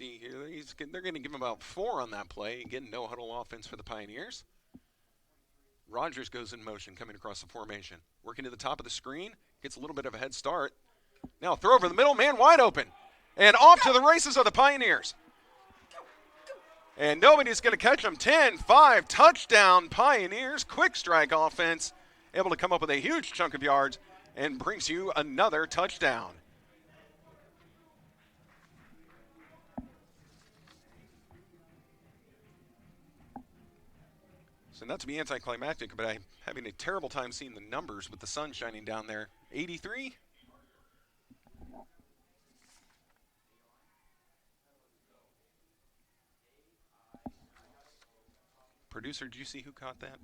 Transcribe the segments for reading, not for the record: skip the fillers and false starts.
see here. They're going to give him about 4 on that play. Again, no huddle offense for the Pioneers. Rogers goes in motion, coming across the formation. Working to the top of the screen. Gets a little bit of a head start. Now throw over the middle, man wide open. And off to the races are the Pioneers. And nobody's going to catch him. 10-5, touchdown Pioneers. Quick strike offense. Able to come up with a huge chunk of yards and brings you another touchdown. So not to be anticlimactic, but I'm having a terrible time seeing the numbers with the sun shining down there. 83? Producer, did you see who caught that?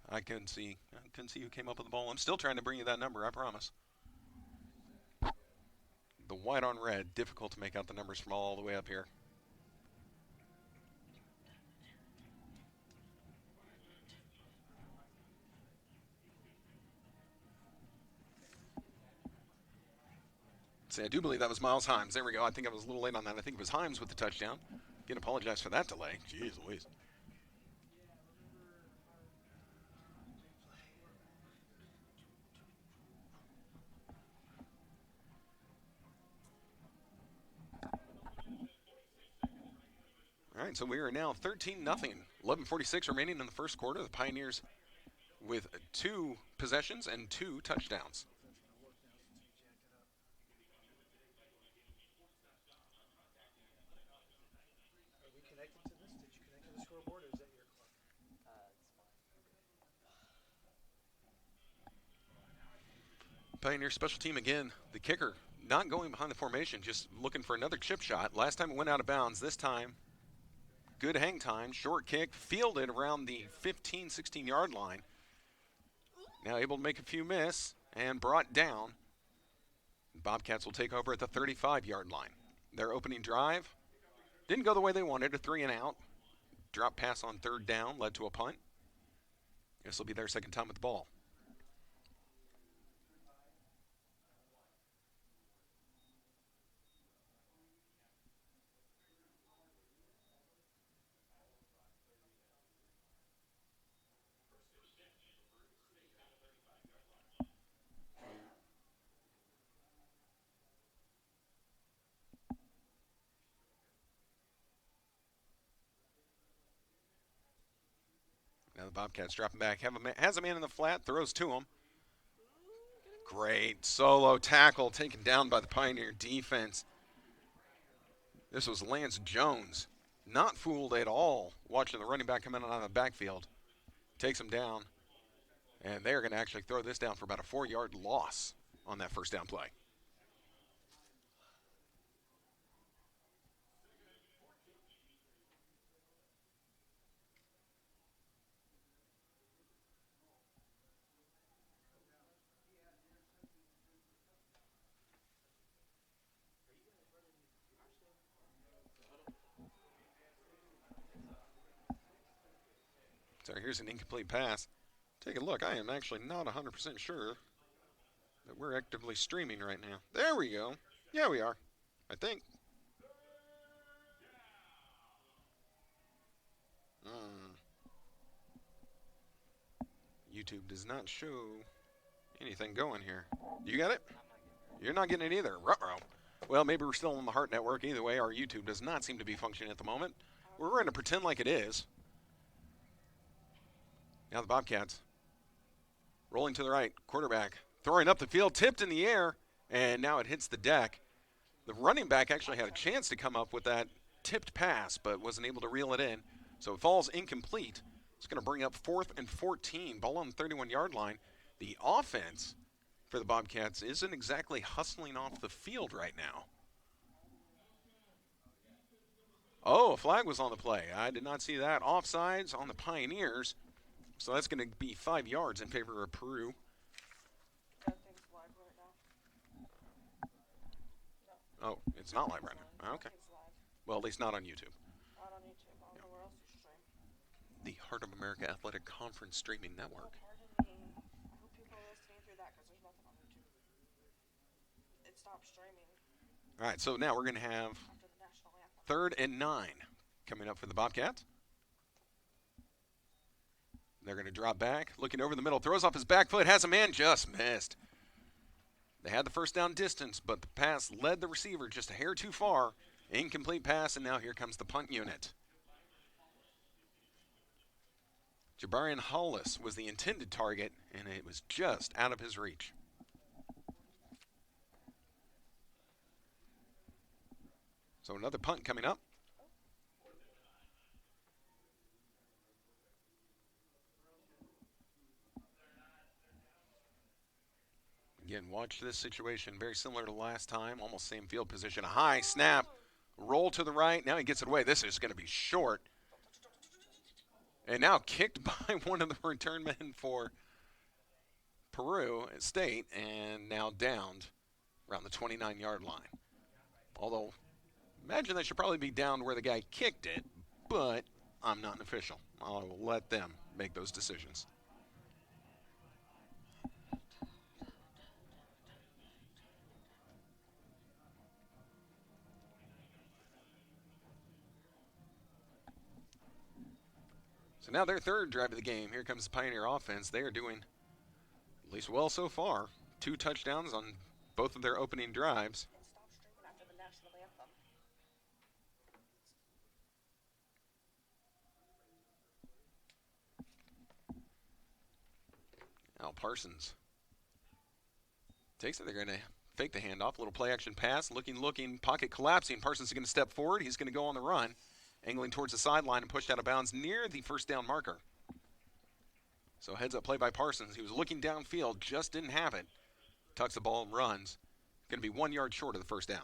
I couldn't see who came up with the ball. I'm still trying to bring you that number, I promise. The white on red, difficult to make out the numbers from all the way up here. See, I do believe that was Miles Himes. There we go. I think I was a little late on that. I think it was Himes with the touchdown. Again, apologize for that delay. Jeez Louise. All right, so we are now 13-0. 11:46 remaining in the first quarter. The Pioneers with 2 possessions and 2 touchdowns. Pioneer special team again. The kicker not going behind the formation, just looking for another chip shot. Last time it went out of bounds. This time, good hang time, short kick, fielded around the 15, 16-yard line. Now able to make a few miss and brought down. Bobcats will take over at the 35-yard line. Their opening drive didn't go the way they wanted, a 3-and-out. Drop pass on 3rd down led to a punt. This will be their second time with the ball. Now the Bobcats dropping back. Has a man in the flat, throws to him. Great solo tackle taken down by the Pioneer defense. This was Lance Jones. Not fooled at all watching the running back come in out of the backfield. Takes him down. And they're going to actually throw this down for about a 4-yard loss on that first down play. So here's an incomplete pass. Take a look. I am actually not 100% sure that we're actively streaming right now. There we go. Yeah, we are. I think. YouTube does not show anything going here. You got it? You're not getting it either. Ruh-roh. Well, maybe we're still on the Heart Network. Either way, our YouTube does not seem to be functioning at the moment. We're going to pretend like it is. Now the Bobcats rolling to the right. Quarterback throwing up the field, tipped in the air, and now it hits the deck. The running back actually had a chance to come up with that tipped pass, but wasn't able to reel it in. So it falls incomplete. It's going to bring up 4th and 14. Ball on the 31-yard line. The offense for the Bobcats isn't exactly hustling off the field right now. Oh, a flag was on the play. I did not see that. Offsides on the Pioneers. So that's going to be 5 yards in favor of Peru. Oh, it's not live right now. Okay. Well, at least not on YouTube. Not on YouTube. I don't know where else you stream. The Heart of America Athletic Conference Streaming Network. Pardon me. I hope people are listening through that because there's nothing on YouTube. It's stop streaming All right, so now we're going to have after the national anthem. 3rd and 9 coming up for the Bobcats. They're going to drop back, looking over the middle, throws off his back foot, has a man, just missed. They had the first down distance, but the pass led the receiver just a hair too far. Incomplete pass, and now here comes the punt unit. Jabarian Hollis was the intended target, and it was just out of his reach. So another punt coming up. Again, watch this situation. Very similar to last time. Almost same field position. A high snap. Roll to the right. Now he gets it away. This is going to be short. And now kicked by one of the return men for Peru State. And now downed around the 29-yard line. Although, imagine that should probably be down where the guy kicked it. But I'm not an official. I'll let them make those decisions. So now their third drive of the game. Here comes the Pioneer offense. They are doing at least well so far. 2 touchdowns on both of their opening drives. And stop streaming after the national anthem. Now Parsons takes it. They're going to fake the handoff. Little play action pass. Looking. Pocket collapsing. Parsons is going to step forward. He's going to go on the run. Angling towards the sideline and pushed out of bounds near the first down marker. So heads up play by Parsons. He was looking downfield, just didn't have it. Tucks the ball and runs. Going to be 1 yard short of the first down.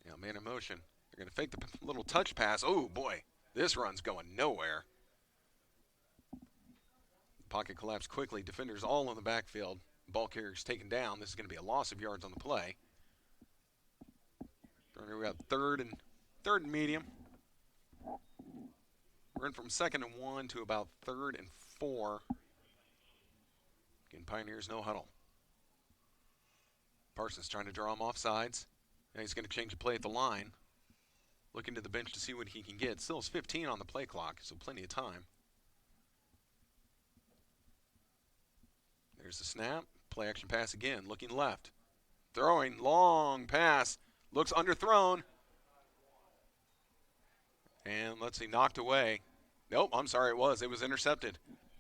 Now man in motion. They're going to fake the little touch pass. Oh boy, this run's going nowhere. Pocket collapse quickly. Defenders all in the backfield. Ball carrier's taken down. This is going to be a loss of yards on the play. We got third and medium. We're in from 2nd and 1 to about 3rd and 4. Again, Pioneers no huddle. Parsons trying to draw him off sides. Now he's going to change the play at the line. Looking to the bench to see what he can get. Still has 15 on the play clock, so plenty of time. There's the snap. Play action pass again. Looking left. Throwing. Long pass. Looks underthrown. And let's see. Knocked away. Nope. I'm sorry. It was intercepted.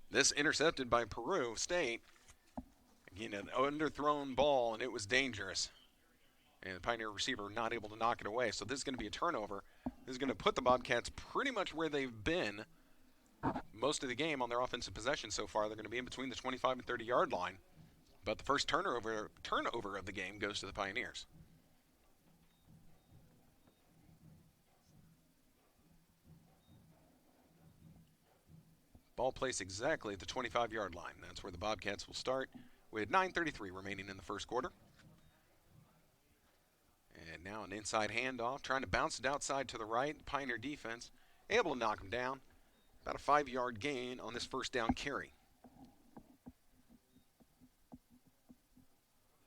This intercepted by Peru State. Again, an underthrown ball, and it was dangerous. And the Pioneer receiver not able to knock it away. So this is going to be a turnover. This is going to put the Bobcats pretty much where they've been most of the game on their offensive possession so far. They're going to be in between the 25 and 30-yard line. But the first turnover of the game goes to the Pioneers. Ball placed exactly at the 25-yard line. That's where the Bobcats will start. We had 9:33 remaining in the first quarter. And now an inside handoff, trying to bounce it outside to the right. The Pioneer defense able to knock him down. About a 5-yard gain on this first down carry.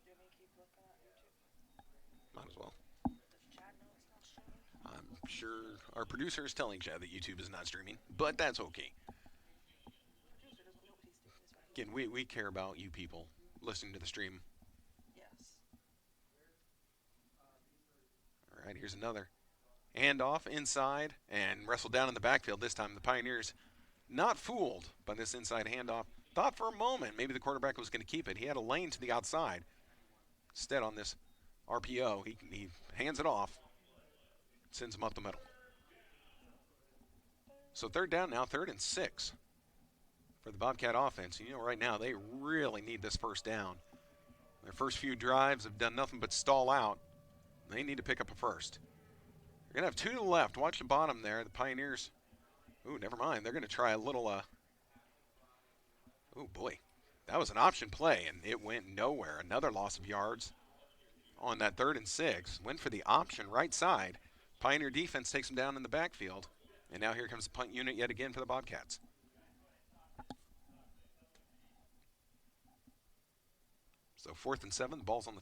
Do you want me to keep looking at YouTube? Might as well. Does Chad know it's not streaming? I'm sure our producer is telling Chad that YouTube is not streaming, but that's okay. Producer doesn't know what he's doing. He's right. Again, we care about you people listening to the stream. Yes. All right, here's another. Handoff inside and wrestled down in the backfield. This time the Pioneers not fooled by this inside handoff. Thought for a moment maybe the quarterback was going to keep it. He had a lane to the outside. Instead on this RPO, he hands it off, sends him up the middle. So third down now, 3rd and 6 for the Bobcat offense. You know, right now they really need this first down. Their first few drives have done nothing but stall out. They need to pick up a first. They're going to have 2 to left. Watch the bottom there. The Pioneers, ooh, never mind. They're going to try a little, oh boy. That was an option play, and it went nowhere. Another loss of yards on that 3rd and 6. Went for the option right side. Pioneer defense takes him down in the backfield. And now here comes the punt unit yet again for the Bobcats. So 4th and 7. The ball's on the,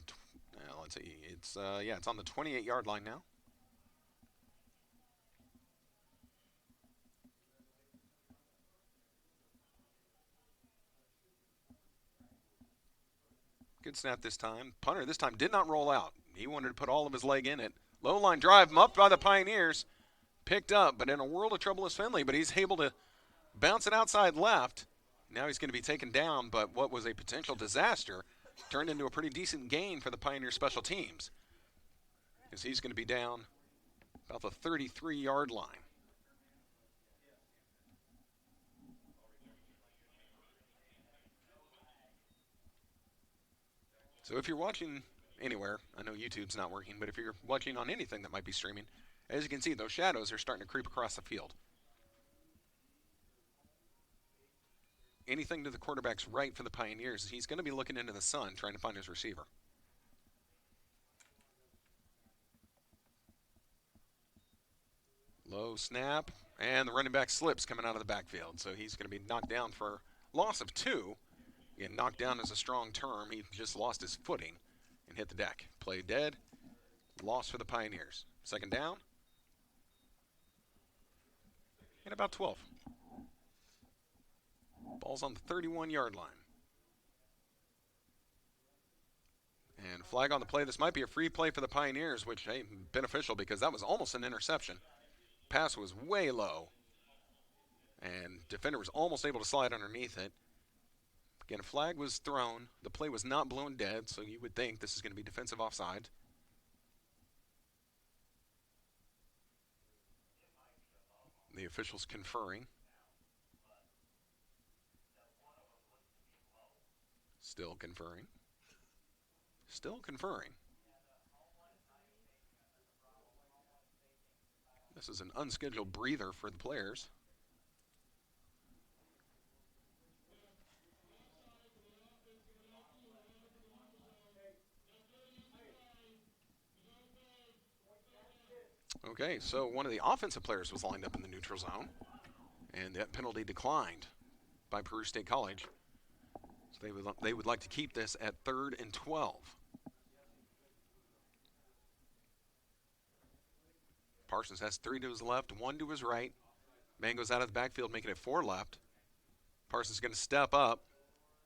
let's see. It's on the 28-yard line now. Good snap this time. Punter this time did not roll out. He wanted to put all of his leg in it. Low line drive up by the Pioneers. Picked up, but in a world of trouble is Finley. But he's able to bounce it outside left. Now he's going to be taken down, but what was a potential disaster turned into a pretty decent gain for the Pioneer special teams. Because he's going to be down about the 33-yard line. So if you're watching anywhere, I know YouTube's not working, but if you're watching on anything that might be streaming, as you can see, those shadows are starting to creep across the field. Anything to the quarterback's right for the Pioneers, he's going to be looking into the sun trying to find his receiver. Low snap, and the running back slips coming out of the backfield. So he's going to be knocked down for loss of 2. Again, knocked down is a strong term. He just lost his footing and hit the deck. Play dead. Loss for the Pioneers. 2nd down. And about 12. Ball's on the 31-yard line. And flag on the play. This might be a free play for the Pioneers, which, hey, beneficial because that was almost an interception. Pass was way low. And defender was almost able to slide underneath it. Again, a flag was thrown. The play was not blown dead, so you would think this is going to be defensive offside. The officials conferring. Still conferring. Still conferring. This is an unscheduled breather for the players. Okay, so one of the offensive players was lined up in the neutral zone, and that penalty declined by Peru State College. So they would like to keep this at 3rd and 12. Parsons has 3 to his left, 1 to his right. Man goes out of the backfield, making it 4 left. Parsons is going to step up,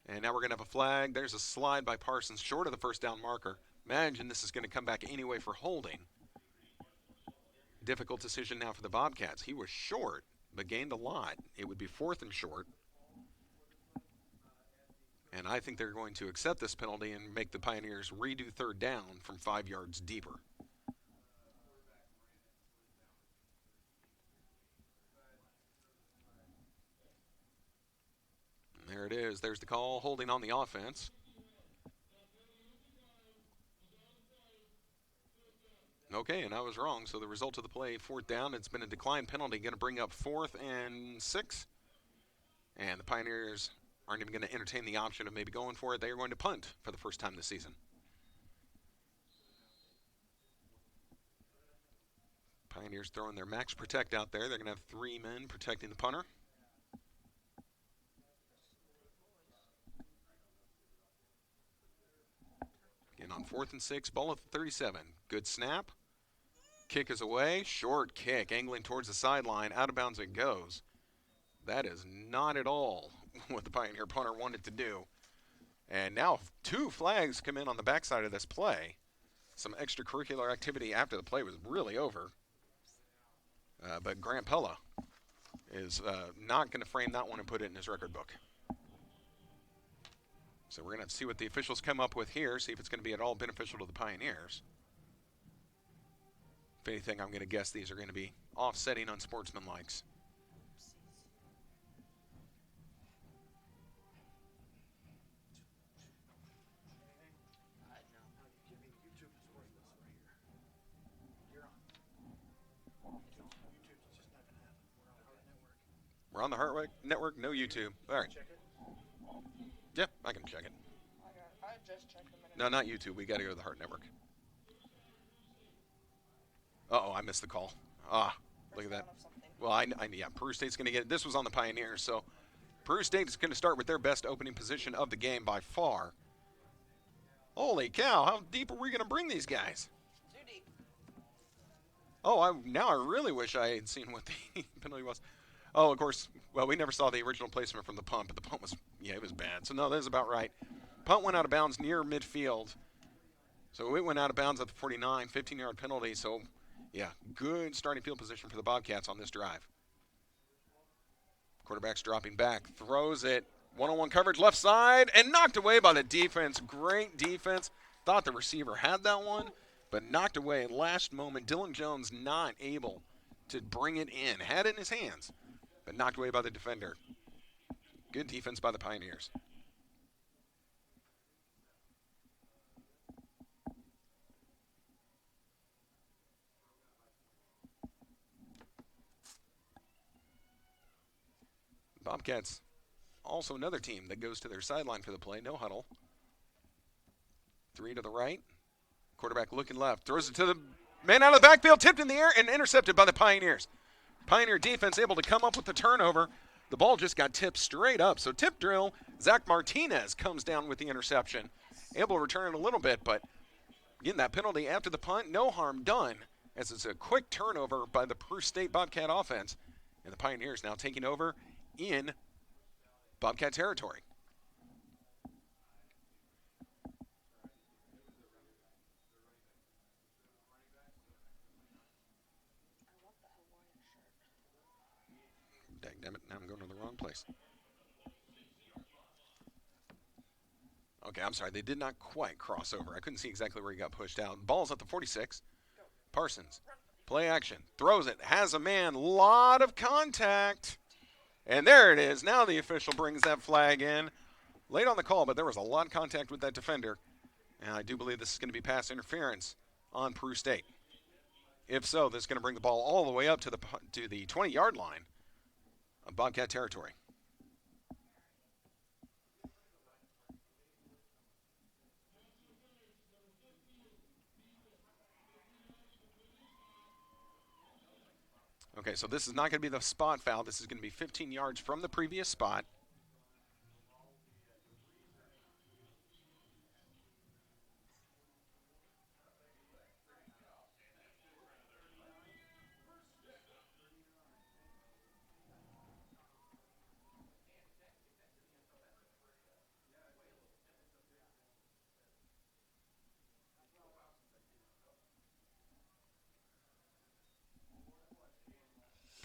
and now we're going to have a flag. There's a slide by Parsons short of the 1st down marker. Imagine this is going to come back anyway for holding. Difficult decision now for the Bobcats. He was short, but gained a lot. It would be 4th and short. And I think they're going to accept this penalty and make the Pioneers redo 3rd down from 5 yards deeper. And there it is. There's the call, holding on the offense. Okay, and I was wrong. So the result of the play, 4th down. It's been a decline penalty, going to bring up 4th and 6. And the Pioneers aren't even going to entertain the option of maybe going for it. They are going to punt for the first time this season. Pioneers throwing their max protect out there. They're going to have 3 men protecting the punter. Again, on 4th and 6, ball at the 37. Good snap. Kick is away. Short kick, angling towards the sideline. Out of bounds it goes. That is not at all what the Pioneer punter wanted to do. And now 2 flags come in on the backside of this play. Some extracurricular activity after the play was really over. But Grant Pella is not going to frame that one and put it in his record book. So we're going to have to see what the officials come up with here, see if it's going to be at all beneficial to the Pioneers. If anything, I'm going to guess these are going to be offsetting unsportsmanlikes. We're on the Heart Network, no YouTube. All right. Yeah, I can check it. I just checked a minute. No, not YouTube. We got to go to the Heart Network. Uh-oh, I missed the call. Ah, look First at that. down of something. Well, yeah, Peru State's going to get it. This was on the Pioneers, so Peru State is going to start with their best opening position of the game by far. Holy cow, how deep are we going to bring these guys? Too deep. Oh, now I really wish I had seen what the penalty was. Oh, of course, well, we never saw the original placement from the punt, but the punt was, yeah, it was bad. So, no, that is about right. Punt went out of bounds near midfield. So it went out of bounds at the 49, 15-yard penalty. So, yeah, good starting field position for the Bobcats on this drive. Quarterback's dropping back, throws it, one-on-one coverage left side, and knocked away by the defense. Great defense. Thought the receiver had that one, but knocked away last moment. Dylan Jones not able to bring it in. Had it in his hands, but knocked away by the defender. Good defense by the Pioneers. Bobcats, also another team that goes to their sideline for the play. No huddle. Three to the right. Quarterback looking left. Throws it to the man out of the backfield. Tipped in the air and intercepted by the Pioneers. Pioneer defense able to come up with the turnover. The ball just got tipped straight up. So tip drill. Zach Martinez comes down with the interception. Able to return it a little bit, but again, that penalty after the punt, no harm done, as it's a quick turnover by the Peru State Bobcat offense. And the Pioneers now taking over in Bobcat territory. I want the Hawaiian shirt. Dang it, now I'm going to the wrong place. Okay, I'm sorry. They did not quite cross over. I couldn't see exactly where he got pushed out. Ball's at the 46. Parsons. Play action. Throws it. Has a man. Lot of contact. And there it is. Now the official brings that flag in. Late on the call, but there was a lot of contact with that defender. And I do believe this is going to be pass interference on Peru State. If so, this is going to bring the ball all the way up to the 20-yard line of Bobcat territory. Okay, so this is not going to be the spot foul. This is going to be 15 yards from the previous spot.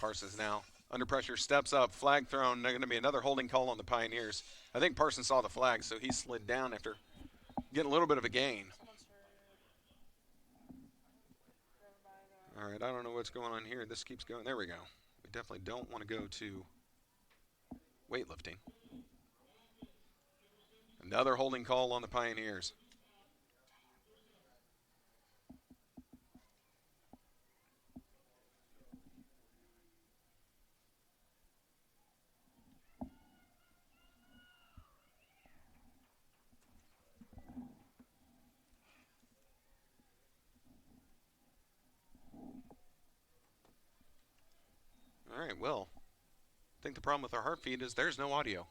Parsons now under pressure, steps up, flag thrown. There's going to be another holding call on the Pioneers. I think Parsons saw the flag, so he slid down after getting a little bit of a gain. Someone's hurt. All right, I don't know what's going on here. This keeps going. There we go. We definitely don't want to go to weightlifting. Another holding call on the Pioneers. All right, well, I think the problem with our heart feed is there's no audio.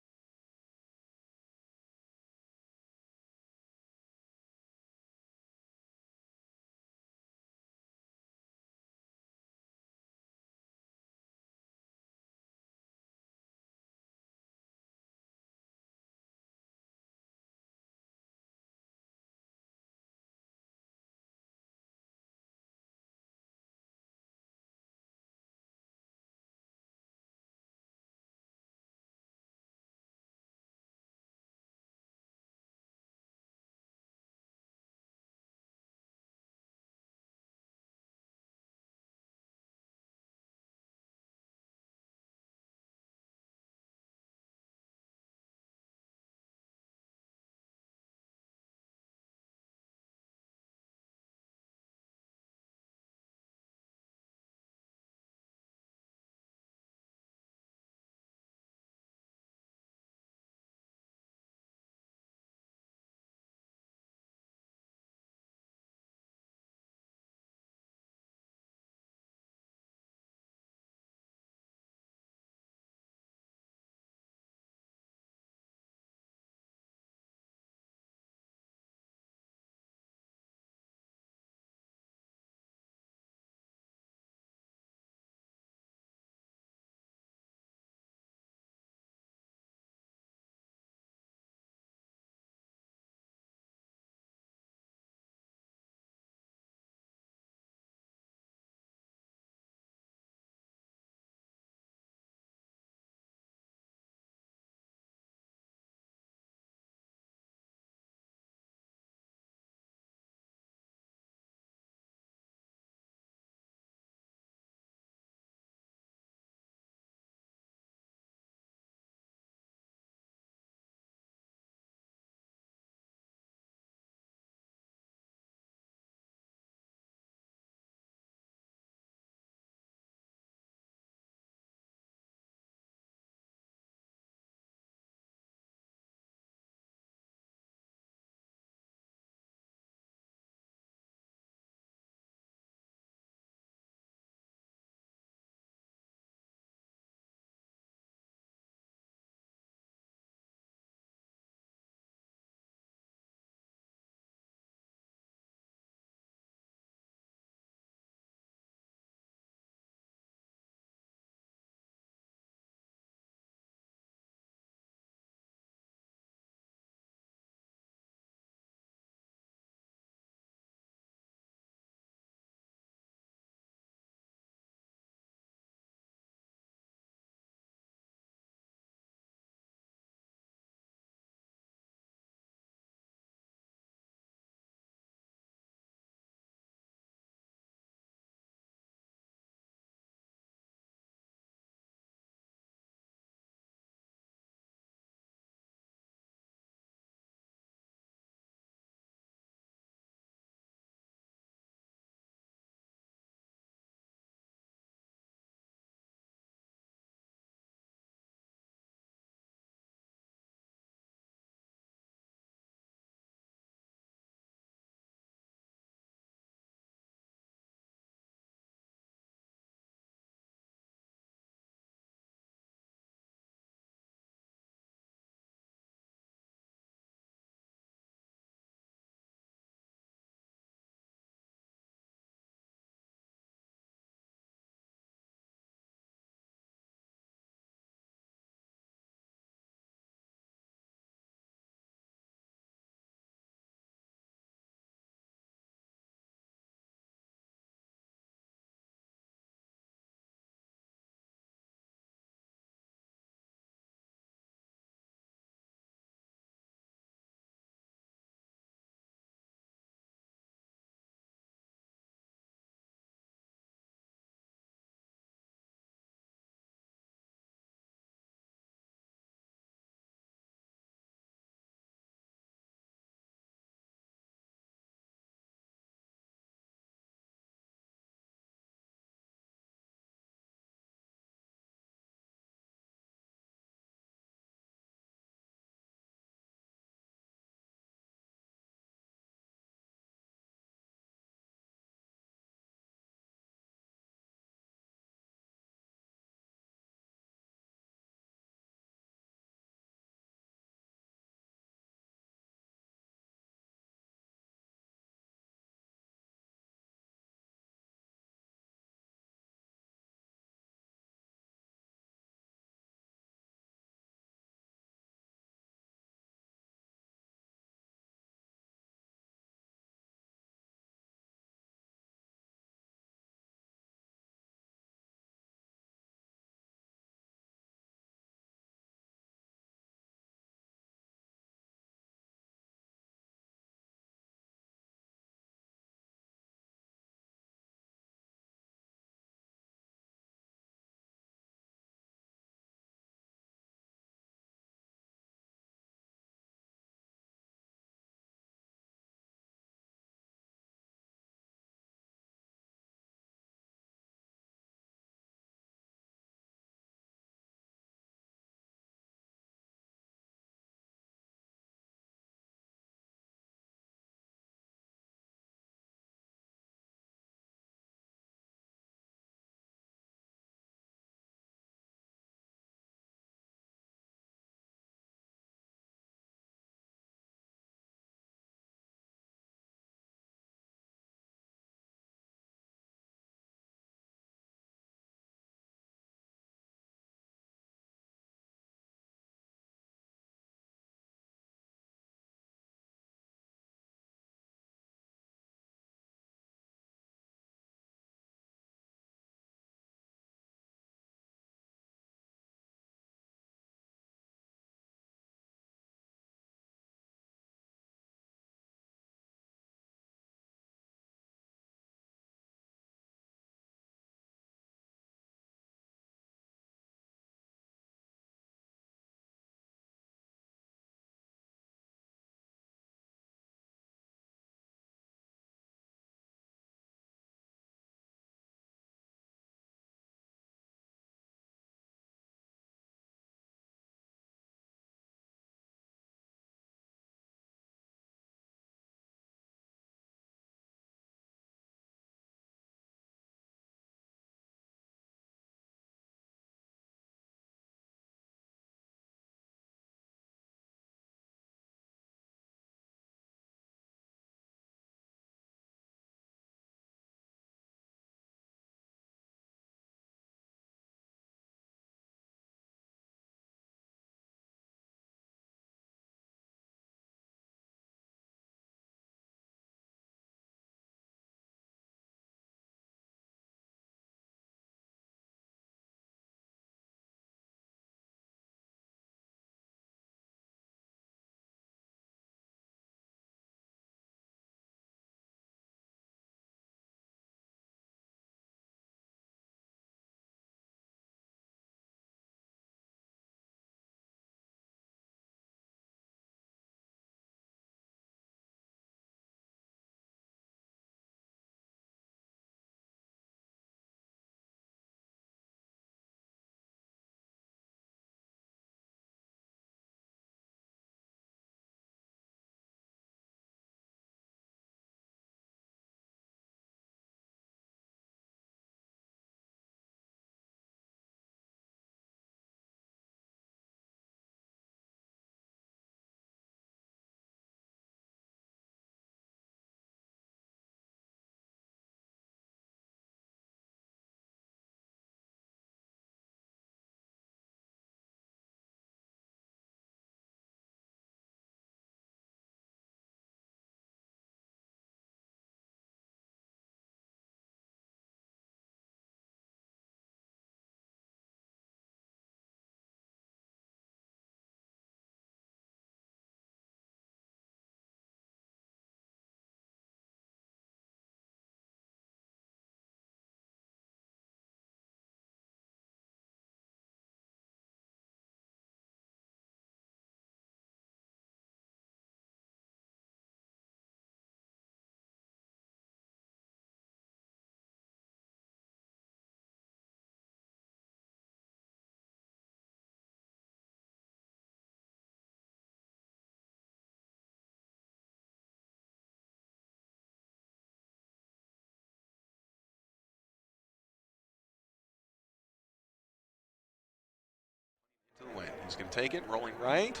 He's going to take it, rolling right.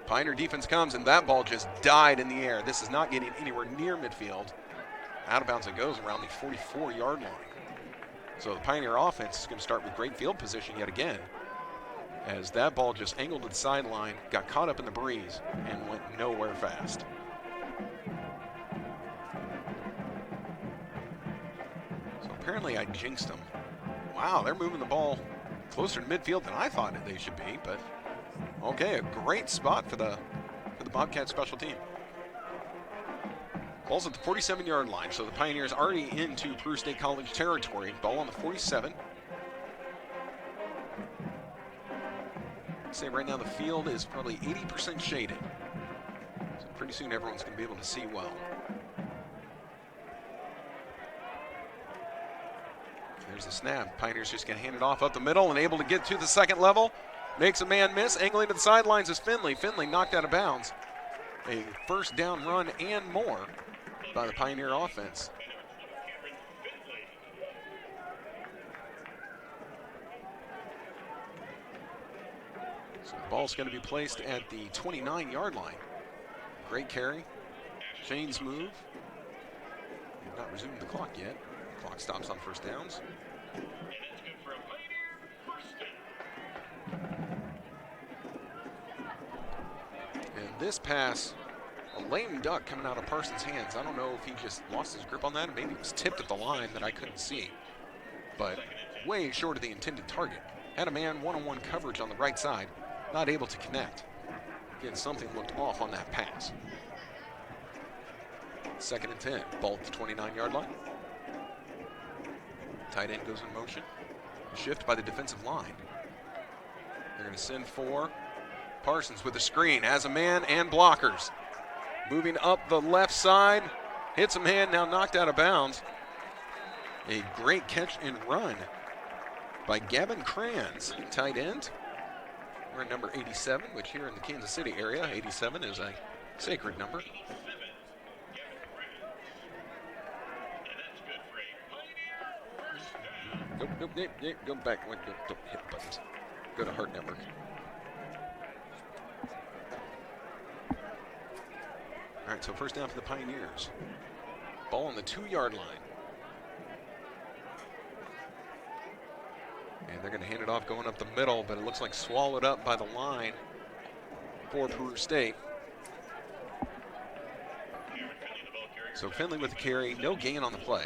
Pioneer defense comes, and that ball just died in the air. This is not getting anywhere near midfield. Out of bounds it goes around the 44-yard line. So the Pioneer offense is going to start with great field position yet again, as that ball just angled to the sideline, got caught up in the breeze, and went nowhere fast. So apparently I jinxed them. Wow, they're moving the ball closer to midfield than I thought they should be, but okay, a great spot for the Bobcats special team. Ball's at the 47-yard line, so the Pioneers already into Peru State College territory. Ball on the 47. I'd say right now the field is probably 80% shaded. So pretty soon everyone's going to be able to see well. There's the snap. Pioneers just going to hand it off up the middle and able to get to the second level. Makes a man miss. Angling to the sidelines is Finley. Finley knocked out of bounds. A first down run and more by the Pioneer offense. So the ball's going to be placed at the 29-yard line. Great carry. Chains move. We've not resumed the clock yet. Clock stops on first downs. And this pass, a lame duck coming out of Parsons' hands. I don't know if he just lost his grip on that, or maybe it was tipped at the line that I couldn't see. But way short of the intended target. Had a man one-on-one coverage on the right side, not able to connect. Again, something looked off on that pass. 2nd and 10, ball at the 29-yard line. Tight end goes in motion. Shift by the defensive line. They're going to send for Parsons with a screen, has a man and blockers. Moving up the left side, hits a man, now knocked out of bounds. A great catch and run by Gavin Kranz, tight end. We're at number 87, which here in the Kansas City area, 87 is a sacred number. Nope, go back. Don't hit buttons. Go to Heart Network. All right, so first down for the Pioneers. Ball on the 2-yard line. And they're going to hand it off going up the middle, but it looks like swallowed up by the line for Peru State. So Finley with the carry, no gain on the play.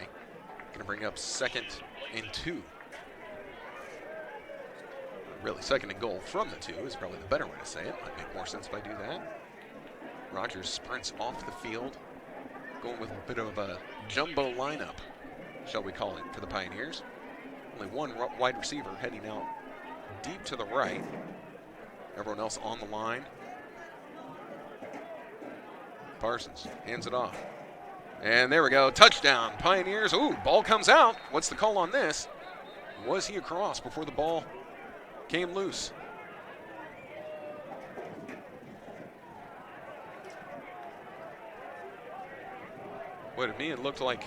Going to bring up 2nd and 2. Really, 2nd and goal from the 2 is probably the better way to say it. Might make more sense if I do that. Rogers sprints off the field, going with a bit of a jumbo lineup, shall we call it, for the Pioneers. Only one wide receiver heading out deep to the right. Everyone else on the line. Parsons hands it off. And there we go, touchdown, Pioneers. Ooh, ball comes out. What's the call on this? Was he across before the ball came loose? What to me, it looked like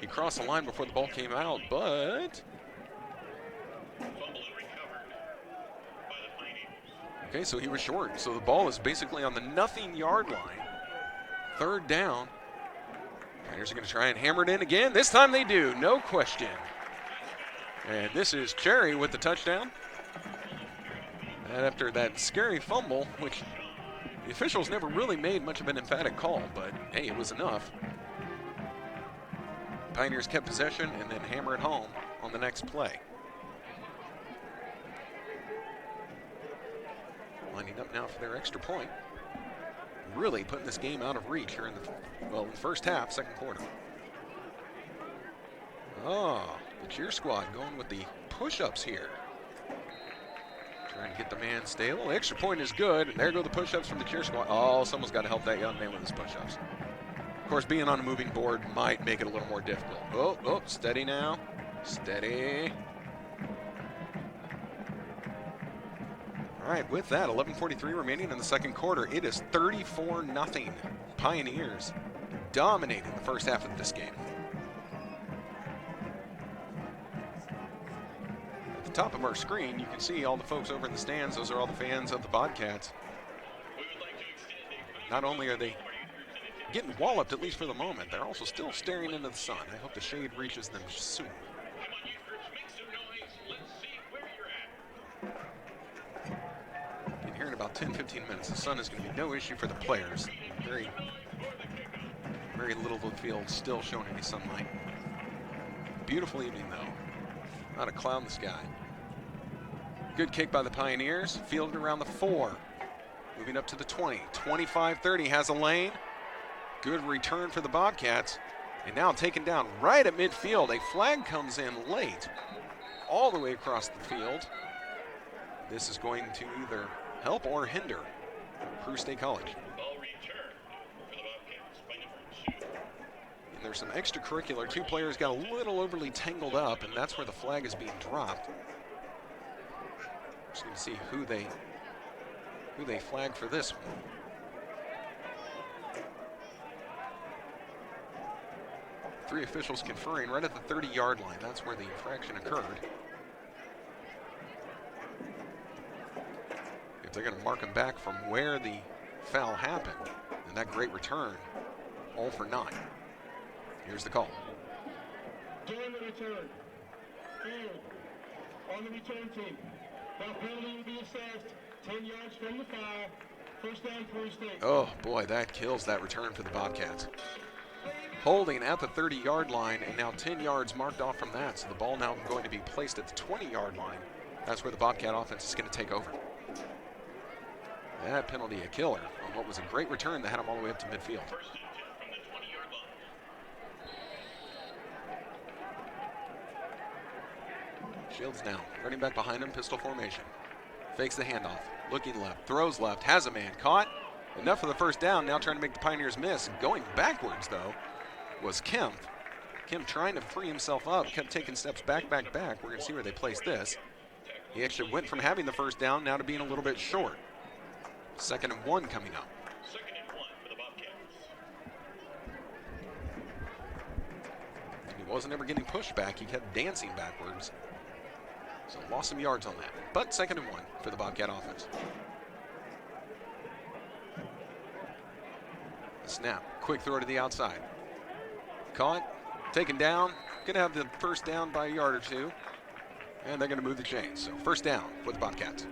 he crossed the line before the ball came out, but okay, so he was short. So the ball is basically on the nothing-yard line. 3rd down. Pioneers are going to try and hammer it in again. This time they do, no question. And this is Cherry with the touchdown. And after that scary fumble, which the officials never really made much of an emphatic call, but hey, it was enough. Pioneers kept possession and then hammer it home on the next play. Lining up now for their extra point. Really putting this game out of reach here in the first half, 2nd quarter. Oh, the cheer squad going with the push-ups here. Trying to get the man stable. Extra point is good, and there go the push-ups from the cheer squad. Oh, someone's got to help that young man with his push-ups. Of course, being on a moving board might make it a little more difficult. Oh, steady now. Steady. All right, with that, 11:43 remaining in the 2nd quarter. It is 34-0. Pioneers dominating the first half of this game. At the top of our screen, you can see all the folks over in the stands. Those are all the fans of the Bobcats. Not only are they getting walloped, at least for the moment, they're also still staring into the sun. I hope the shade reaches them soon. And here in about 10-15 minutes, the sun is going to be no issue for the players. Very little of the field still showing any sunlight. Beautiful evening, though. Not a cloud in the sky. Good kick by the Pioneers. Fielded around the 4. Moving up to the 20. 25-30 has a lane. Good return for the Bobcats. And now taken down right at midfield. A flag comes in late, all the way across the field. This is going to either help or hinder Peru State College. And there's some extracurricular. Two players got a little overly tangled up, and that's where the flag is being dropped. Just going to see who they flag for this one. Three officials conferring right at the 30-yard line. That's where the infraction occurred. If they're going to mark him back from where the foul happened, then that great return, all for 9. Here's the call. During the return, field on the return team. That penalty will be assessed 10 yards from the foul. First down, Peru State. Oh, boy, that kills that return for the Bobcats. Holding at the 30-yard line, and now 10 yards marked off from that. So the ball now going to be placed at the 20-yard line. That's where the Bobcat offense is going to take over. That penalty a killer on what was a great return that had him all the way up to midfield. Shields now, running back behind him, pistol formation. Fakes the handoff, looking left, throws left, has a man, caught. Enough for the first down, now trying to make the Pioneers miss. Going backwards, though, was Kemp. Kemp trying to free himself up, kept taking steps back. We're going to see where they place this. He actually went from having the first down now to being a little bit short. 2nd and 1 coming up. 2nd and 1 for the Bobcats. He wasn't ever getting pushed back. He kept dancing backwards. So lost some yards on that. But 2nd and 1 for the Bobcat offense. Snap. Quick throw to the outside. Caught. Taken down. Going to have the first down by a yard or two. And they're going to move the chains. So first down for the Bobcats.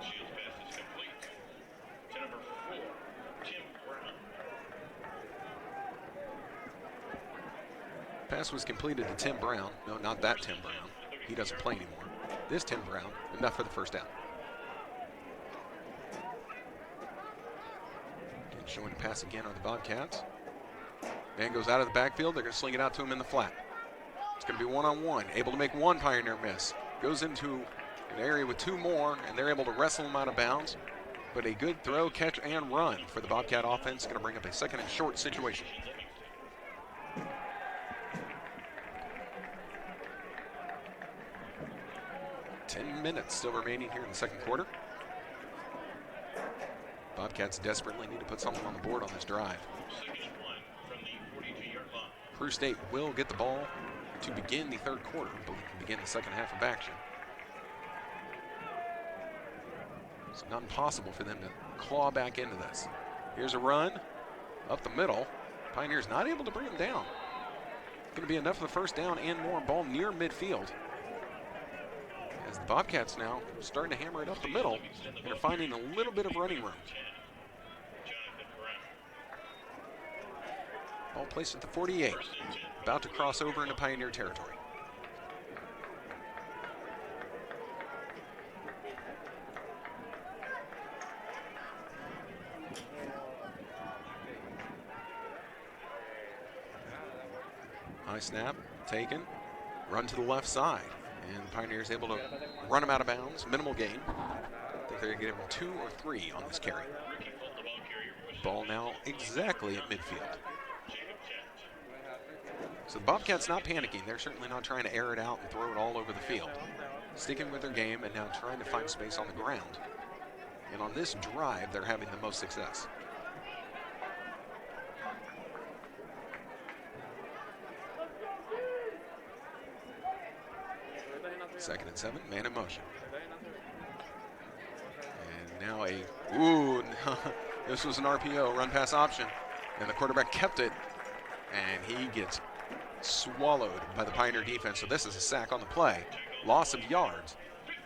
Shields pass is complete to number 4, Tim Brown. Pass was completed to Tim Brown. No, not that Tim Brown. He doesn't play anymore. This Tim Brown. Enough for the first down. Showing a pass again on the Bobcats. Man goes out of the backfield. They're going to sling it out to him in the flat. It's going to be one-on-one. Able to make one Pioneer miss. Goes into an area with 2 more, and they're able to wrestle him out of bounds. But a good throw, catch, and run for the Bobcat offense. Going to bring up a 2nd and short situation. Ten minutes still remaining here in the 2nd quarter. Bobcats desperately need to put something on the board on this drive. 2nd and 1 from the 42-yard line. Peru State will get the ball to begin the 3rd quarter, but we can begin the 2nd half of action. It's not impossible for them to claw back into this. Here's a run up the middle. Pioneers not able to bring him down. Going to be enough of the first down and more. Ball near midfield. As the Bobcats now starting to hammer it up the middle and are finding a little bit of running room. Ball placed at the 48. About to cross over into Pioneer territory. High snap, taken, run to the left side. And the Pioneers able to run him out of bounds, minimal gain. I think they're going to give him 2 or 3 on this carry. Ball now exactly at midfield. So the Bobcats not panicking. They're certainly not trying to air it out and throw it all over the field. Sticking with their game and now trying to find space on the ground. And on this drive, they're having the most success. 2nd and 7, man in motion. And now this was an RPO, run pass option. And the quarterback kept it, and he gets swallowed by the Pioneer defense. So this is a sack on the play, loss of yards,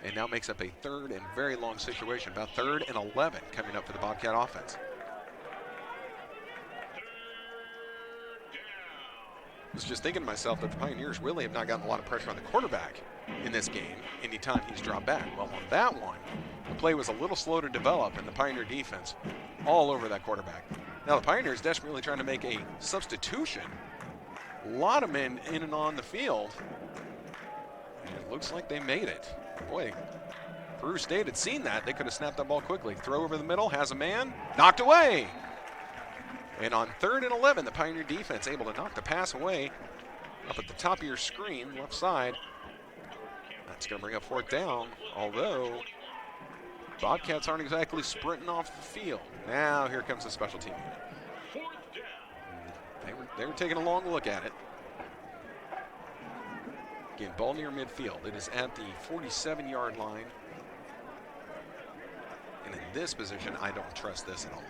and now makes up a 3rd and very long situation, about 3rd and 11 coming up for the Bobcat offense. I was just thinking to myself that the Pioneers really have not gotten a lot of pressure on the quarterback in this game anytime he's dropped back. Well, on that one, the play was a little slow to develop, and the Pioneer defense all over that quarterback. Now the Pioneers desperately trying to make a substitution. A lot of men in and on the field. And it looks like they made it. Boy, Peru State had seen that. They could have snapped that ball quickly. Throw over the middle, has a man, knocked away. And on 3rd and 11, the Pioneer defense able to knock the pass away up at the top of your screen, left side. That's going to bring up 4th down, although Bobcats aren't exactly sprinting off the field. Now here comes the special team unit. They were taking a long look at it. Again, ball near midfield. It is at the 47-yard line. And in this position, I don't trust this at all.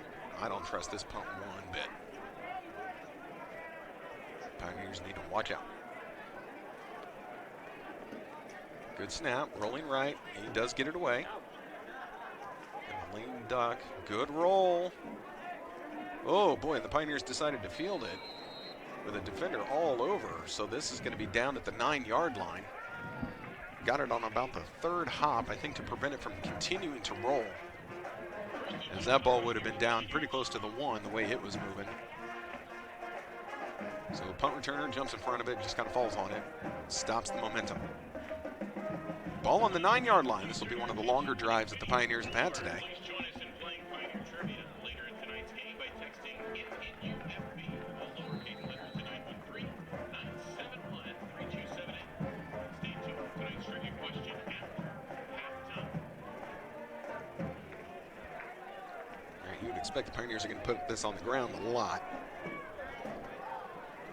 I don't trust this punt one bit. Pioneers need to watch out. Good snap, rolling right. He does get it away. And the lane duck, good roll. Oh boy, the Pioneers decided to field it with a defender all over. So this is going to be down at the 9-yard line. Got it on about the 3rd hop, I think, to prevent it from continuing to roll. As that ball would have been down pretty close to the 1 the way it was moving. So punt returner jumps in front of it, just kind of falls on it, stops the momentum. Ball on the 9-yard line. This will be one of the longer drives that the Pioneers have had today. You would expect the Pioneers are going to put this on the ground a lot.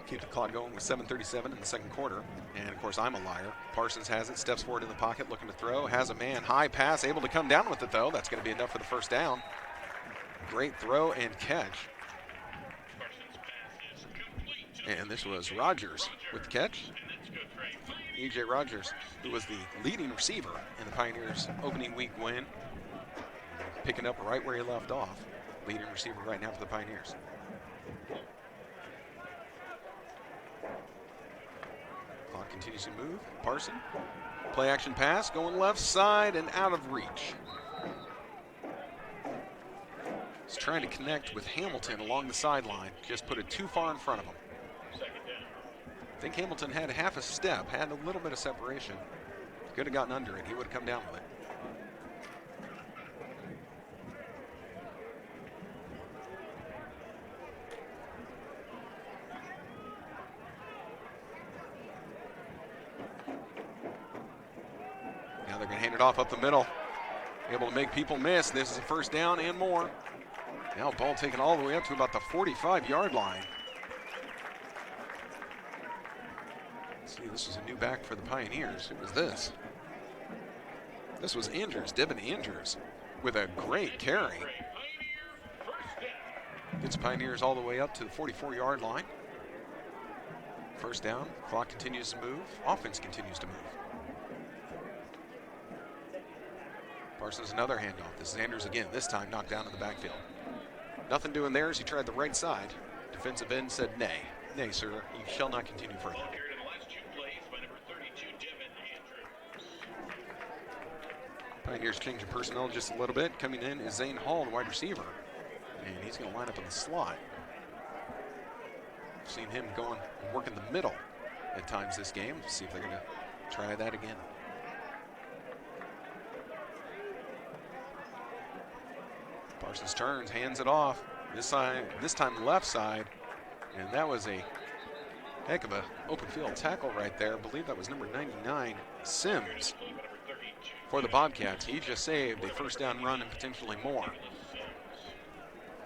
Keep the clock going with 7:37 in the 2nd quarter. And, of course, I'm a liar. Parsons has it, steps forward in the pocket, looking to throw, has a man, high pass, able to come down with it, though. That's going to be enough for the 1st down. Great throw and catch. And this was Rogers with the catch. E.J. Rogers, who was the leading receiver in the Pioneers' opening week win, picking up right where he left off. Leading receiver right now for the Pioneers. Clock continues to move. Parson, play action pass, going left side and out of reach. He's trying to connect with Hamilton along the sideline, just put it too far in front of him. I think Hamilton had half a step, had a little bit of separation. Could have gotten under it, he would have come down with it. Now they're going to hand it off up the middle. Able to make people miss. This is a 1st down and more. Now ball taken all the way up to about the 45-yard line. Let's see, this was a new back for the Pioneers. Who was this? This was Andrews, Devin Andrews, with a great carry. Gets Pioneers all the way up to the 44-yard line. 1st down, clock continues to move, offense continues to move. Parsons another handoff. This is Andrews again, this time knocked down in the backfield. Nothing doing there as he tried the right side. Defensive end said, nay. Nay, sir, you shall not continue further. Pioneers changing personnel just a little bit. Coming in is Zane Hall, the wide receiver. And he's going to line up in the slot. Seen him going and working the middle at times this game. See if they're going to try that again. Parsons turns, hands it off. This time left side. And that was a heck of a open field tackle right there. I believe that was number 99, Sims, for the Bobcats. He just saved a 1st down run and potentially more.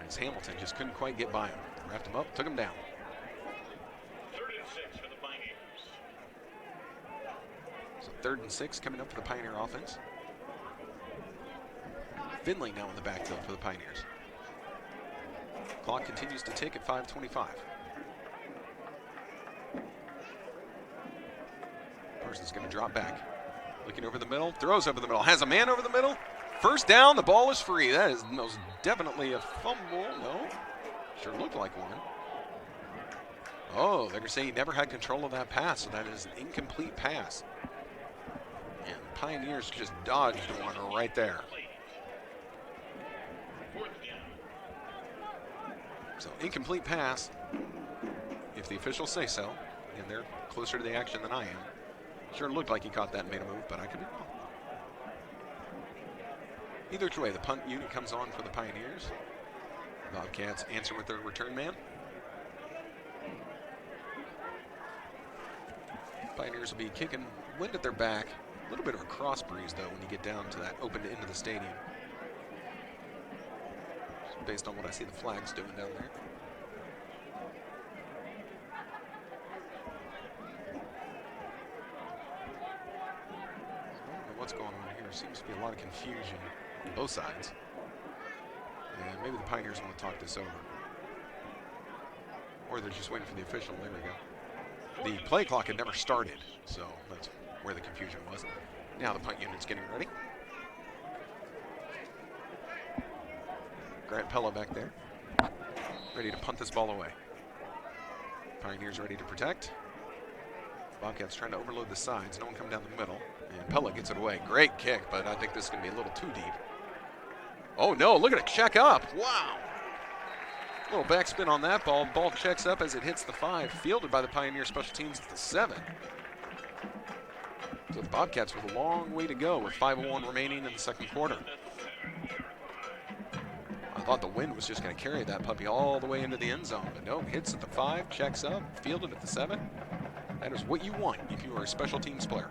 As Hamilton just couldn't quite get by him. Wrapped him up, took him down. So 3rd and 6 coming up for the Pioneer offense. Finley now in the backfield for the Pioneers. Clock continues to tick at 5:25. Parsons going to drop back. Looking over the middle, throws over the middle, has a man over the middle. First down, the ball is free. That is most definitely a fumble. No, sure looked like one. Oh, they're going to say he never had control of that pass, so that is an incomplete pass. And Pioneers just dodged one right there. So incomplete pass, if the officials say so, and they're closer to the action than I am. Sure looked like he caught that and made a move, but I could be wrong. Either way, the punt unit comes on for the Pioneers. Bobcats answer with their return man. Pioneers will be kicking wind at their back. A little bit of a cross breeze, though, when you get down to that open end of the stadium. Just based on what I see the flags doing down there. What's going on here? Seems to be a lot of confusion on both sides. And maybe the Pioneers want to talk this over. Or they're just waiting for the official. There we go. The play clock had never started, so that's where the confusion was. Now the punt unit's getting ready. Grant Pella back there. Ready to punt this ball away. Pioneers ready to protect. Bobcats trying to overload the sides. No one come down the middle. And Pella gets it away. Great kick, but I think this is going to be a little too deep. Oh, no. Look at it check up. Wow. Little backspin on that ball. Ball checks up as it hits the 5. Fielded by the Pioneer special teams at the 7. So the Bobcats with a long way to go with 5:01 remaining in the second quarter. I thought the wind was just going to carry that puppy all the way into the end zone. But no, hits at the 5, checks up, fielded at the 7. That is what you want if you are a special teams player.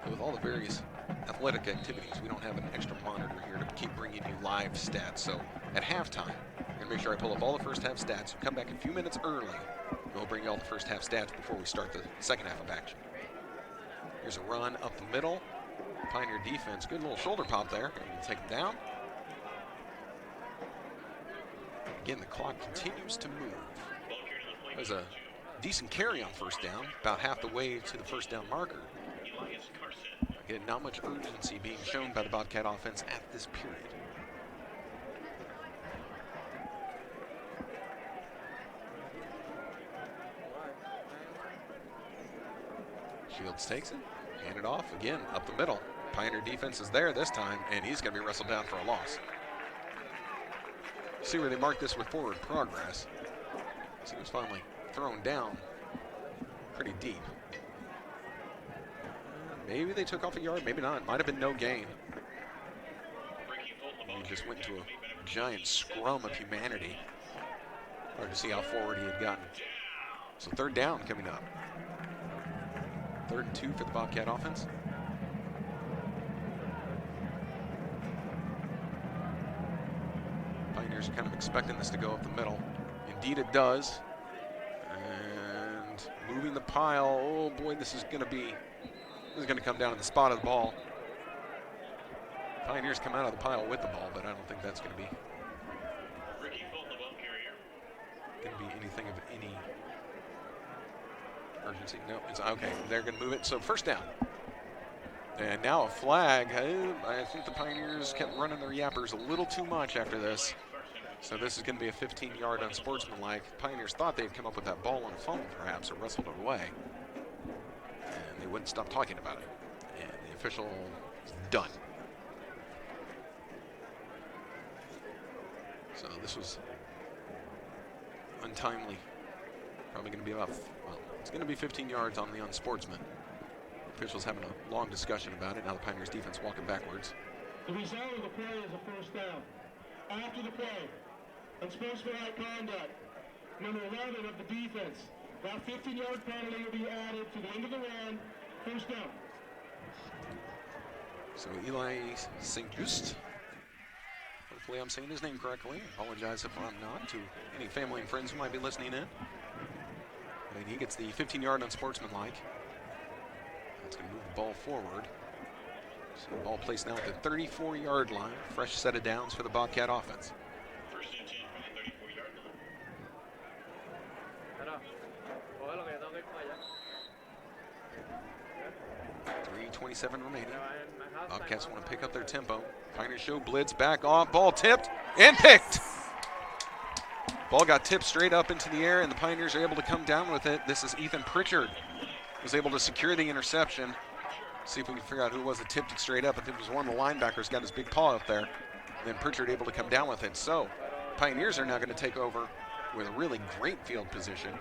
With all the various athletic activities, we don't have an extra monitor here to keep bringing you live stats. So at halftime, I'm going to make sure I pull up all the first half stats. We'll come back a few minutes early. We'll bring you all the first half stats before we start the second half of action. Here's a run up the middle. Pioneer defense, good little shoulder pop there. We'll take them down. Again, the clock continues to move. There's a decent carry on first down, about half the way to the first down marker. Again, not much urgency being shown by the Bobcat offense at this period. Shields takes it, hand it off, again, up the middle. Pioneer defense is there this time, and he's going to be wrestled down for a loss. See where they mark this with forward progress. So he was finally thrown down pretty deep. Maybe they took off a yard, maybe not. Might have been no gain. He just went into a giant scrum of humanity. Hard to see how forward he had gotten. So third down coming up. 3rd and 2 for the Bobcat offense. Pioneers are kind of expecting this to go up the middle. Indeed it does. And moving the pile. Oh boy, this is going to come down to the spot of the ball. Pioneers come out of the pile with the ball, but I don't think that's going to be anything of any urgency. No, it's okay. They're going to move it. So first down. And now a flag. I think the Pioneers kept running their yappers a little too much after this. So this is going to be a 15-yard unsportsmanlike. Pioneers thought they'd come up with that ball on a fumble perhaps, or wrestled it away. And they wouldn't stop talking about it. And the official is done. So this was untimely. Probably going to be about, well, it's going to be 15 yards on the unsportsman. Officials having a long discussion about it. Now the Pioneers defense walking backwards. The result of the play is a first down. After the play, unsportsmanlike conduct, number 11 of the defense, That 15-yard penalty will be added to the end of the round. First down. So Eli St. Just, hopefully I'm saying his name correctly. Apologize if I'm not to any family and friends who might be listening in. And he gets the 15-yard unsportsmanlike. That's going to move the ball forward. So the ball placed now at the 34-yard line. Fresh set of downs for the Bobcat offense. First and 10 from the 34-yard line. 3:27 remaining. Bobcats want to pick up their tempo. Pioneers show blitz, back off, ball tipped and picked. Ball got tipped straight up into the air, and the Pioneers are able to come down with it. This is Ethan Pritchard, was able to secure the interception. See if we can figure out who it was that tipped it straight up. I think it was one of the linebackers, got his big paw up there. And then Pritchard able to come down with it. So Pioneers are now going to take over with a really great field position.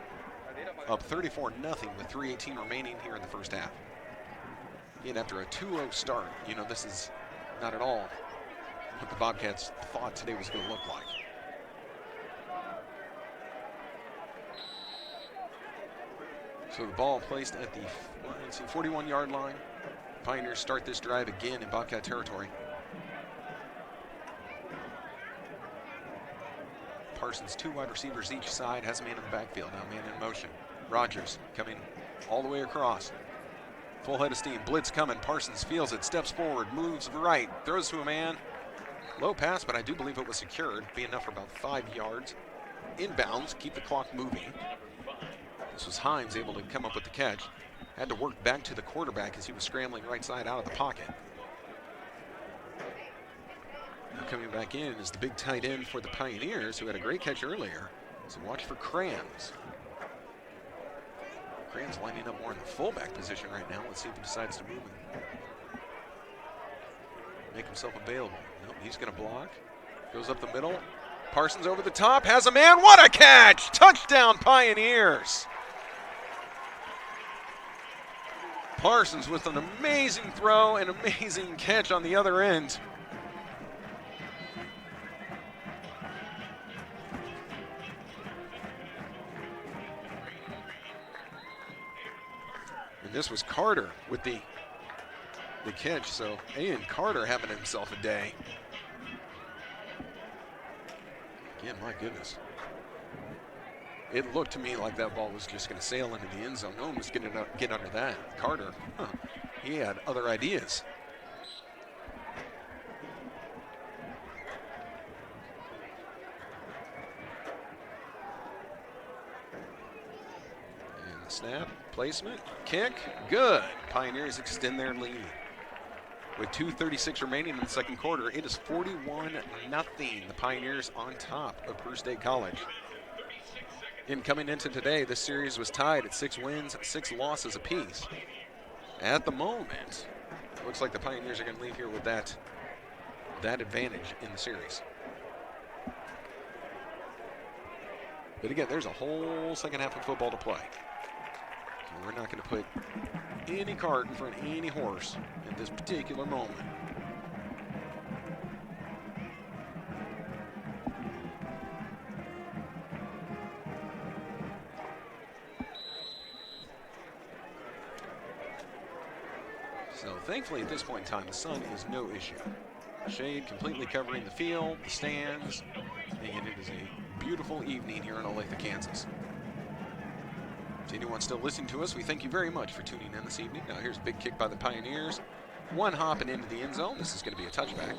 Up 34-0 with 3:18 remaining here in the first half. Again, after a 2-0 start, you know, this is not at all what the Bobcats thought today was going to look like. So the ball placed at the 41-yard line. Pioneers start this drive again in Bobcat territory. Parsons, 2 wide receivers each side, has a man in the backfield, now man in motion. Rogers coming all the way across. Full head of steam, blitz coming, Parsons feels it, steps forward, moves right, throws to a man. Low pass, but I do believe it was secured, be enough for about 5 yards. Inbounds, keep the clock moving. This was Himes able to come up with the catch. Had to work back to the quarterback as he was scrambling right side out of the pocket. Now coming back in is the big tight end for the Pioneers, who had a great catch earlier. So watch for Kranz. Kranz lining up more in the fullback position right now. Let's see if he decides to move and make himself available. Nope, he's going to block. Goes up the middle. Parsons over the top, has a man. What a catch! Touchdown, Pioneers! Parsons with an amazing throw and amazing catch on the other end. And this was Carter with the catch, so Ian Carter having himself a day. Again, my goodness. It looked to me like that ball was just going to sail into the end zone. No one was going to get under that. Carter, he had other ideas. And the snap, placement, kick, good. Pioneers extend their lead. With 2:36 remaining in the second quarter, it is 41-0. The Pioneers on top of Peru State College. Coming into today, this series was tied at 6 wins, 6 losses apiece. At the moment, it looks like the Pioneers are going to leave here with that advantage in the series. But again, there's a whole second half of football to play. So we're not going to put any cart in front of any horse at this particular moment. So thankfully at this point in time, the sun is no issue. Shade completely covering the field, the stands, and it is a beautiful evening here in Olathe, Kansas. To anyone still listening to us, we thank you very much for tuning in this evening. Now here's a big kick by the Pioneers. One hopping into the end zone. This is going to be a touchback.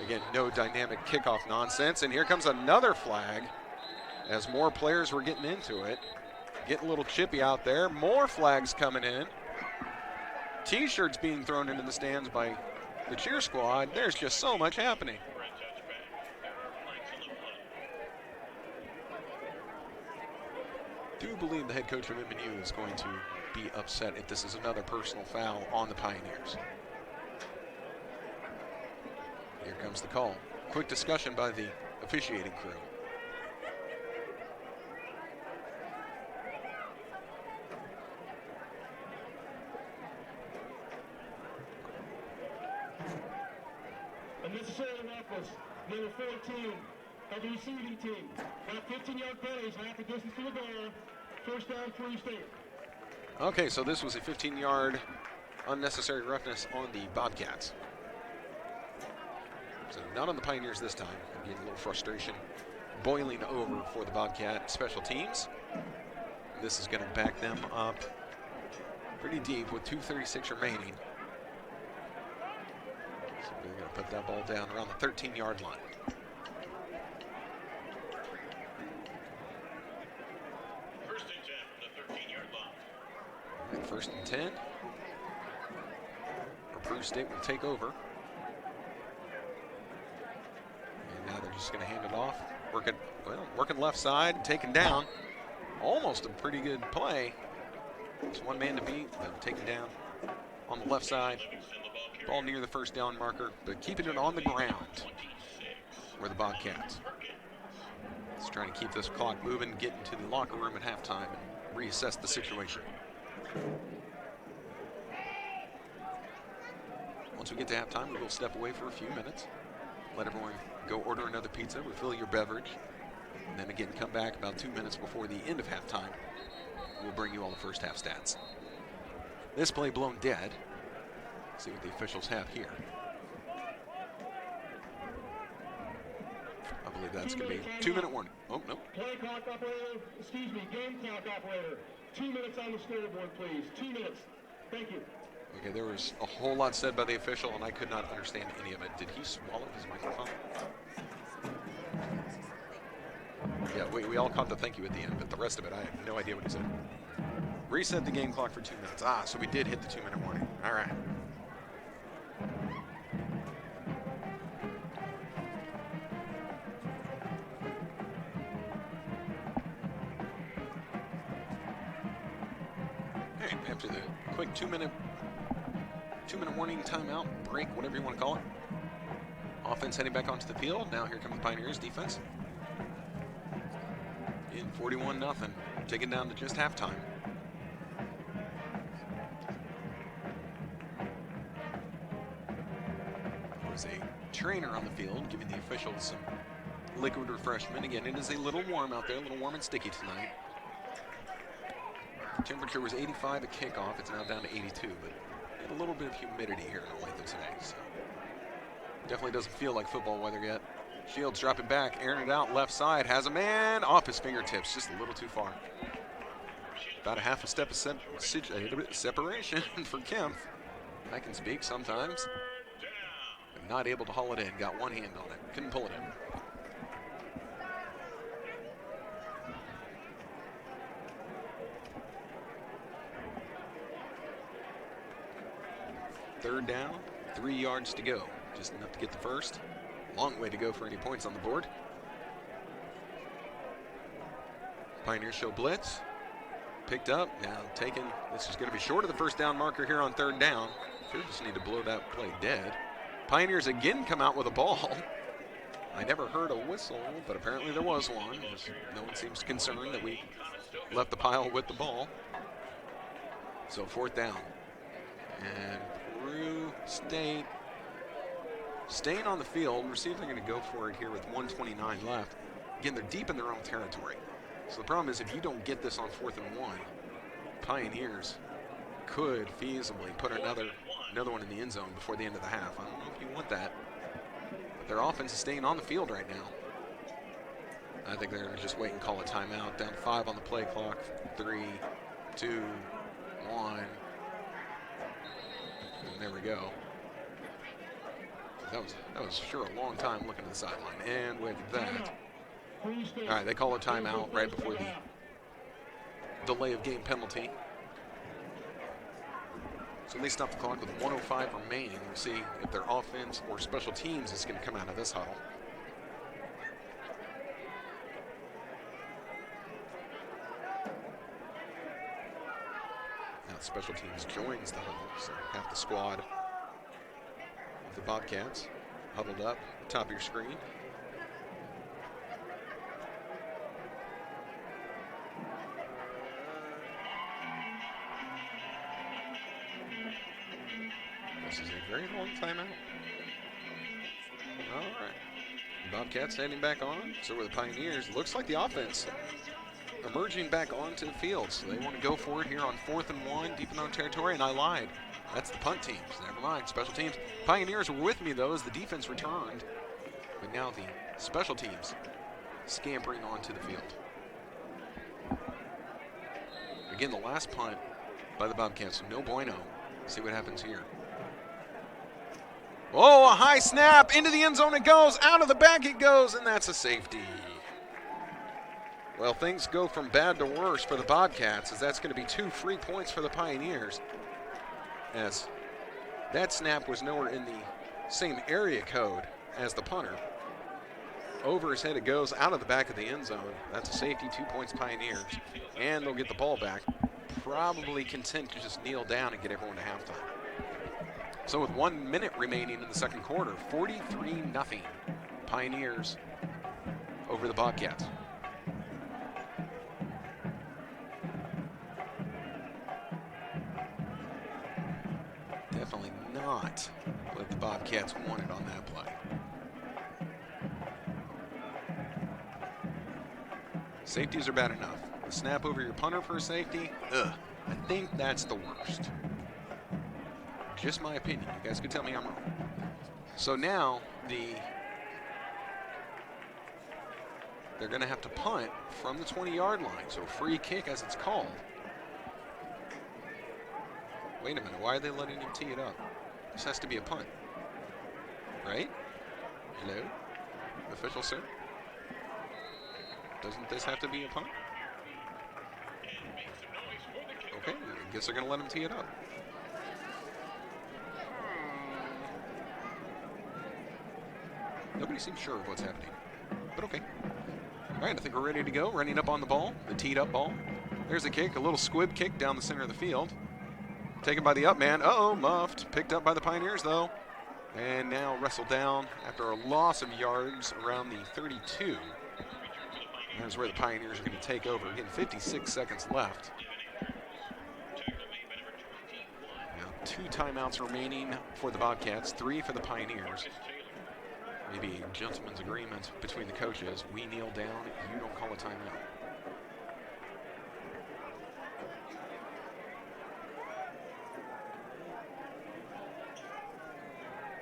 Again, no dynamic kickoff nonsense. And here comes another flag as more players were getting into it. Getting a little chippy out there. More flags coming in. T-shirts being thrown into the stands by the cheer squad. There's just so much happening. Do believe the head coach of MNU is going to be upset if this is another personal foul on the Pioneers. Here comes the call. Quick discussion by the officiating crew. Unnecessary roughness, number 14 of the receiving team. Got 15-yard penalties, half the distance to the goal. First down, 3 State. Okay, so this was a 15-yard unnecessary roughness on the Bobcats. So not on the Pioneers this time. Again, a little frustration boiling over for the Bobcat special teams. This is going to back them up pretty deep with 2:36 remaining. So they're going to put that ball down around the 13-yard line. First and 10 from the 13-yard line. All right, first and 10. Or Peru State will take over. And now they're just going to hand it off. Working left side, taken down. Almost a pretty good play. It's one man to beat, but taken down on the left side. Ball near the first down marker, but keeping it on the ground for the Bobcats. Just trying to keep this clock moving, get into the locker room at halftime and reassess the situation. Once we get to halftime, we will step away for a few minutes. Let everyone go order another pizza, refill your beverage, and then again come back about 2 minutes before the end of halftime. We'll bring you all the first half stats. This play blown dead. Let's see what the officials have here. I believe that's going to be 2-minute warning. Oh, no. Play clock operator, game clock operator. 2 minutes on the scoreboard, please. 2 minutes. Thank you. Okay, there was a whole lot said by the official, and I could not understand any of it. Did he swallow his microphone? Yeah, we all caught the thank you at the end, but the rest of it, I have no idea what he said. Reset the game clock for 2 minutes. Ah, so we did hit the 2-minute warning. All right. All right, after the quick 2-minute warning, timeout, break, whatever you want to call it. Offense heading back onto the field. Now here comes the Pioneers defense. In 41-0, taken down to just halftime. There's a trainer on the field giving the officials some liquid refreshment. Again, it is a little warm out there, a little warm and sticky tonight. The temperature was 85 at kickoff. It's now down to 82, but we have a little bit of humidity here in Olathe today, so definitely doesn't feel like football weather yet. Shields dropping back, airing it out left side, has a man off his fingertips, just a little too far. About a half a step of separation for Kemp. I can speak sometimes. But not able to haul it in, got one hand on it, couldn't pull it in. Third down, 3 yards to go. Just enough to get the first. Long way to go for any points on the board. Pioneers show blitz. Picked up, now taken. This is going to be short of the first down marker here on third down. Sure, just need to blow that play dead. Pioneers again come out with a ball. I never heard a whistle, but apparently there was one. No one seems concerned that we left the pile with the ball. So fourth down. And Peru State staying on the field. We'll see if they're going to go for it here with 1:29 left. Again, they're deep in their own territory. So the problem is if you don't get this on 4th and 1, Pioneers could feasibly put another one in the end zone before the end of the half. I don't know if you want that. But their offense is staying on the field right now. I think they're going to just wait and call a timeout. Down to 5 on the play clock. 3, 2, 1. And there we go. That was sure a long time looking at the sideline. And with that, all right, they call a timeout right before the delay of game penalty. So they stop the clock with 1:05 remaining. We'll see if their offense or special teams is going to come out of this huddle. Now special teams joins the huddle, so half the squad of the Bobcats huddled up at the top of your screen. This is a very long timeout. All right. Bobcats heading back on. So were the Pioneers. Looks like the offense emerging back onto the field. So they want to go for it here on 4th and 1, deep in their own territory, and I lied. That's the punt teams. Never mind. Special teams. Pioneers were with me, though, as the defense returned. But now the special teams scampering onto the field. Again, the last punt by the Bobcats, so no bueno. See what happens here. Oh, a high snap. Into the end zone it goes. Out of the back it goes, and that's a safety. Well, things go from bad to worse for the Bobcats, as that's going to be 2 free points for the Pioneers. As that snap was nowhere in the same area code as the punter. Over his head it goes, out of the back of the end zone. That's a safety, 2 points Pioneers. And they'll get the ball back. Probably content to just kneel down and get everyone to halftime. So with 1 minute remaining in the second quarter, 43-0 Pioneers over the Bobcats. Definitely not what the Bobcats wanted on that play. Safeties are bad enough. The snap over your punter for a safety, I think that's the worst. Just my opinion. You guys could tell me I'm wrong. So now they're going to have to punt from the 20-yard line. So free kick, as it's called. Wait a minute. Why are they letting him tee it up? This has to be a punt, right? Hello, official sir. Doesn't this have to be a punt? Okay, I guess they're going to let him tee it up. Nobody seems sure of what's happening, but okay. All right, I think we're ready to go. Running up on the ball, the teed up ball. There's a kick, a little squib kick down the center of the field. Taken by the up man. Uh-oh, muffed. Picked up by the Pioneers, though. And now wrestled down after a loss of yards around the 32. That's where the Pioneers are going to take over. Again, 56 seconds left. Now 2 timeouts remaining for the Bobcats, 3 for the Pioneers. Maybe a gentleman's agreement between the coaches. We kneel down, you don't call a timeout.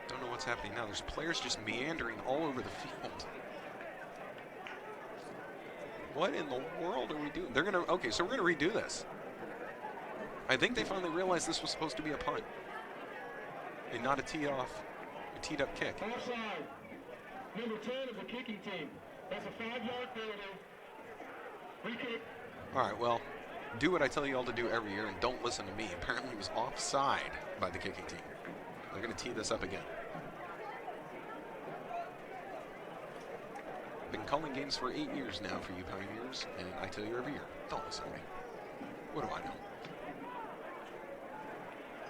Don't know what's happening now. There's players just meandering all over the field. What in the world are we doing? They're going to, okay, so we're going to redo this. I think they finally realized this was supposed to be a punt and not a teed up kick. Offside. Number 10 is a kicking team. That's a 5-yard penalty. Free kick. All right, well, do what I tell you all to do every year and don't listen to me. Apparently it was offside by the kicking team. They're going to tee this up again. Been calling games for 8 years now for you Pioneers, and I tell you every year, don't listen to me. What do I know?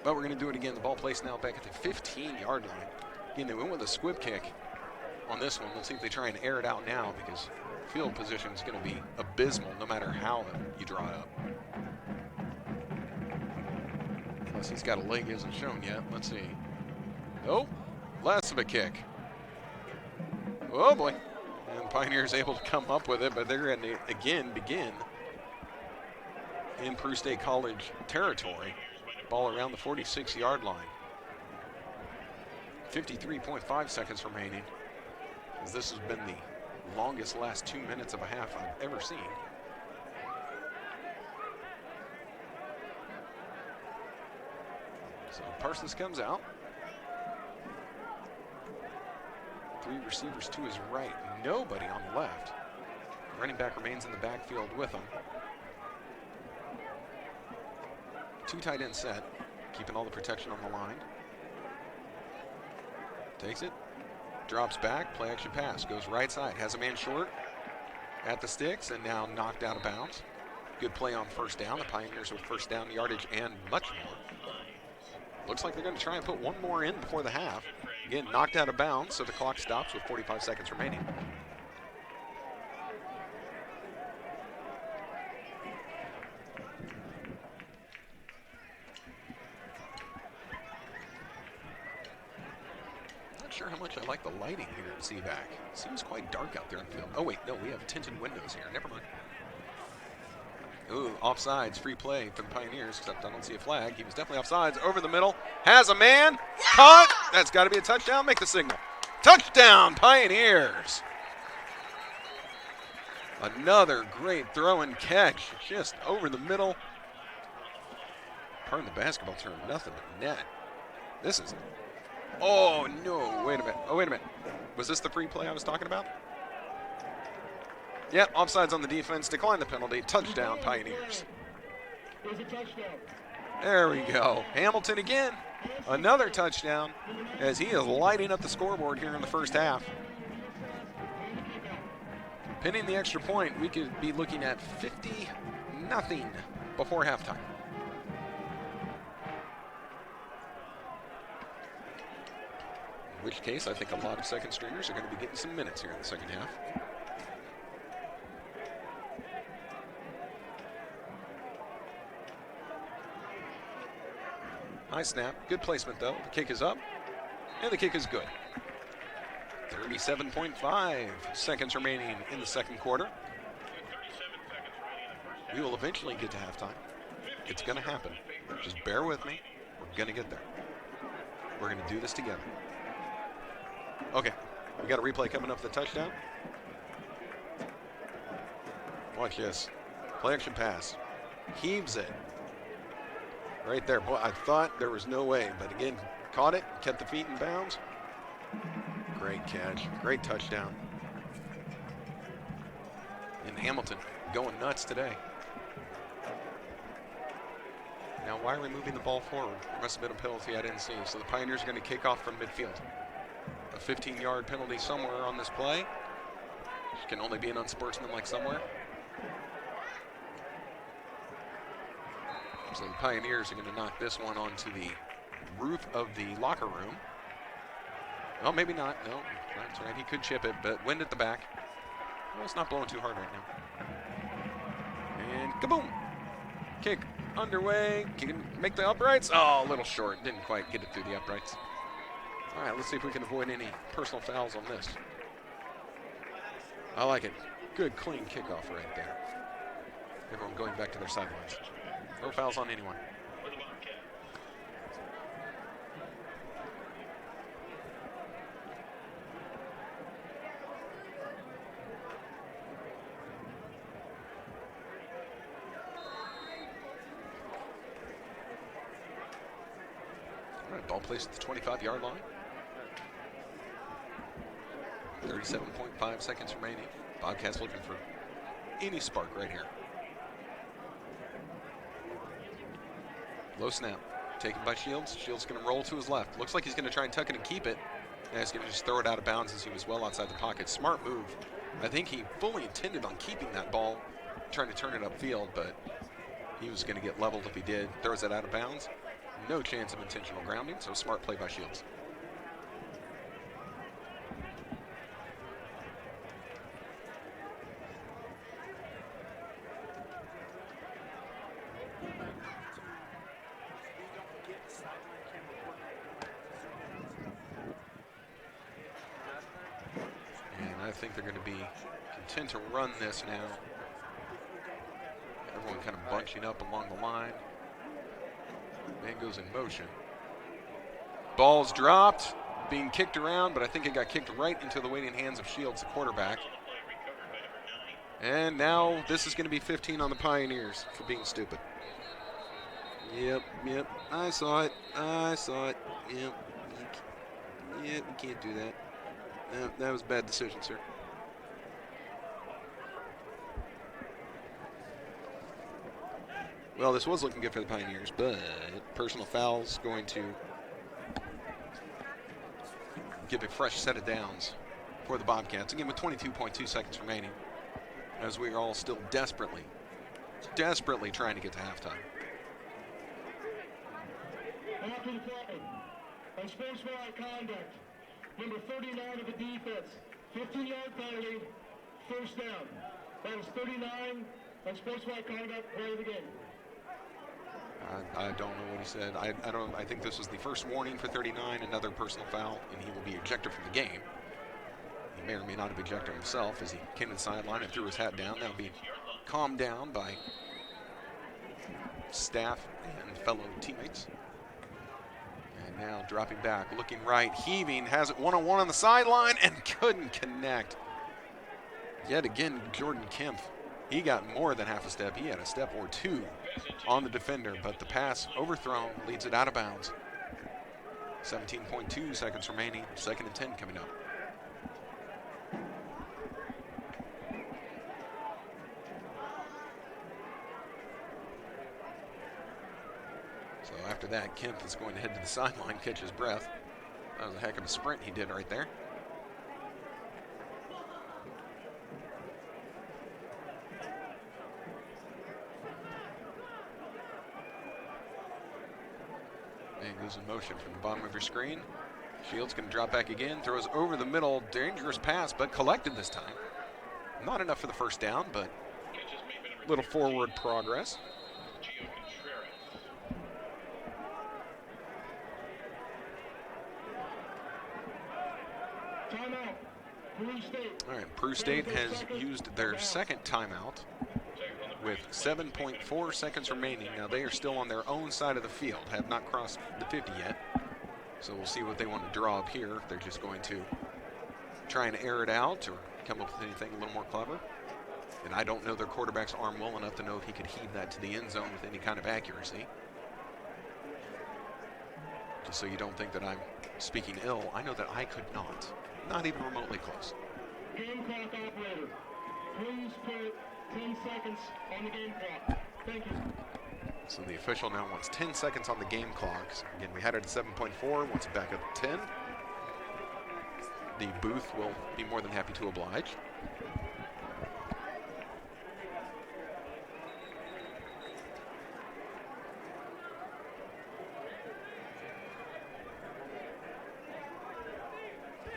But we're going to do it again. The ball placed now back at the 15-yard line. Again, they went with a squib kick on this one. Let's see if they try and air it out now, because field position is going to be abysmal no matter how you draw it up. Unless he's got a leg, isn't shown yet. Let's see. Nope, less of a kick. Oh boy. And Pioneers able to come up with it, but they're going to again begin in Peru State College territory. Ball around the 46-yard line. 53.5 seconds remaining, as this has been the longest last 2 minutes of a half I've ever seen. So Parsons comes out. 3 receivers to his right, nobody on the left. Running back remains in the backfield with him. 2 tight end set, keeping all the protection on the line. Takes it, drops back, play action pass, goes right side, has a man short at the sticks, and now knocked out of bounds. Good play on first down. The Pioneers with first down yardage and much more. Looks like they're going to try and put one more in before the half. Again, knocked out of bounds, so the clock stops with 45 seconds remaining. Not sure how much I like the lighting here at CVAC. Seems quite dark out there in the field. Oh wait, no, we have tinted windows here. Never mind. Ooh, offsides, free play for the Pioneers, except I don't see a flag. He was definitely offsides. Over the middle, has a man, caught. That's got to be a touchdown. Make the signal. Touchdown, Pioneers. Another great throw and catch, just over the middle. Pardon the basketball term, nothing but net. This is, oh no, wait a minute. Oh, wait a minute. Was this the free play I was talking about? Yep, offsides on the defense, decline the penalty, touchdown Pioneers. There we go. Hamilton again, another touchdown as he is lighting up the scoreboard here in the first half. Pinning the extra point, we could be looking at 50-0 before halftime. In which case, I think a lot of second stringers are going to be getting some minutes here in the second half. High snap, good placement though. The kick is up, and the kick is good. 37.5 seconds remaining in the second quarter. We will eventually get to halftime. It's going to happen. Just bear with me. We're going to get there. We're going to do this together. Okay, we got a replay coming up for the touchdown. Watch this. Play action pass. Heaves it. Right there. Boy, I thought there was no way, but again, caught it, kept the feet in bounds. Great catch. Great touchdown. And Hamilton going nuts today. Now, why are we moving the ball forward? There must have been a penalty I didn't see. So the Pioneers are going to kick off from midfield. A 15-yard penalty somewhere on this play. Which can only be an unsportsmanlike somewhere. So the Pioneers are going to knock this one onto the roof of the locker room. Oh, maybe not. No, that's right. He could chip it, but wind at the back. Well, it's not blowing too hard right now. And kaboom! Kick underway. Can make the uprights. Oh, a little short. Didn't quite get it through the uprights. All right, let's see if we can avoid any personal fouls on this. I like it. Good, clean kickoff right there. Everyone going back to their sidelines. No fouls on anyone. All right, ball placed at the 25-yard line. 37.5 seconds remaining. Bobcats looking for any spark right here. Low snap, taken by Shields. Shields going to roll to his left. Looks like he's going to try and tuck it and keep it. And he's going to just throw it out of bounds as he was well outside the pocket. Smart move. I think he fully intended on keeping that ball, trying to turn it upfield, but he was going to get leveled if he did. Throws it out of bounds. No chance of intentional grounding, so smart play by Shields. I think they're going to be content to run this now. Everyone kind of bunching up along the line. Man goes in motion. Ball's dropped, being kicked around, but I think it got kicked right into the waiting hands of Shields, the quarterback. And now this is going to be 15 on the Pioneers for being stupid. Yep. I saw it. Yep, we can't do that. No, that was a bad decision, sir. Well, this was looking good for the Pioneers, but personal foul's going to give a fresh set of downs for the Bobcats. Again, with 22.2 seconds remaining, as we are all still desperately trying to get to halftime. After the play, unsportsmanlike conduct. Number 39 of the defense, 15-yard penalty, first down. That was 39, unsportsmanlike conduct, play of the game. I don't know what he said. I think this was the first warning for 39, another personal foul, and he will be ejected from the game. He may or may not have ejected himself as he came to the sideline and threw his hat down. Now being calmed down by staff and fellow teammates. And now dropping back, looking right, heaving, has it one-on-one on the sideline and couldn't connect. Yet again, Jordan Kemp, he got more than half a step. He had a step or two on the defender, but the pass overthrown leads it out of bounds. 17.2 seconds remaining, 2nd and 10 coming up. So after that, Kemp is going to head to the sideline, catch his breath. That was a heck of a sprint he did right there. And goes in motion from the bottom of your screen. Shields going to drop back again, throws over the middle, dangerous pass, but collected this time. Not enough for the first down, but little forward progress. Timeout. Peru State. All right, Peru State has used their second timeout with 7.4 seconds remaining. Now they are still on their own side of the field, have not crossed the 50 yet. So we'll see what they want to draw up here. They're just going to try and air it out or come up with anything a little more clever. And I don't know their quarterback's arm well enough to know if he could heave that to the end zone with any kind of accuracy. Just so you don't think that I'm speaking ill, I know that I could not even remotely close. Game clock operator, please put 10 seconds on the game clock. Thank you. So the official now wants 10 seconds on the game clock. Again, we had it at 7.4, wants it back up to 10. The booth will be more than happy to oblige.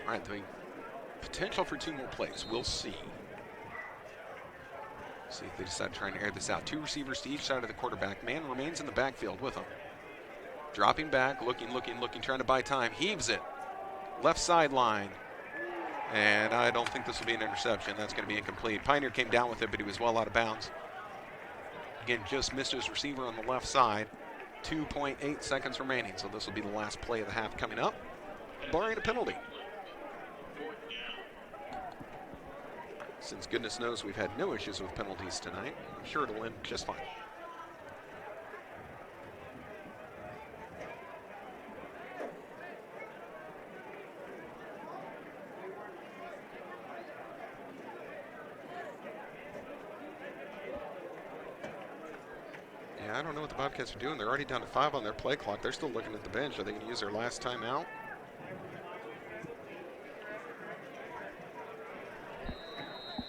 All right, the potential for 2 more plays. We'll see. See if they decide to try and air this out. 2 receivers to each side of the quarterback. Man remains in the backfield with him. Dropping back, looking, trying to buy time. Heaves it. Left sideline. And I don't think this will be an interception. That's going to be incomplete. Pioneer came down with it, but he was well out of bounds. Again, just missed his receiver on the left side. 2.8 seconds remaining, so this will be the last play of the half coming up, barring a penalty. Since goodness knows we've had no issues with penalties tonight, I'm sure it'll end just fine. Yeah, I don't know what the Bobcats are doing. They're already down to 5 on their play clock. They're still looking at the bench. Are they going to use their last timeout?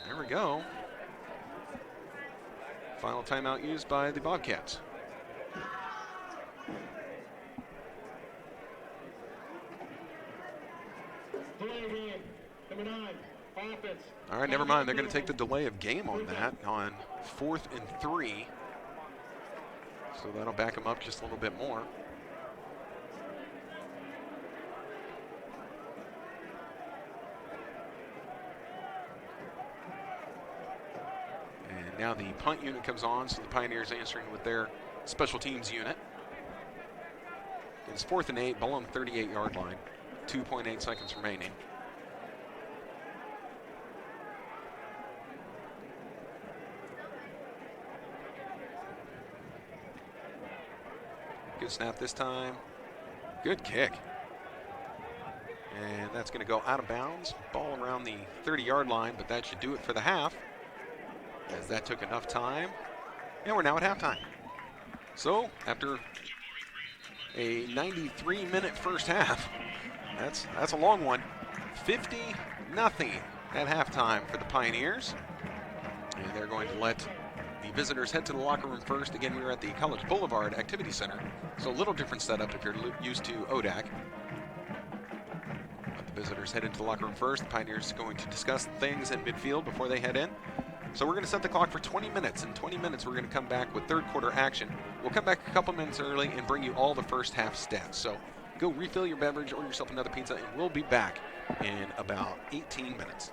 There we go. Final timeout used by the Bobcats. Number 9, offense. All right, never mind. They're going to take the delay of game on that on 4th and 3. So that'll back them up just a little bit more. And now the punt unit comes on, so the Pioneers answering with their special teams unit. It's 4th and 8, ball on the 38-yard line. 2.8 seconds remaining. Good snap this time. Good kick. And that's going to go out of bounds. Ball around the 30-yard line, but that should do it for the half, as that took enough time. And we're now at halftime. So after a 93-minute first half, that's a long one. 50-0 at halftime for the Pioneers. And they're going to let the visitors head to the locker room first. Again, we were at the College Boulevard Activity Center, so a little different setup if you're used to ODAC. But the visitors head into the locker room first. The Pioneers are going to discuss things in midfield before they head in. So we're going to set the clock for 20 minutes. In 20 minutes, we're going to come back with third quarter action. We'll come back a couple minutes early and bring you all the first half stats. So go refill your beverage, order yourself another pizza, and we'll be back in about 18 minutes.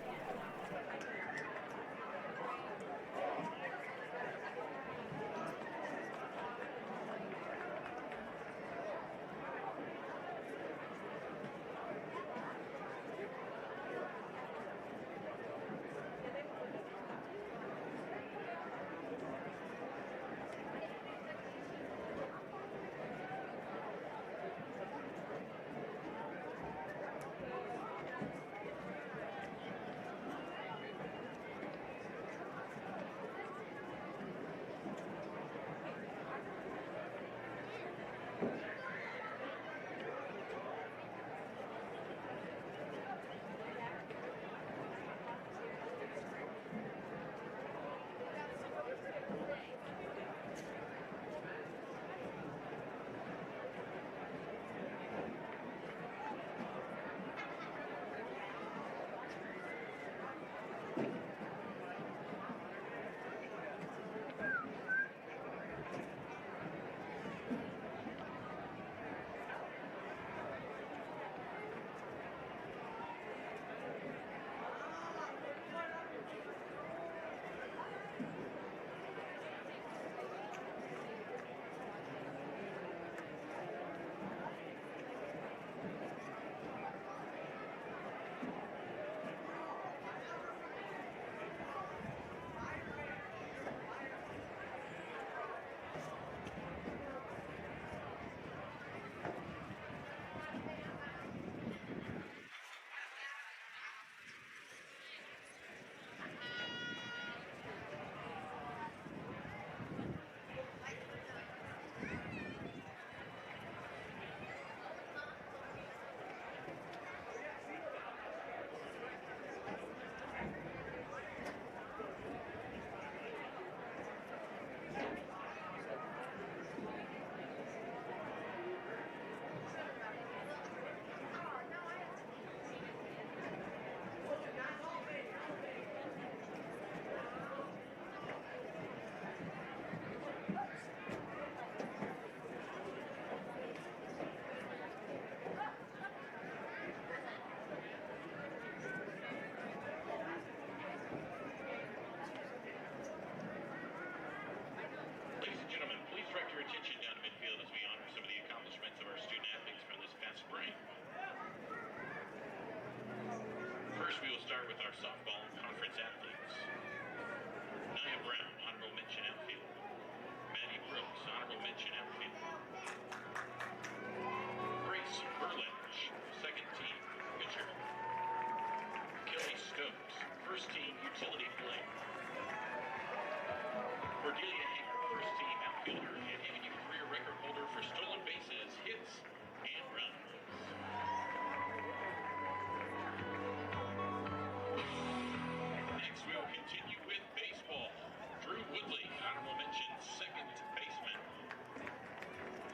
Defensively, honorable mention, second baseman,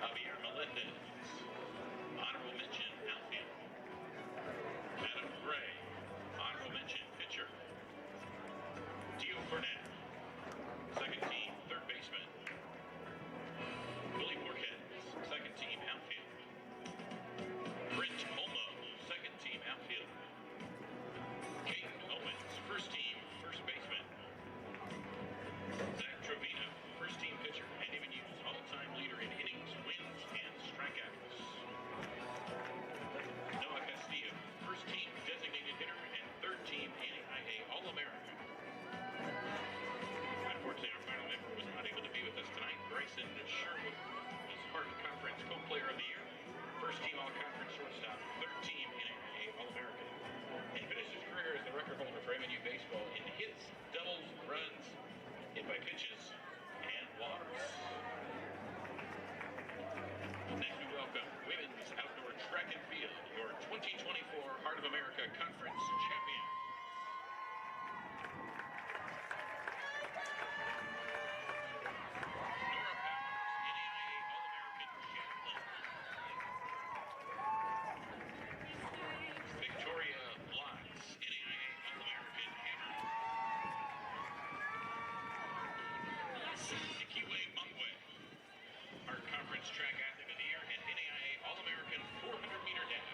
Javier Melendez. Honorable mention, outfield, Adam Gray. Honorable mention, pitcher, Dio Burnett. Second team, third baseman, Willie Bobcats. Second team, outfield, Brent Olmo. Second team, outfield, Caden Owens. First team, first baseman, Zach Trevino. First team pitcher, and MNU's all-time leader in innings, wins, and strikeouts. Noah Castillo. First team designated hitter and third team NAIA All-American. Unfortunately, our final member was not able to be with us tonight. Bryson Sherwood was Hardin Conference Co-Player of the Year. First team All-Conference shortstop, third team NAIA All-American. And finished his career as the record holder for MNU baseball in hits, doubles, runs, hit by pitches, and walks. Next we welcome women's outdoor track and field, your 2024 Heart of America Conference champion. Nora Powers, NAIA All-American javelin. Victoria Lotz, NAIA All-American hammer. Nikiwe Mungwe, Hart Conference Track Athlete of the Year and NAIA All-American 400-meter dash.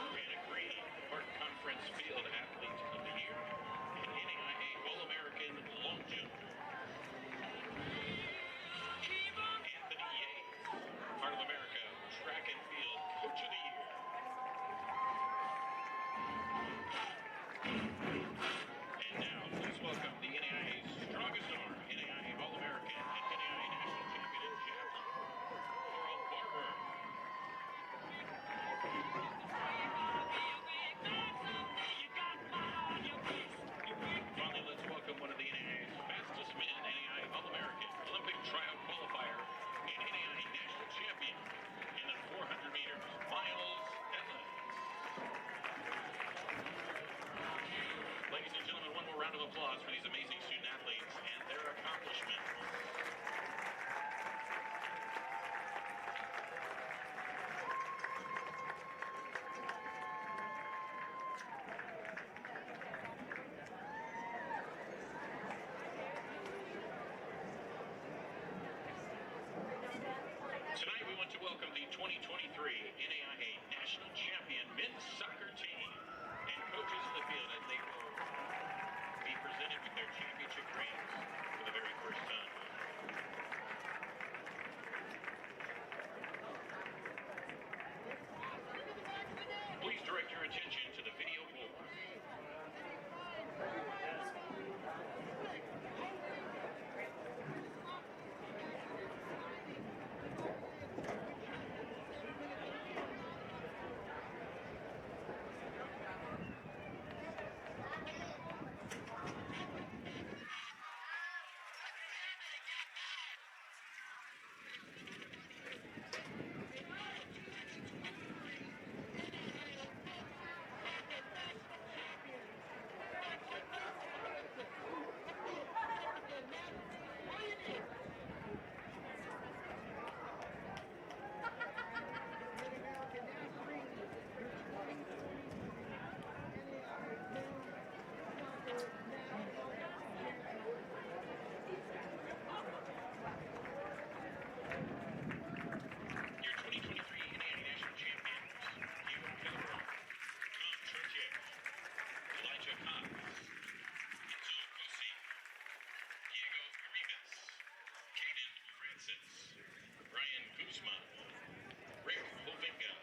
Brianna Green, Hart Conference Field Athlete of the Year and NAIA All-American long jump. Anthony Yates, Heart of America Track and Field Coach of the Year. And now, please welcome the NAIA's strongest arm, NAIA All-American and NAIA National Champion in javelin, Coral Barber. Finally, let's welcome one of the NAIA's fastest men, NAIA All-American, Olympic trial qualifier, and NAIA National Champion in the 400 meters, Miles Ellis. Ladies and gentlemen, one more round of applause for these amazing student athletes and their accomplishments. Tonight we want to welcome the 2023 NAIA National Champion Men's Soccer Team and coaches of the field as they will be presented with their championship rings for the very first time. Please direct your attention to the video board. Ryan Guzman, Rick Hovinga,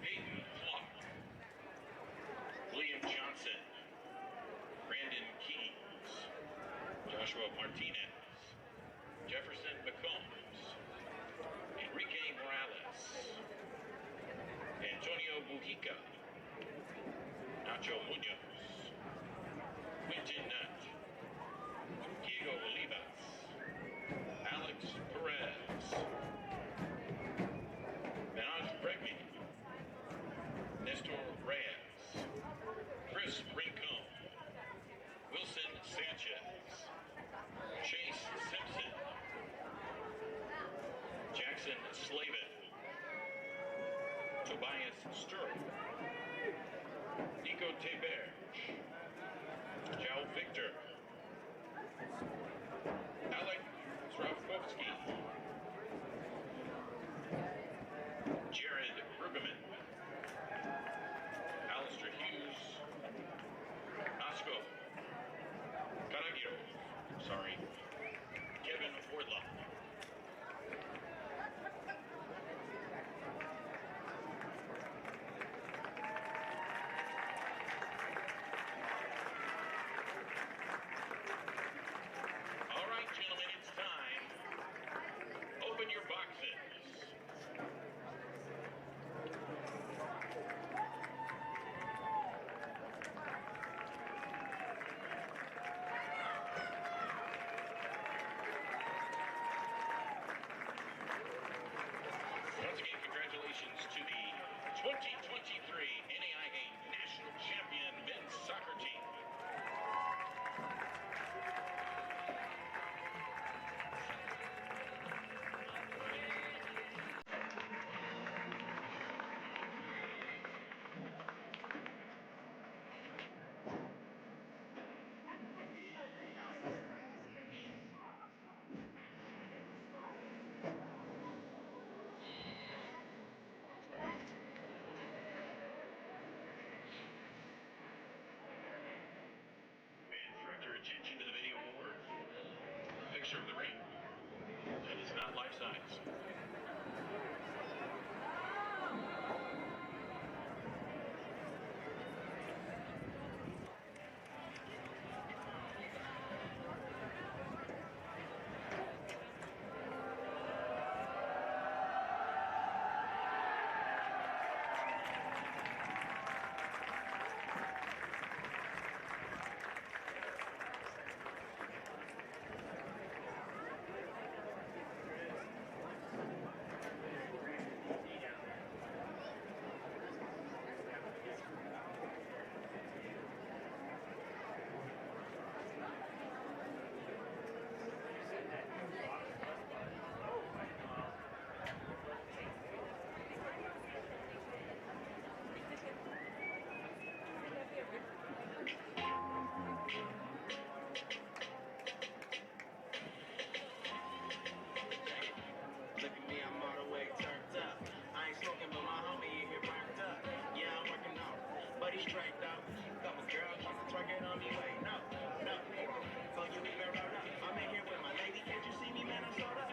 Hayden Clark, William Johnson, Brandon Keynes, Joshua Martinez, Jefferson McCombs, Enrique Morales, Antonio Mujica, Nacho Munoz, Quentin Nutt, Diego Olivas, Alex Perez, Manoj Bregman, Nestor Reyes, Chris Rincon, Wilson Sturl, Nico Teberge, João Victor, Alec Zdravkovsky, Jared Rugerman, Alistair Hughes, Nasco Caragiro, Kevin Wardlaw. All right, gentlemen, it's time. Open your boxes. Once again, congratulations to the 2023 NAIA National Champion Men's Soccer Team. And direct your attention to the video board. Picture of the ring. That is not life size. Look at me, I'm all the way turned up. I ain't smoking, but my homie in here burnt up. Yeah, I'm working out, but he's straight out. Couple girls keep twerking on me, wait, no. So you even roll up. I'm in here with my lady, can't you see me, man? I'm sold up.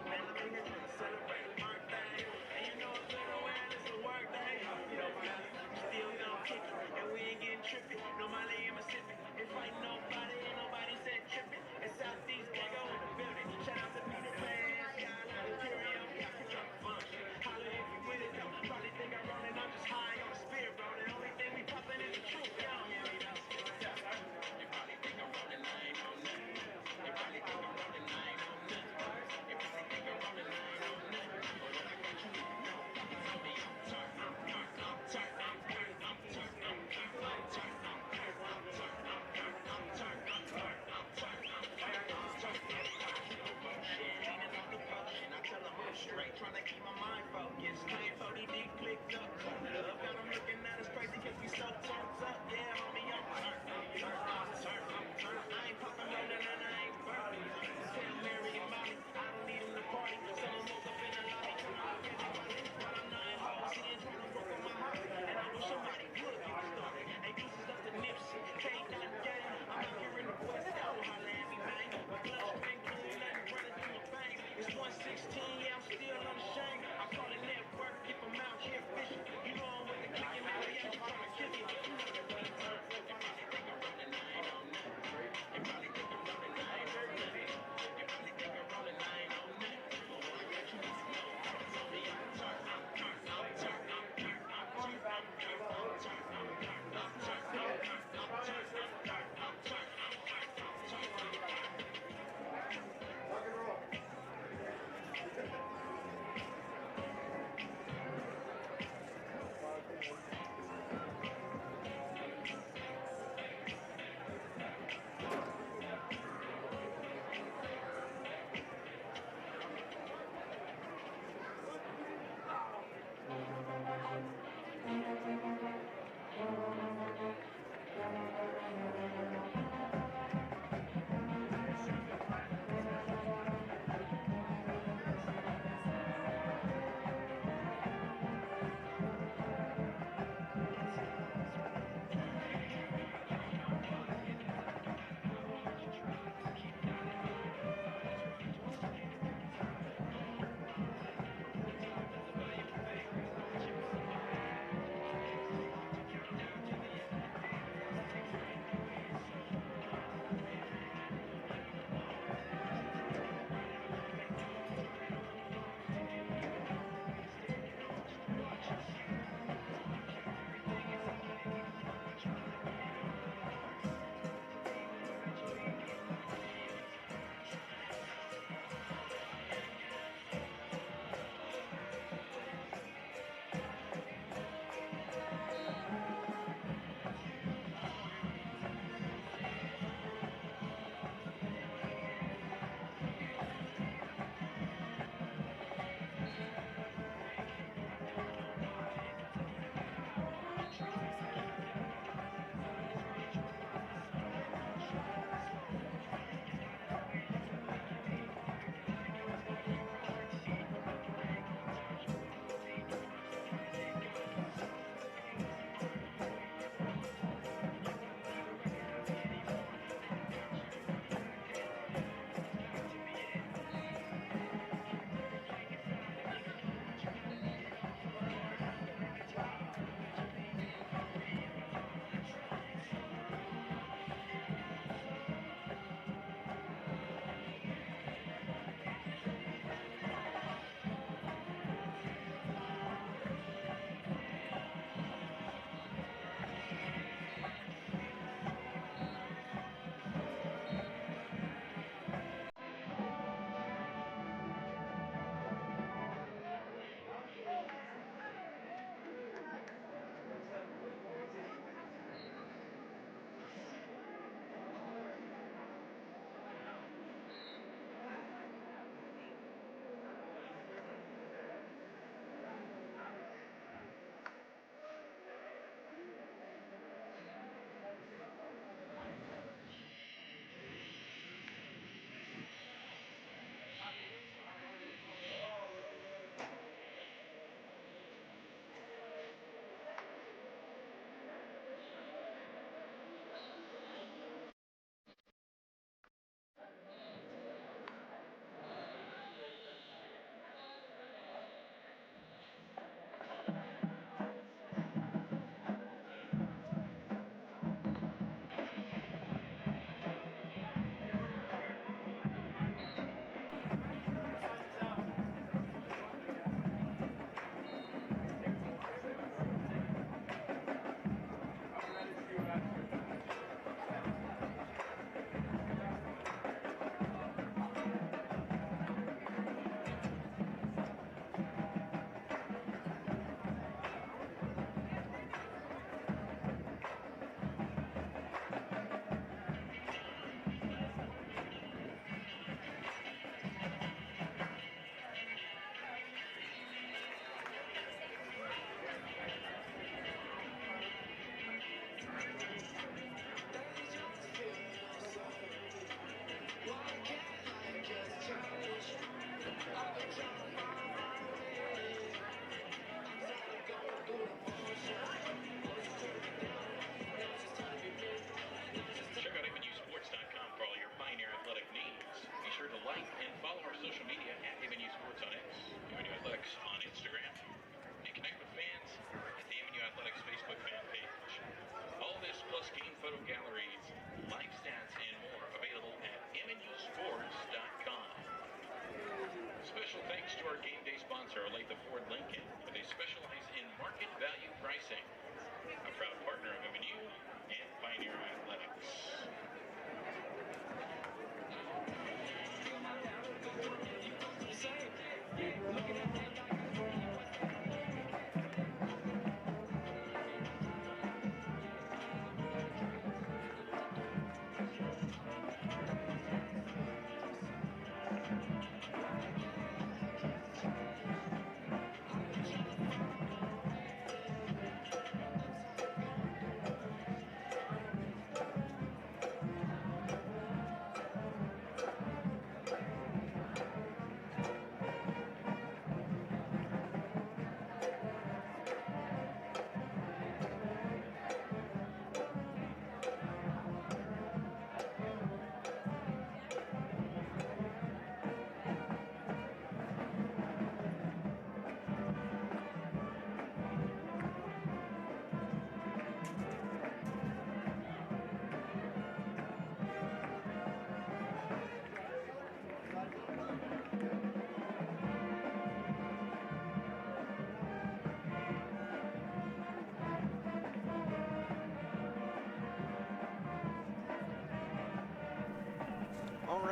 Man, I'm in here trying to celebrate a birthday. And you know it's been a while, it's a work day. You know why? Still don't kick it, and we ain't getting trippy. No Molly in Mississippi. If ain't nobody, ain't nobody said tripping. It's Southeast Gecko in the building. Shout out to Peter Pan. Holla if you with it though. Probably think I'm rolling, I'm just high on the spirit, bro. The only thing we poppin' is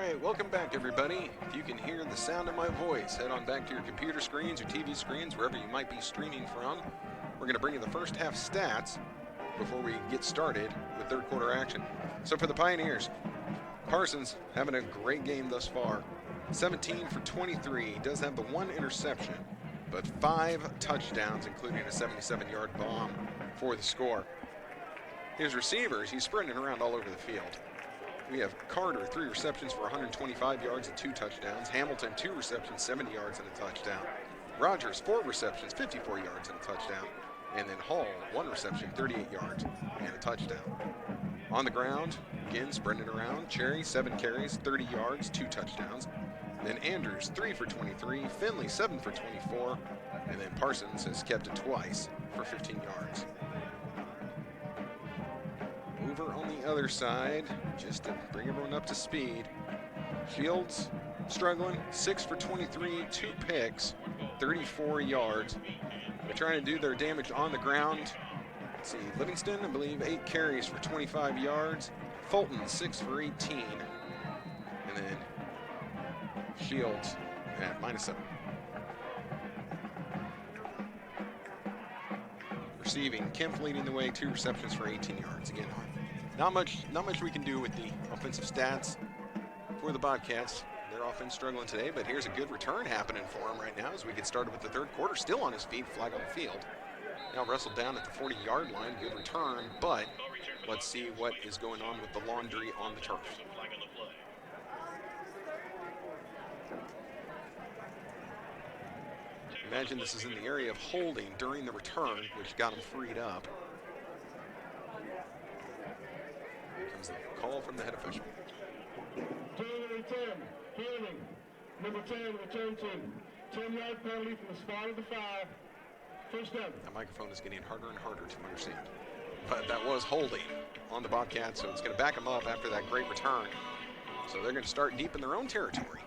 right, welcome back, everybody. If you can hear the sound of my voice, head on back to your computer screens or TV screens, wherever you might be streaming from. We're going to bring you the first half stats before we get started with third quarter action. So for the Pioneers, Parsons having a great game thus far. 17 for 23. He does have the one interception, but 5 touchdowns, including a 77-yard bomb for the score. His receivers, he's sprinting around all over the field. We have Carter, 3 receptions for 125 yards and 2 touchdowns. Hamilton, 2 receptions, 70 yards and a touchdown. Rogers, 4 receptions, 54 yards and a touchdown. And then Hall, 1 reception, 38 yards and a touchdown. On the ground, again, sprinting around. Cherry, 7 carries, 30 yards, 2 touchdowns. Then Andrews, 3 for 23. Finley, 7 for 24. And then Parsons has kept it twice for 15 yards. Over on the other side, just to bring everyone up to speed, Shields struggling, 6 for 23, 2 picks, 34 yards. They're trying to do their damage on the ground. Let's see, Livingston, I believe, 8 carries for 25 yards. Fulton, 6 for 18. And then Shields at -7. Receiving, Kemp leading the way, 2 receptions for 18 yards. Again, not much we can do with the offensive stats for the Bobcats. Their offense struggling today, but here's a good return happening for him right now as we get started with the third quarter. Still on his feet, flag on the field. Now wrestled down at the 40-yard line. Good return, but let's see what is going on with the laundry on the turf. Imagine this is in the area of holding during the return, which got him freed up. Here comes the call from the head official. Turn 10, Healing. Number 10, return team. 10-yard penalty from the spot of the 5. First down. That microphone is getting harder and harder to understand. But that was holding on the Bobcats, so it's going to back them up after that great return. So they're going to start deep in their own territory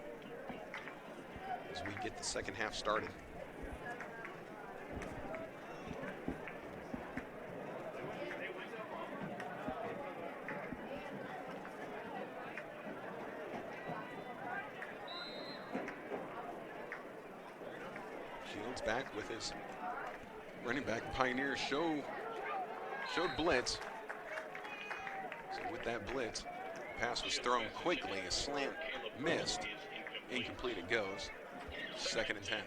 as we get the second half started. Shields back with his running back. Pioneers showed blitz. So with that blitz, the pass was thrown quickly. A slant missed. Incomplete it goes. 2nd and 10.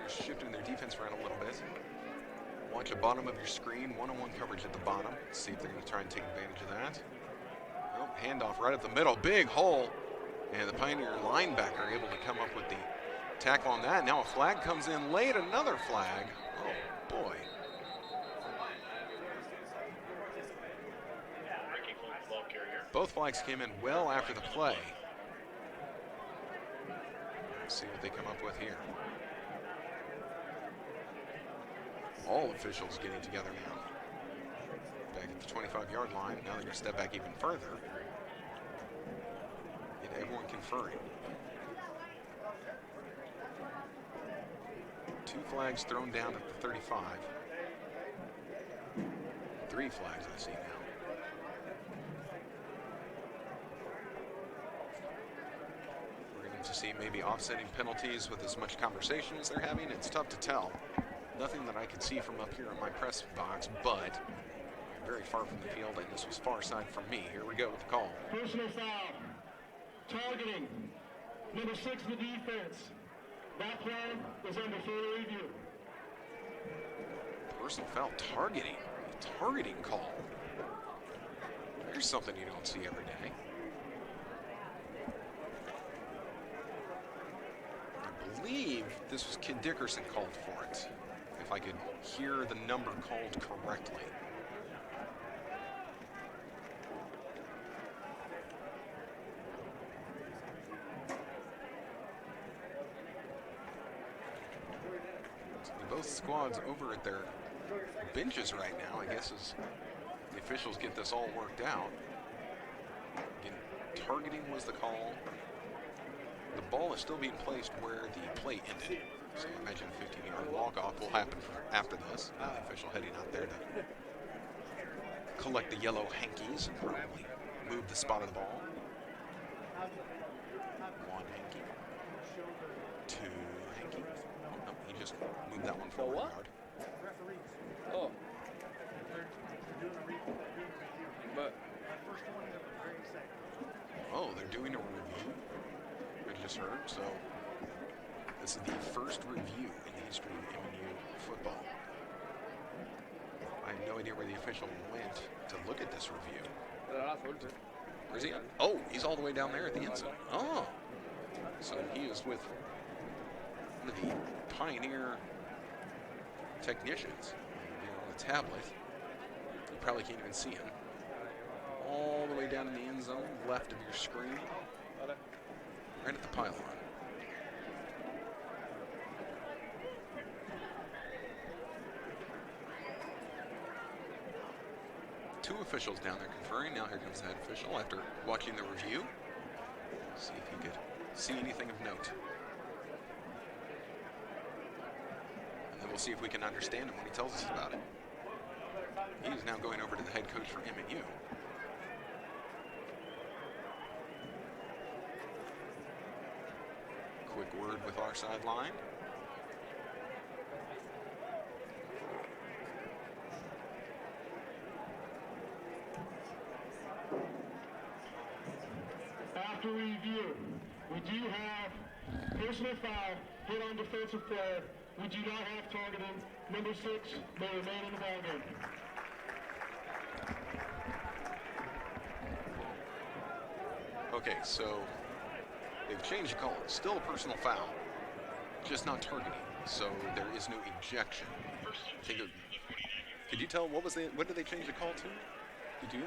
Shifting their defense around a little bit. Watch the bottom of your screen, one-on-one coverage at the bottom. See if they're going to try and take advantage of that. Well, handoff right up the middle, big hole. And the Pioneer linebacker able to come up with the tackle on that. Now a flag comes in late, another flag. Oh, boy. Both flags came in well after the play. Let's see what they come up with here. All officials getting together now. Back at the 25-yard line. Now they're going to step back even further. Get everyone conferring. 2 flags thrown down at the 35. 3 flags I see now. We're going to see maybe offsetting penalties with as much conversation as they're having. It's tough to tell. Nothing that I could see from up here in my press box, but very far from the field, and this was far side from me. Here we go with the call. Personal foul. Targeting. Number 6 in the defense. That play is under further review. Personal foul targeting. A targeting call. There's something you don't see every day. I believe this was Kid Dickerson called for it, if I could hear the number called correctly. Both squads over at their benches right now, I guess, as the officials get this all worked out. Again, targeting was the call. The ball is still being placed where the play ended. So imagine a 15-yard walk-off will happen after this. Now the official heading out there to collect the yellow hankies and probably move the spot of the ball. One hanky. Two hanky. Oh, no, he just moved that one forward a yard. Oh. But Oh, they're doing a review. I just heard. So this is the first review in the history of MNU football. I have no idea where the official went to look at this review. Where's he at? Oh, he's all the way down there at the end zone. Oh. So he is with one of the Pioneer technicians. On the tablet. You probably can't even see him. All the way down in the end zone, left of your screen. Right at the pylon. Two officials down there conferring. Now here comes the head official after watching the review. See if he could see anything of note. And then we'll see if we can understand him when he tells us about it. He is now going over to the head coach for MNU. Quick word with our sideline. After review, we do have personal foul, hit on defensive player. We do not have targeting. Number 6 may remain in the ballgame. Okay, so they've changed the call. It's still a personal foul, just not targeting. So there is no ejection. Could you tell what did they change the call to? Did you?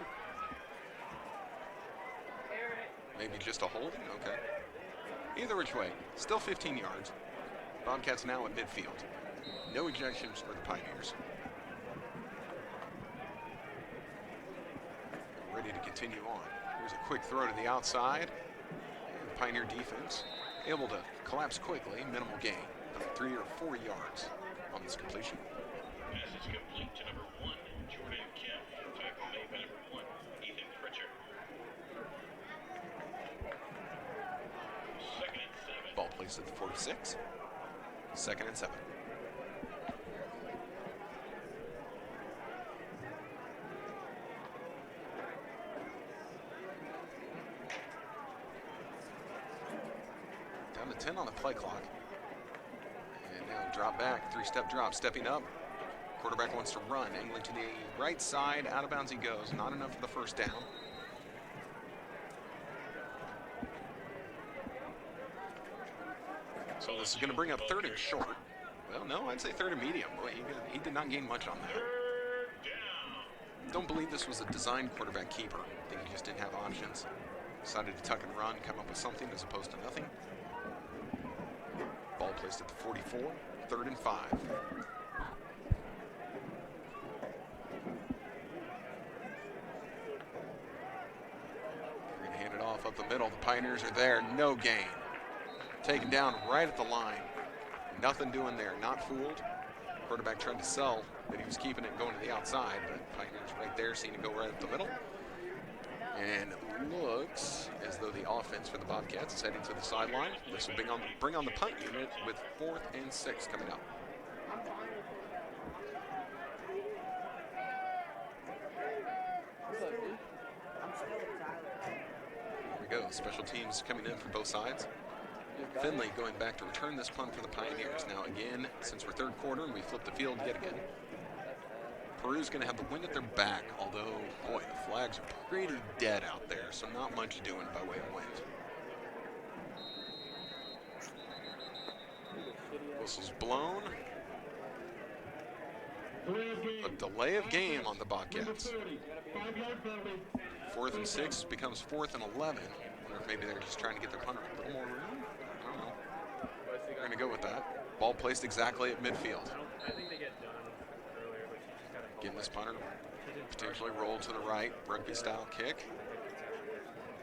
Maybe just a holding? Okay. Either which way, still 15 yards. Bobcats now at midfield. No ejections for the Pioneers. Ready to continue on. Here's a quick throw to the outside. And the Pioneer defense able to collapse quickly, minimal gain. About 3 or 4 yards on this completion. Pass is complete to number 1, Jordan Kemp. Tackle made by number 1, Ethan Pritchard. Second and 7. Ball placed at the 46. Second and 7. Down to 10 on the play clock. And now drop back, 3-step drop, stepping up. Quarterback wants to run, angling to the right side, out of bounds he goes. Not enough for the first down. So this is going to bring up 3rd and short. Well, no, I'd say 3rd and medium. Boy, he did not gain much on that. Don't believe this was a designed quarterback keeper. I think he just didn't have options. Decided to tuck and run, come up with something as opposed to nothing. Ball placed at the 44, 3rd and 5. We're going to hand it off up the middle. The Pioneers are there. No gain. Taken down right at the line. Nothing doing there. Not fooled. Quarterback tried to sell, but he was keeping it going to the outside. But Pioneers right there, seeing it go right up the middle. And it looks as though the offense for the Bobcats is heading to the sideline. This will bring on the punt unit with 4th and 6 coming up. Here we go. Special teams coming in for both sides. Finley going back to return this punt for the Pioneers. Now again, since we're 3rd quarter and we flip the field yet again, Peru's going to have the wind at their back, although, boy, the flags are pretty dead out there, so not much doing by way of wind. Whistle's blown. A delay of game on the Bobcats. 4th and 6 becomes 4th and 11. Wonder if maybe they're just trying to get their punter a little more room. I don't know. We're going to go with that. Ball placed exactly at midfield. I think they get done earlier, but she just got to Again, this punter potentially roll to the right, rugby-style kick.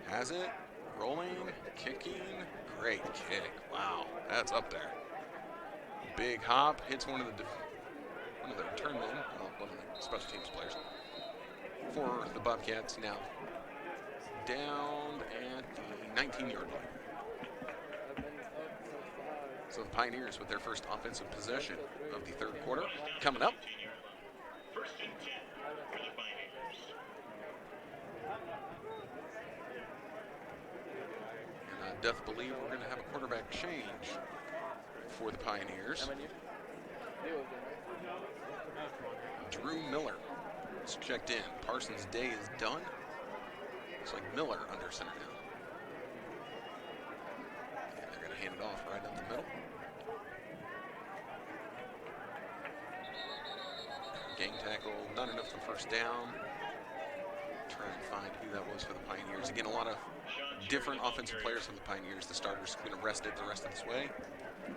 Has it. Rolling, kicking, great kick. Wow, that's up there. Big hop, hits one of the return men, one of the special teams players for the Bobcats. Now down at the 19-yard line. So the Pioneers with their first offensive possession of the third quarter coming up. First and 10 for the Pioneers. And I doth believe we're going to have a quarterback change for the Pioneers. Drew Miller is checked in. Parsons' day is done. Looks like Miller under center now. And they're going to hand it off right up the middle. Gang tackle, not enough for first down. Try and find who that was for the Pioneers. Again, a lot of different offensive players for the Pioneers. The starters going to rest it the rest of this way. And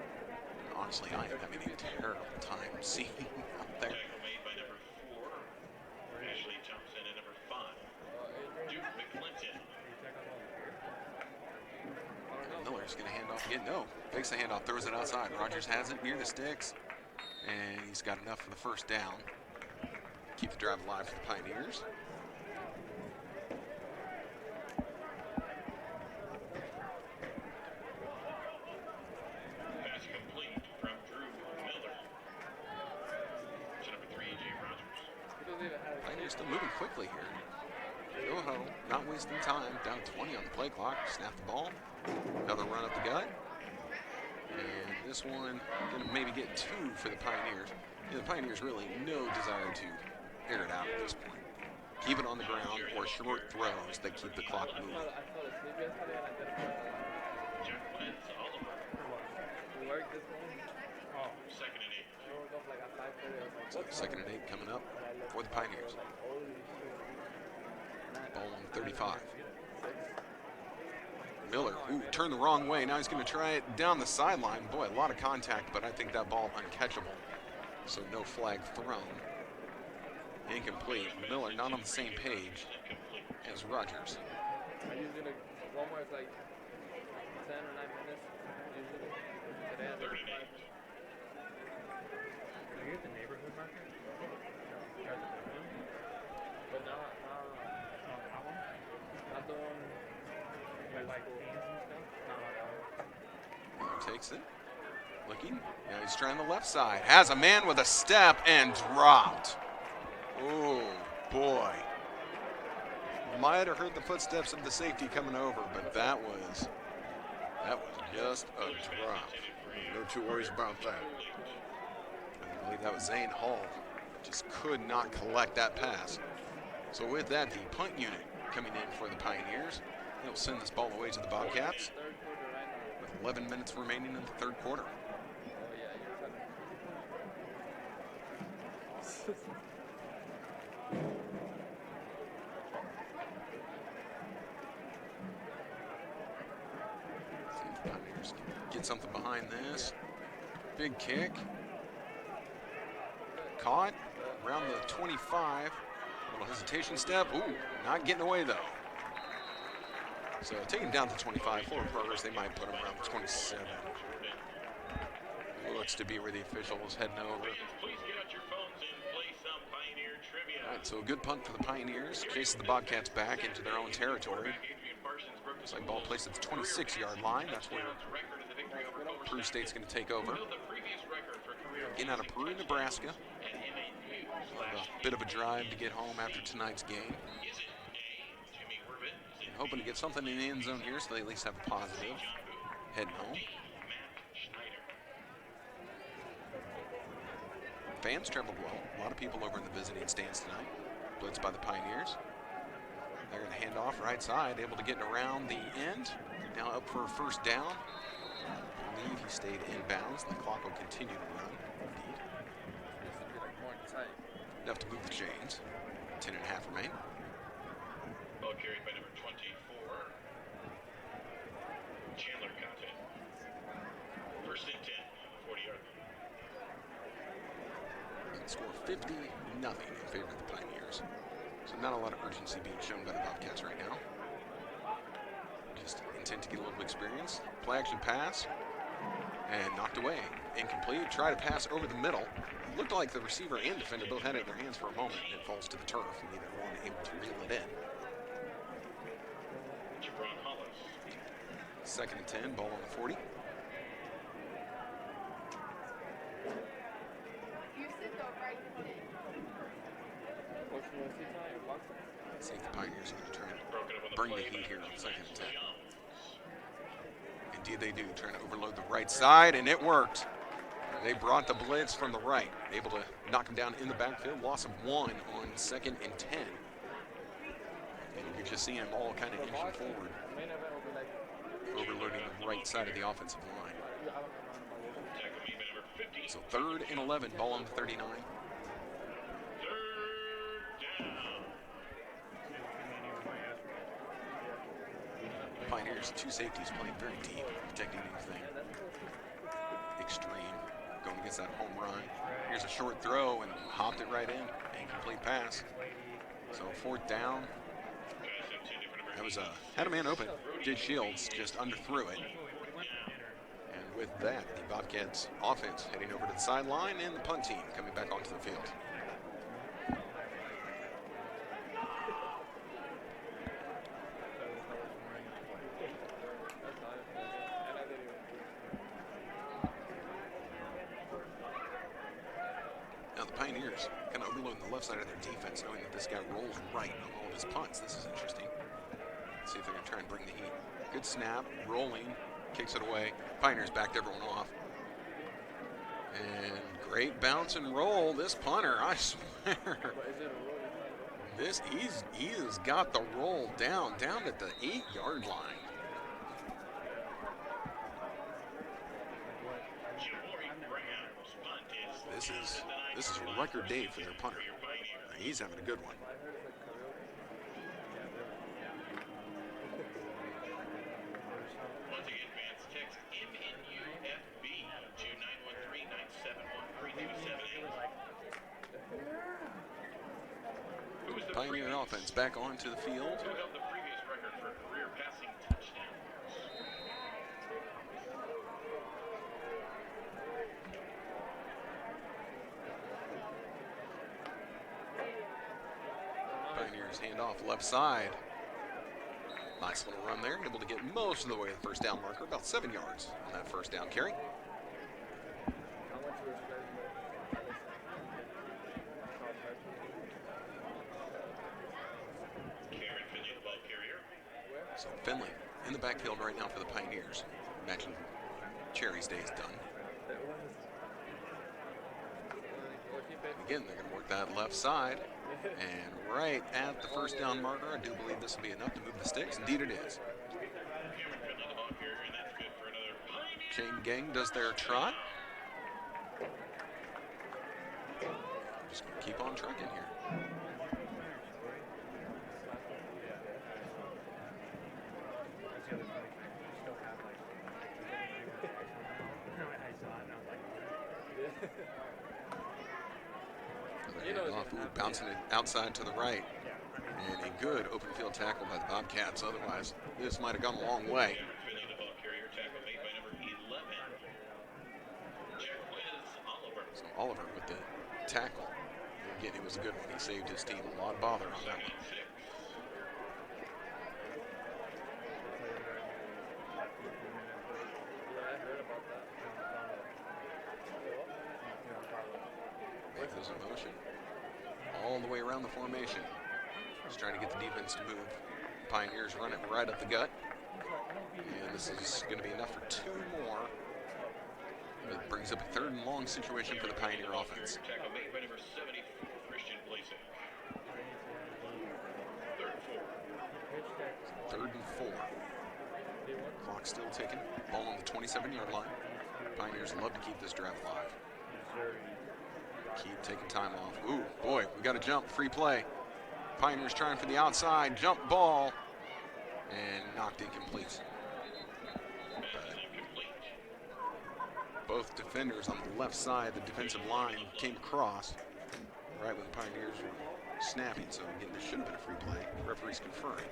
honestly, I am having a terrible time seeing out there. Tackle made by number 4, Ashley Thompson, and number 5, Duke McClinton. And Miller's going to hand off again. No, fakes the handoff, throws it outside. Rogers has it near the sticks, and he's got enough for the first down. Keep the drive alive for the Pioneers. Pass complete from Drew Miller to number 3, A.J. Rogers. Pioneers still moving quickly here. Go ho, not wasting time. Down 20 on the play clock. Snap the ball. Another run up the gut. And this one going to maybe get 2 for the Pioneers. The Pioneers really no desire to air it out at this point. Keep it on the ground or short throws that keep the clock moving. Jacqueline Oliver. Second and 8. So second and 8 coming up for the Pioneers. Ball on 35. Miller, ooh, turned the wrong way. Now he's going to try it down the sideline. Boy, a lot of contact, but I think that ball uncatchable. So no flag thrown. Incomplete. Miller not on the same page as Rogers. Usually Walmart's like 10 or 9 minutes. Usually. Today I'm 35. Are you at the neighborhood market? But not that one? Not the one with like cans and stuff? No, not that one. Miller takes it. Looking. Now he's trying the left side. Has a man with a step and dropped. Oh, boy. Might have heard the footsteps of the safety coming over, but that was just a drop. No two worries about that. I believe that was Zane Hall. Just could not collect that pass. So with that, the punt unit coming in for the Pioneers. They'll send this ball away to the Bobcats with 11 minutes remaining in the third quarter. See if the Pioneers can get something behind this. Big kick. Caught around the 25. Little hesitation step. Ooh, not getting away though. So taking down to 25. For progress, they might put him around the 27. Looks to be where the official was heading over. Please get out your phones and play some Pioneer trivia. All right, so a good punt for the Pioneers. Chases the Bobcats back into their own territory. Looks like ball placed at the 26-yard line. That's where Peru State's going to take over. Getting out of Peru, Nebraska. A bit of a drive to get home after tonight's game. And hoping to get something in the end zone here so they at least have a positive heading home. Fans traveled well. A lot of people over in the visiting stands tonight. Blitzed by the Pioneers. They're going to hand off right side, able to get around the end. Now up for a first down. I believe he stayed inbounds. The clock will continue to run. Indeed. Enough to move the chains. 10 and a half remain. Ball carried by number 24. Chandler got it. First and 10, 40-yard line. And score 50-0 in favor of the Pioneers. So not a lot of urgency being shown by the Bobcats right now. Just intent to get a little experience. Play action pass. And knocked away. Incomplete. Try to pass over the middle. Looked like the receiver and defender both had it in their hands for a moment. It falls to the turf. Neither one able to reel it in. Second and 10. Ball on the 40. Let's see if the Pioneers are going to try and bring the heat here on second and 10. Indeed they do, trying to overload the right side, and it worked. They brought the blitz from the right, able to knock him down in the backfield. Loss of 1 on second and 10. And you can just see them all kind of inching forward, overloading the right side of the offensive line. So 3rd and 11, ball on the 39. Pioneers, 2 safeties playing very deep, protecting anything extreme, going against that home run. Here's a short throw and hopped it right in. Incomplete pass. So 4th down. That was had a man open. Did Shields, just underthrew it. And with that, the Bobcats offense heading over to the sideline and the punt team coming back onto the field. Pioneers kind of overloading the left side of their defense, knowing that this guy rolls right on all of his punts. This is interesting. Let's see if they're going to try and bring the heat. Good snap, rolling, kicks it away. Pioneers backed everyone off. And great bounce and roll. This punter, I swear. He's got the roll down at the 8-yard line. This is a record day for their punter. He's having a good one. Once again, fans, text MNUFB to 913-971-3278. Pioneer offense back onto the field. Who held the previous record for career passing touchdowns? Pioneers hand off left side. Nice little run there. Able to get most of the way to the first down marker. About 7 yards on that first down carry. So Finley in the backfield right now for the Pioneers. Imagine Cherry's day is done. Again, they're going to work that left side. And right at the first down marker, I do believe this will be enough to move the sticks. Indeed it is. Chain gang does their trot. Just going to keep on trucking here. Bouncing it outside to the right. And a good open field tackle by the Bobcats. Otherwise, this might have gone a long way. So Oliver with the tackle. Again, it was a good one. He saved his team a lot of bother on that one. Make those in motion. All the way around the formation. Just trying to get the defense to move. Pioneers run it right up the gut. And this is going to be enough for 2 more. It brings up a 3rd and long situation for the Pioneer offense. Tackle made by number 74, Christian Blasek. 3rd and 4. Clock still ticking. Ball on the 27-yard line. Pioneers love to keep this drive alive. Keep taking time off. Ooh, boy, we got to jump. Free play. Pioneers trying for the outside. Jump ball. And knocked incomplete. Both defenders on the left side, the defensive line, came across right when the Pioneers were snapping. So, again, this should have been a free play. Referees conferring.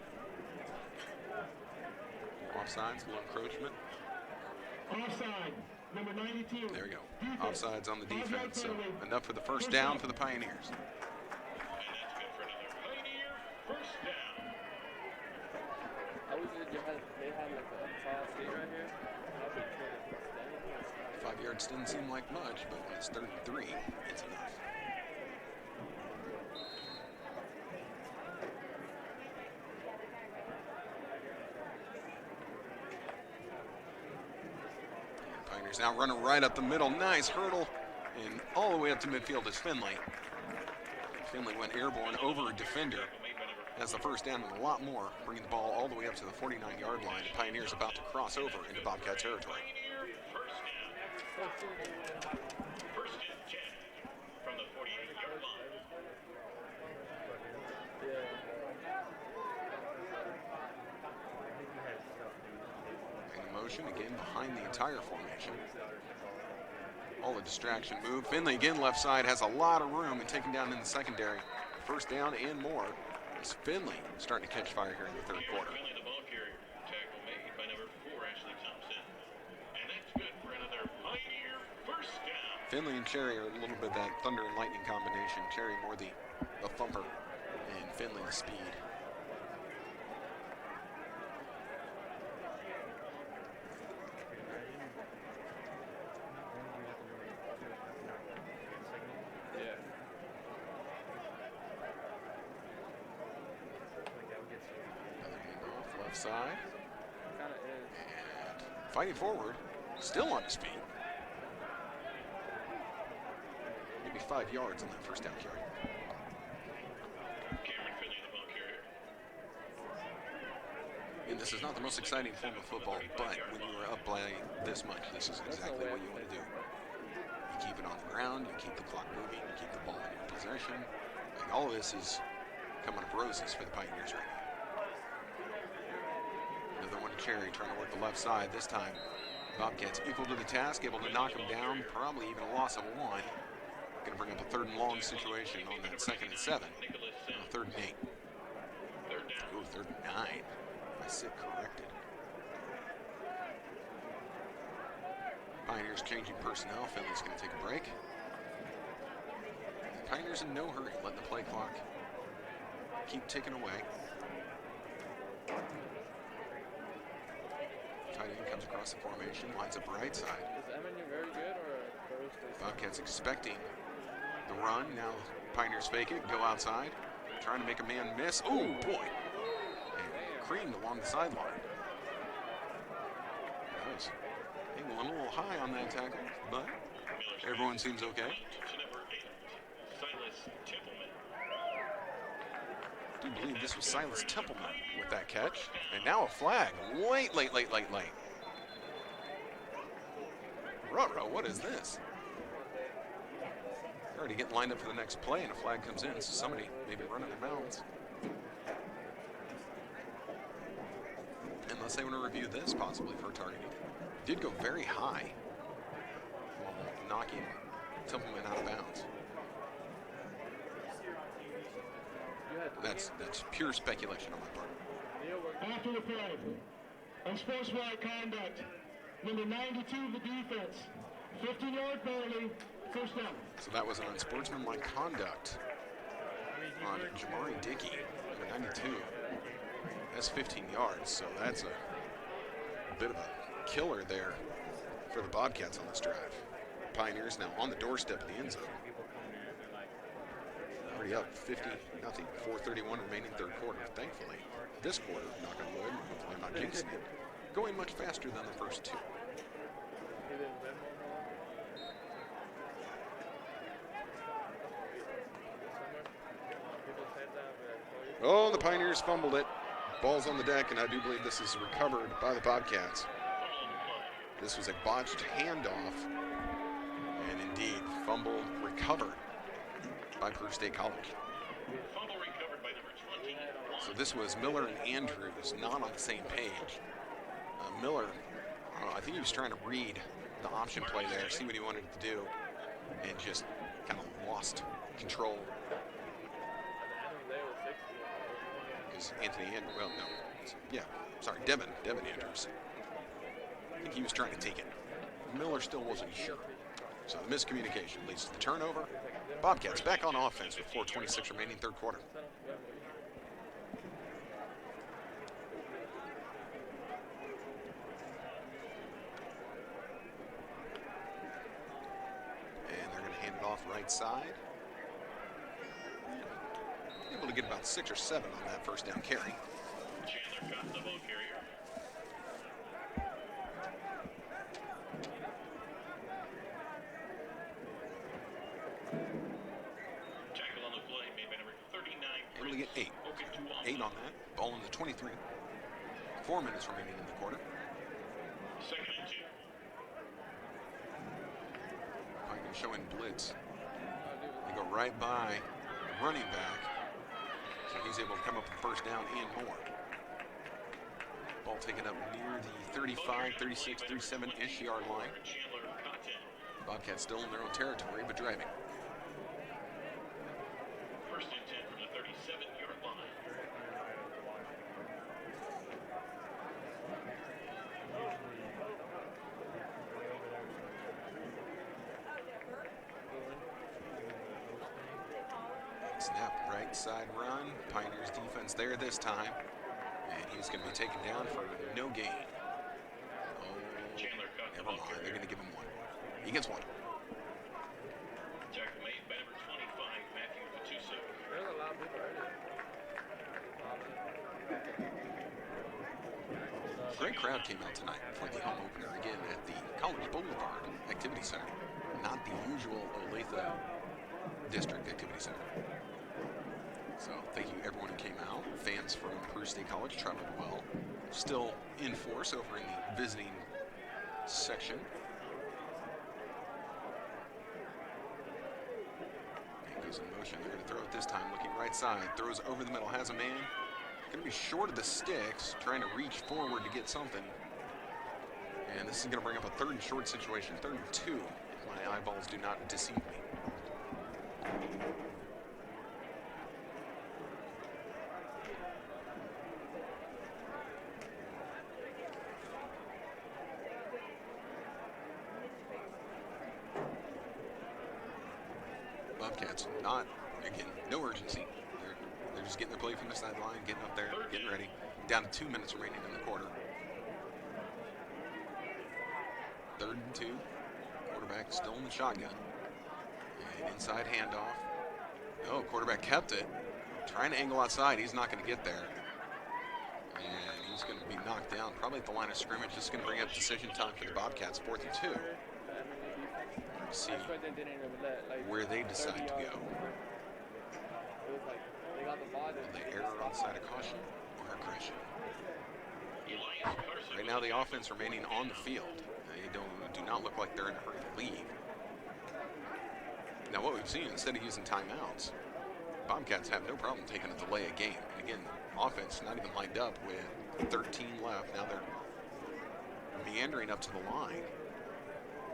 Offsides, a little encroachment. Offside, number 92. There we go. Defense. Offsides on the 5-yard defense. So penalty. enough for the first down for the Pioneers. And that's good for another Pioneer first down. I wish they had like a tall seat right here. I'll be kidding. 5 yards didn't seem like much, but when it's 3rd and 3, it's enough. Pioneers now running right up the middle. Nice hurdle. And all the way up to midfield is Finley. Finley went airborne over a defender. Has the first down and a lot more, bringing the ball all the way up to the 49-yard line. The Pioneers about to cross over into Bobcat territory. First and 10 from the 48-yard line. In motion again behind the entire formation. All the distraction move. Finley again left side has a lot of room and taken down in the secondary. First down and more. As Finley starting to catch fire here in the 3rd quarter. Finley, the ball carrier. Tackle made by number 4, Ashley Thompson. And that's good for another Pioneer first down. Finley and Cherry are a little bit that thunder and lightning combination. Cherry more the thumper and Finley the speed. Yeah. Another handoff left side. Kind of is. And fighting forward. Still on his feet. Maybe 5 yards on that first down carry. Cameron Finley, the ball carrier. And this is not the most exciting form of football, but when you are up by this much, this is exactly what you want to do. You keep it on the ground, you keep the clock moving, you keep the ball in your possession. Like all of this is coming up roses for the Pioneers right now. Another one to Cherry trying to work the left side. This time, Bobcats equal to the task, able to knock him down, probably even a loss of 1. Going to bring up a 3rd and long situation on that 2nd and 7. 3rd and 8. Ooh, 3rd and 9. I sit corrected. Pioneers changing personnel. Finley's going to take a break. The Pioneers in no hurry, letting the play clock keep ticking away. Tight end comes across the formation, lines up right side. Is MNU very good or Peru stays? Bobcats expecting the run. Now Pioneers fake it, go outside, trying to make a man miss. Oh boy! And creamed along the sideline. Nice. Angling a little high on that tackle, but everyone seems okay. To number 8, Silas Templeman. I do believe this was Silas Templeman with that catch. And now a flag. Late. Ruh-roh, what is this? They're already getting lined up for the next play, and a flag comes in, so somebody may be running their mouths. Unless they want to review this, possibly, for targeting. Did go very high while knocking Templeman out of bounds. That's pure speculation on my part. After the play, unsportsmanlike conduct, number 92 of the defense, 15-yard penalty, first down. So that was an unsportsmanlike conduct on Jamari Dickey, number 92. That's 15 yards, so that's a bit of a killer there for the Bobcats on this drive. Pioneers now on the doorstep of the end zone. Already up 50-0, 4:31 remaining 3rd quarter. Thankfully, this quarter, knock on wood, hopefully I'm not jinxing it, going much faster than the first 2. Oh, the Pioneers fumbled it. Ball's on the deck, and I do believe this is recovered by the Bobcats. This was a botched handoff, and indeed, fumbled, recovered by Peru State College. Fumble recovered by number 21. So this was Miller and Andrews not on the same page. Miller, I don't know, I think he was trying to read the option play there, see what he wanted to do, and just kind of lost control. is Anthony Andrews. Well, no. Yeah, sorry, Devin Andrews. I think he was trying to take it. Miller still wasn't sure. So the miscommunication leads to the turnover. Bobcats back on offense with 4:26 remaining third quarter. And they're going to hand it off right side. Able to get about 6 or 7 on that first down carry. Chandler got the ball carrier. Tackle on the play made by number 39. Able to get 8. 8 on that. Ball in the 23. 4 minutes remaining in the quarter. Second and 2. Pioneer showing blitz. They go right by the running back. So he's able to come up with first down and more. Ball taken up near the 35, 36, 37-ish yard line. Chandler caught it. Bobcats still in their own territory, but driving. First and 10 from the 37-yard line. Snap, right side run. Pioneers defense there this time. And he's going to be taken down for no gain. Oh, Chandler caught the never ball mind. They're carrier. going to give him 1. He gets 1. Tackle made by number 25, Matthew Katuso. There's a lot of people earlier. Great crowd came out tonight for the home opener again at the College Boulevard Activity Center, not the usual Olathe District Activity Center. So thank you everyone who came out. Fans from Peru State College traveled well. Still in force over in the visiting section. And goes in motion. They're going to throw it this time. Looking right side. Throws over the middle. Has a man. Going to be short of the sticks. Trying to reach forward to get something. And this is going to bring up a third and short situation. 3rd and 2. If my eyeballs do not deceive me. Bobcats, not, again, no urgency. They're just getting their play from the sideline, getting up there, getting ready. Down to 2 minutes remaining in the quarter. 3rd and 2. Quarterback still in the shotgun. And inside handoff. Oh, quarterback kept it. Trying to angle outside. He's not going to get there. And he's going to be knocked down probably at the line of scrimmage. This is going to bring up decision time for the Bobcats, 4th and 2. See That's why they didn't even let, like, where they decide to 30 go. yards. It was like, they got the ball. Will they err on the side of caution or aggression? Elias Carson. Right now, the offense remaining on the field. They do not look like they're in a hurry to leave. Now, what we've seen, instead of using timeouts, Bobcats have no problem taking a delay of game. And again, offense not even lined up with 13 left. Now they're meandering up to the line.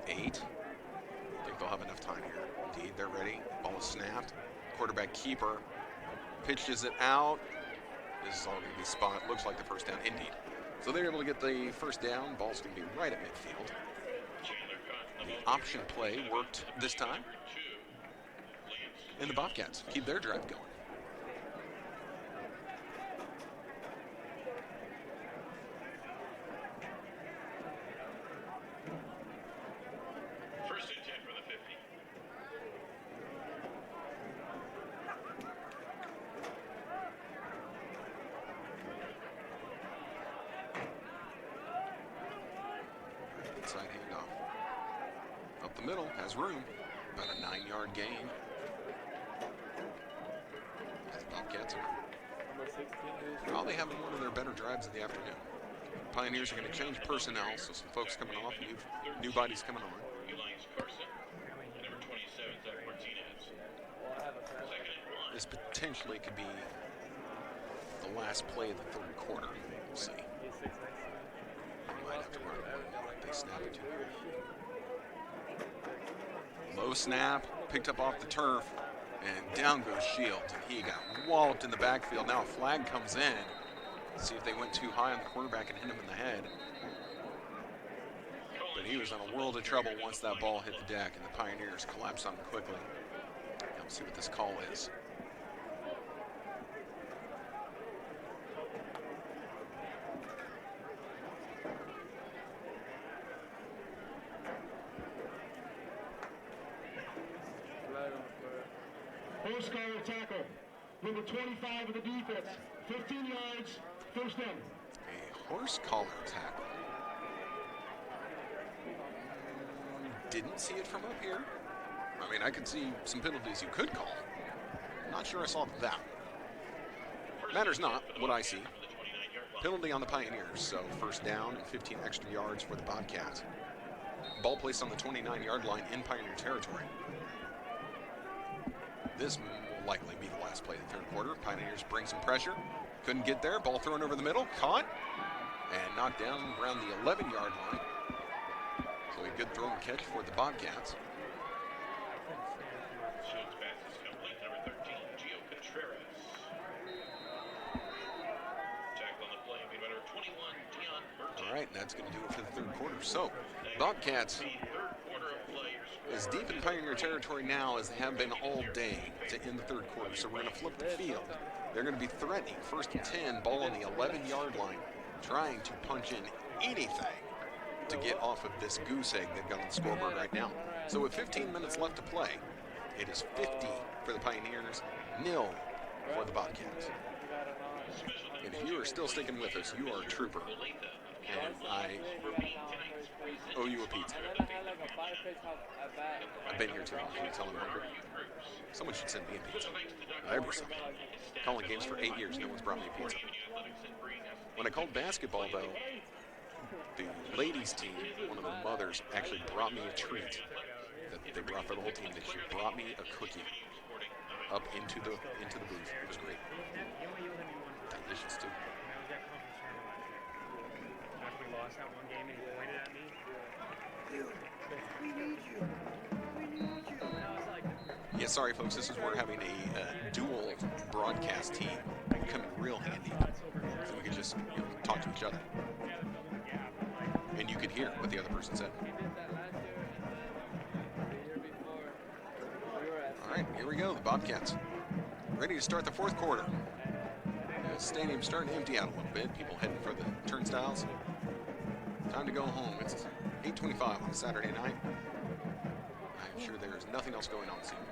8. I think they'll have enough time here. Indeed, they're ready. Ball is snapped. Quarterback keeper pitches it out. This is all going to be spot. Looks like the first down. Indeed. So they're able to get the first down. Ball's going to be right at midfield. Chandler caught the The ball option play worked this time. Number 2, Lance. And the Bobcats keep their drive going. First and 10 for the 50. Inside handoff. Up the middle, has room. About a 9-yard gain. As the Bobcats are Number 16 is probably having one of their better drives of the afternoon. Pioneers are going to change personnel, so some folks coming off, new bodies coming on. Elias Carson. And number 27, Zach Martinez. well, I have a friend. Second and 1. This potentially could be the last play of the third quarter. We'll see. He's 6'9". Might have to run one more if they snap it to him. Low snap, picked up off the turf. And down goes Shields, and he got walloped in the backfield. Now a flag comes in. See if they went too high on the quarterback and hit him in the head. But he was in a world of trouble once that ball hit the deck, and the Pioneers collapsed on him quickly. Now let's see what this call is. Horse collar tackle. Number 25 of the defense. 15 yards, first down. A horse collar tackle. Didn't see it from up here. I mean, I could see some penalties you could call. Not sure I saw that. Matters not what I see. Penalty on the Pioneers, so first down and 15 extra yards for the Bobcats. Ball placed on the 29-yard line in Pioneer territory. This will likely be the last play of the third quarter. Pioneers bring some pressure. Couldn't get there. Ball thrown over the middle. Caught. And knocked down around the 11-yard line. So a good throw and catch for the Bobcats. Shields pass is complete. Number 13, Gio Contreras. Tackle on the play made by number 21, Dion Burton. All right, and that's going to do it for the third quarter. So, Bobcats The third quarter of play. as deep in Pioneer territory now as they have been all day to end the third quarter. So we're going to flip the field. They're going to be threatening first and 10, ball on the 11-yard line, trying to punch in anything to get off of this goose egg they've got on the scoreboard right now. So with 15 minutes left to play, it is 50 for the Pioneers, 0 for the Bobcats. And if you are still sticking with us, you are a trooper. And I owe you a pizza. I've been here too long. Can you tell I'm hungry? Someone should send me a pizza. Every Sunday. Calling games for 8 years, no one's brought me a pizza. When I called basketball, though, the ladies' team, one of the mothers, actually brought me a treat that they brought for the whole team. She brought me a cookie up into the booth. It was great. Delicious too. After we lost that one game and he pointed at me. We need you. We need you. And I was like, Yeah, sorry folks, this is where having a dual broadcast team can come in real handy. So we could just talk to each other. And you could hear what the other person said. he did that last year and the year before. We were at All right, here we go. The Bobcats ready to start the fourth quarter. The stadium's starting to empty out a little bit. People heading for the turnstiles. Time to go home. It's 8:25 on a Saturday night. I'm sure there's nothing else going on this evening.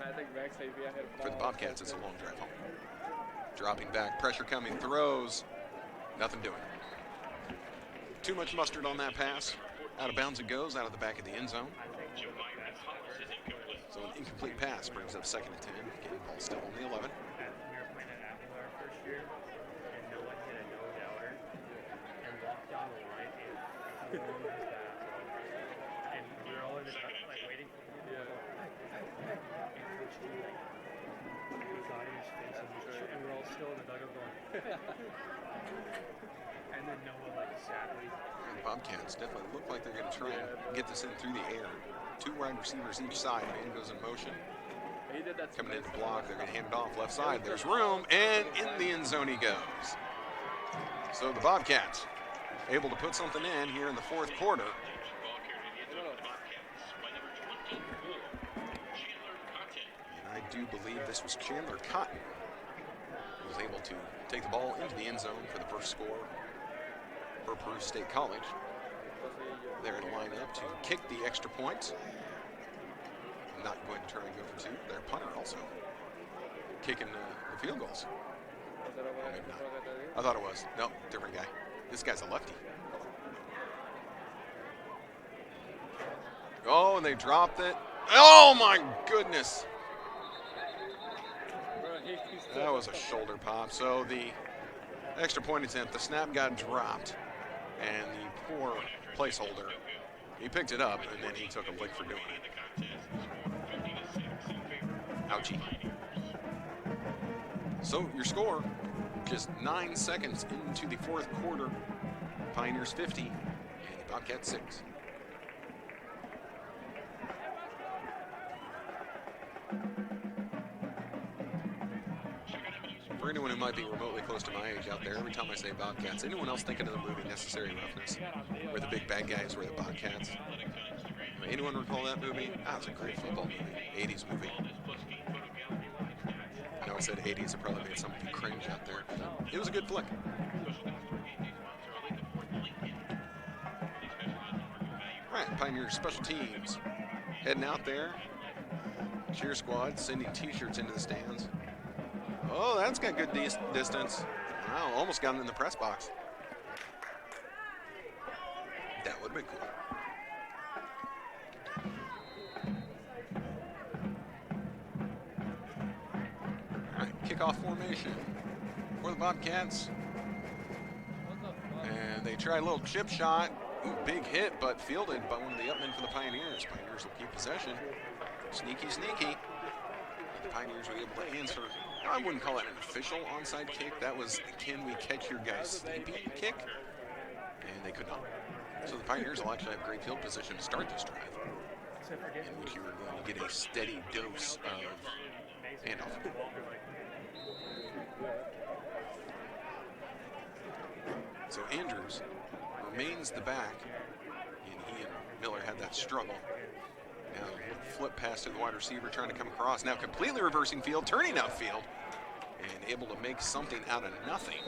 I think Rex said we had For the Bobcats, it's a long drive home. Dropping back, pressure coming, throws. Nothing doing. Too much mustard on that pass. Out of bounds it goes, out of the back of the end zone. So an incomplete pass brings up second and 10. Again, ball still on the 11. We were playing at Apple our first year, and no one hit a no-doubter and walked down the line and threw his back. And we were all in the like waiting for him. And Coach D, like, he got in his face and we're all still in the dugout going. And then Noah, like, sadly. And the Bobcats definitely look like they're going to try and get this in through the air. Two wide receivers each side. Man goes in motion. He did that Coming in to block. They're going to hand it off left side. There's room, and in the end zone he goes. So the Bobcats able to put something in here in the fourth quarter. And I do believe this was Chandler Cotton who was able to take the ball into the end zone for the first score for Peru State College. They're going to line up to kick the extra point. Not going to try and go for two. Their punter also kicking the field goals. Oh, maybe not. I thought it was. No, different guy. This guy's a lefty. Oh, and they dropped it. Oh, my goodness. That was a shoulder pop. So the extra point attempt, the snap got dropped. And the poor placeholder, he picked it up, and then he took a lick for doing it. Ouchie. So your score, just 9 seconds into the fourth quarter. Pioneers 50 and the Bobcats 6. anyone who might be remotely close to my age out there, every time I say Bobcats, anyone else thinking of the movie Necessary Roughness, where the big bad guys were the Bobcats? Anyone recall that movie? That was a great football movie, 80s movie. I know I said 80s, it probably made some of you cringe out there. It was a good flick. All right, Pioneers special teams heading out there. Cheer squad sending t-shirts into the stands. Oh, that's got good distance. Wow, almost got in the press box. That would have been cool. All right, kickoff formation for the Bobcats. And they try a little chip shot. Ooh, big hit, but fielded by one of the upmen for the Pioneers. Pioneers will keep possession. Sneaky, sneaky. The Pioneers were able to answer. I wouldn't call it an official onside kick. That was, can we catch your guys sleeping kick? And they could not. So the Pioneers will actually have great field position to start this drive, in which you are going to get a steady dose of handoff. So Andrews remains the back, and he and Miller had that struggle. Now flip pass to the wide receiver trying to come across. Now completely reversing field, turning outfield, and able to make something out of nothing.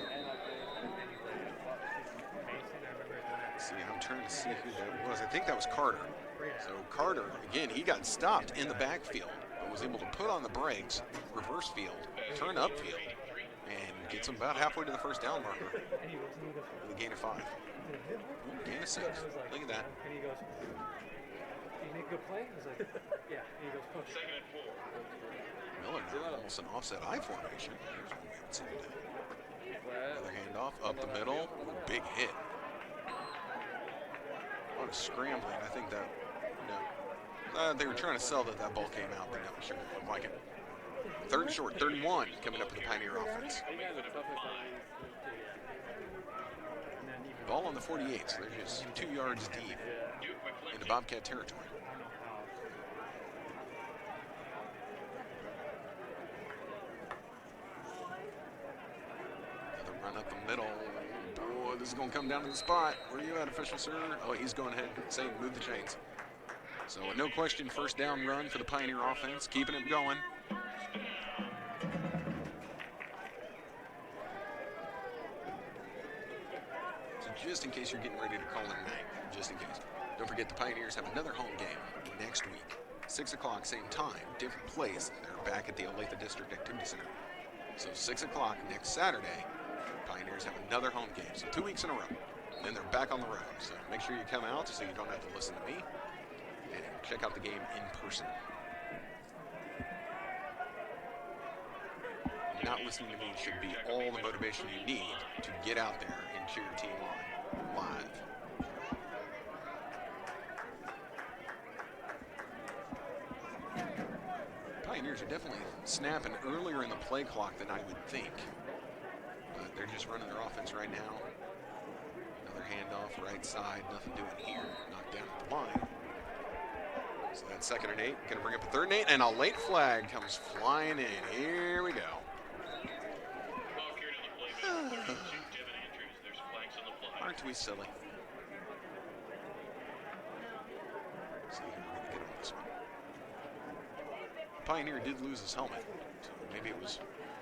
Let's see, I'm trying to see who that was. I think that was Carter. So Carter, again, he got stopped in the backfield, but was able to put on the brakes, reverse field, turn upfield, and gets him about halfway to the first down marker with a gain of 5. Gain of 6. Look at that. And he goes, "Did you make a good play?" I was like, "Yeah." And he goes, "Coach." Second and 4. Miller now almost an offset I formation. Here's one we haven't seen today. Another handoff up the middle. Ooh, big hit. A lot of scrambling. I think that, no. They were trying to sell that ball came out, but no, sure didn't look like it. Third and short, 3rd and 1 coming up for the Pioneer offense. Ball on the 48, so they're just 2 yards deep into Bobcat territory. Another run up the middle. Boy, this is going to come down to the spot. Where are you at, official, sir? Oh, he's going ahead and saying move the chains. So a no question first down run for the Pioneer offense, keeping it going. Just in case you're getting ready to call it a night, just in case. Don't forget the Pioneers have another home game next week. 6 o'clock, same time, different place. They're back at the Olathe District Activity Center. So 6 o'clock next Saturday, Pioneers have another home game. So 2 weeks in a row. And then they're back on the road. So make sure you come out so you don't have to listen to me. And check out the game in person. Not listening to me should be all the motivation you need to get out there and cheer your team on live. Pioneers are definitely snapping earlier in the play clock than I would think. But they're just running their offense right now. Another handoff, right side, nothing doing here. Knocked down at the line. So that's 2nd and 8. Going to bring up a 3rd and 8, and a late flag comes flying in. Here we go. Aren't we silly? Let's see who we're going to get on this one. Pioneer did lose his helmet, so maybe it was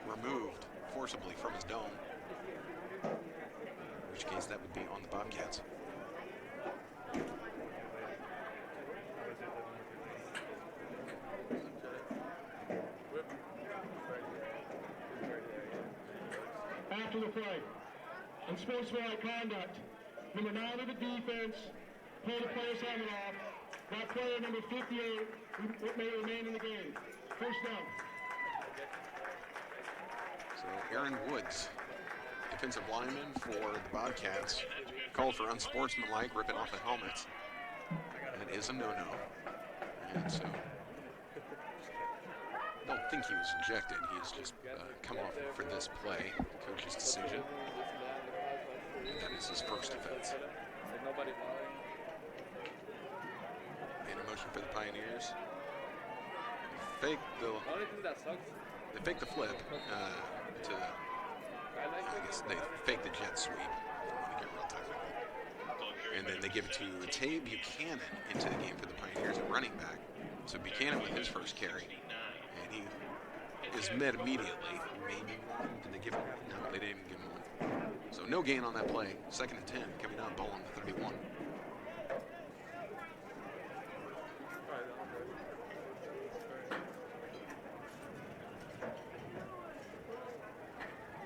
removed forcibly from his dome. In which case that would be on the Bobcats. After the play, unsportsmanlike conduct, number 9 of the defense, pull the player's helmet off. That player, number 58, may remain in the game. First down. So Aaron Woods, defensive lineman for the Bobcats, called for unsportsmanlike, ripping off the helmets. That is a no-no. And so I don't think he was ejected. He's just come off for this play. Coach's decision. And that is his first offense. In motion for the Pioneers. They fake the flip to I guess they fake the jet sweep. If you want to get real technical. And then they give it to Tay Buchanan into the game for the Pioneers at running back. So Buchanan with his first carry, and he is met immediately. Maybe one. Did they give him one? No, they didn't even give him one. So no gain on that play. 2nd and 10, coming out, ball on the 31.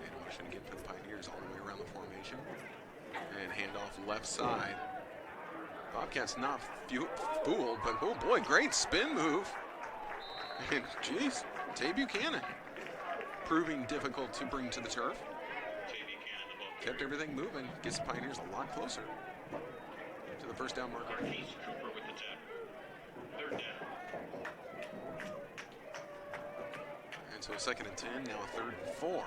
And motion again for the Pioneers all the way around the formation. And handoff left side. Bobcats not fooled, but oh boy, great spin move. And geez, Tay Buchanan proving difficult to bring to the turf. Kept everything moving, gets the Pioneers a lot closer to the first down marker. Cooper with the tackle. 3rd down. And so 2nd and 10, now a 3rd and 4.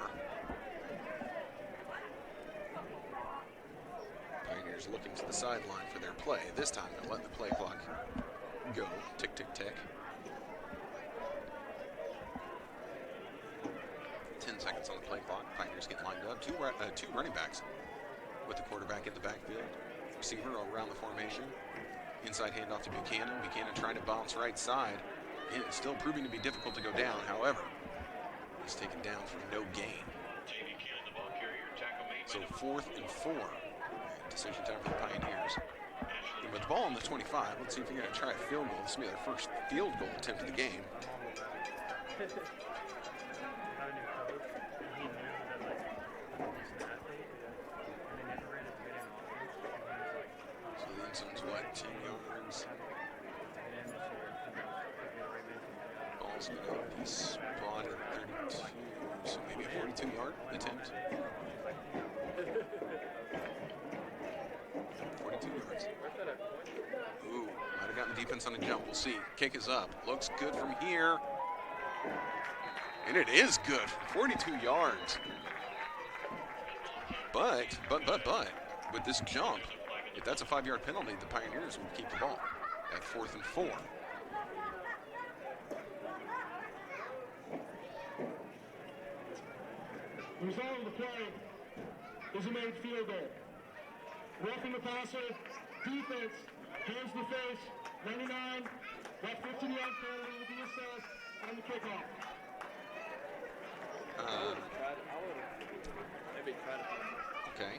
Pioneers looking to the sideline for their play. This time they're letting the play clock go. Tick, tick, tick. 10 seconds on the play clock. Pioneers get lined up. Two running backs with the quarterback in the backfield. Receiver around the formation. Inside handoff to Buchanan. Buchanan trying to bounce right side. And it's still proving to be difficult to go down. However, he's taken down for no gain. So 4th and 4. Decision time for the Pioneers. And with the ball on the 25, let's see if they're going to try a field goal. This will be their first field goal attempt of the game. So the end zone's what, 10 yards? Ball's going to be spotted at 32, so maybe a 42-yard attempt. 42 yards. Ooh, might have gotten the defense on the jump. We'll see. Kick is up. Looks good from here. And it is good. 42 yards. But, with this jump, if that's a 5-yard penalty, the Pioneers will keep the ball at 4th and 4. The result of the play is a made field goal. Roughing the passer, defense, hands to the face, 99, that 15-yard penalty will be assessed on the kickoff. Okay.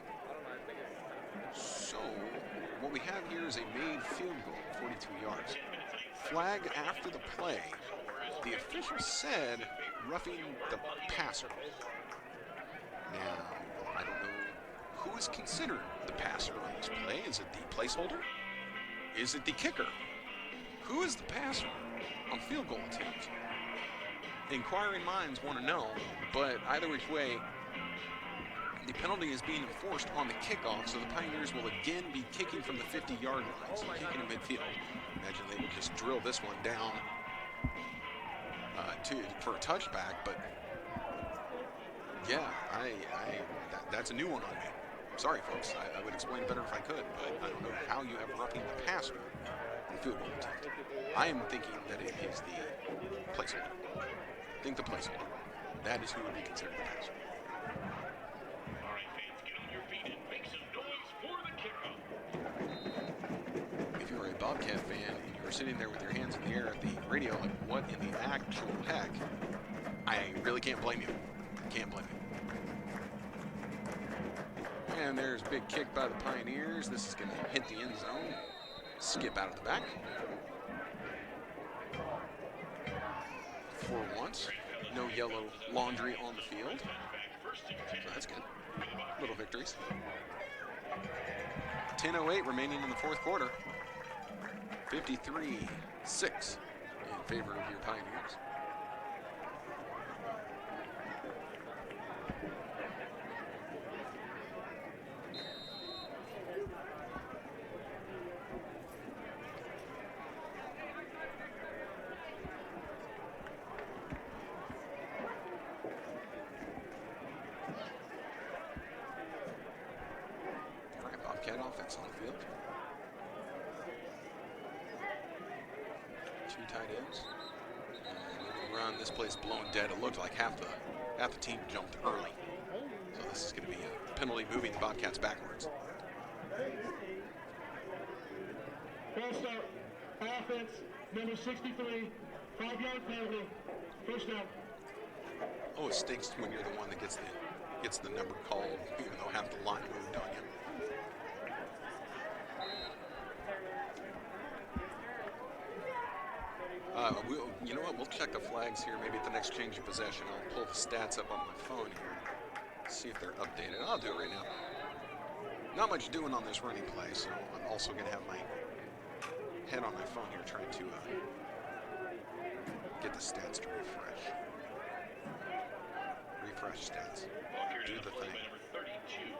So, what we have here is a made field goal, 42 yards. Flag after the play. The official said roughing the passer. Now, I don't know who is considered the passer on this play. Is it the placeholder? Is it the kicker? Who is the passer on field goal attempts? Inquiring minds want to know, but either which way, the penalty is being enforced on the kickoff, so the Pioneers will again be kicking from the 50-yard line, so kicking in midfield. Imagine they would just drill this one down for a touchback, but yeah, that's a new one on me. Sorry, folks. I would explain it better if I could, but I don't know how you have roughing the passer in field goal attempt. I am thinking that it is the placeholder. Think the placeholder. That is who would be considered the passer. All right, fans, get on your feet and make some noise for the kickoff. If you're a Bobcat fan and you're sitting there with your hands in the air at the radio, like, what in the actual heck? I really can't blame you. Can't blame you. And there's a big kick by the Pioneers. This is going to hit the end zone. Skip out of the back. For once, no yellow laundry on the field. So that's good. Little victories. 10:08 remaining in the 4th quarter. 53-6 in favor of your Pioneers. Bobcat offense on the field. 2 tight ends. And run. This place blown dead. It looked like half the team jumped early. So this is going to be a penalty moving the Bobcats backwards. Ball start. Offense, number 63, 5-yard penalty. First down. Oh, it stinks when you're the one that gets the number called, even though half the line moved on you. You know what? We'll check the flags here. Maybe at the next change of possession, I'll pull the stats up on my phone here, see if they're updated. I'll do it right now. Not much doing on this running play, so I'm also going to have my head on my phone here trying to get the stats to refresh. Refresh stats. Do the thing. Number 32.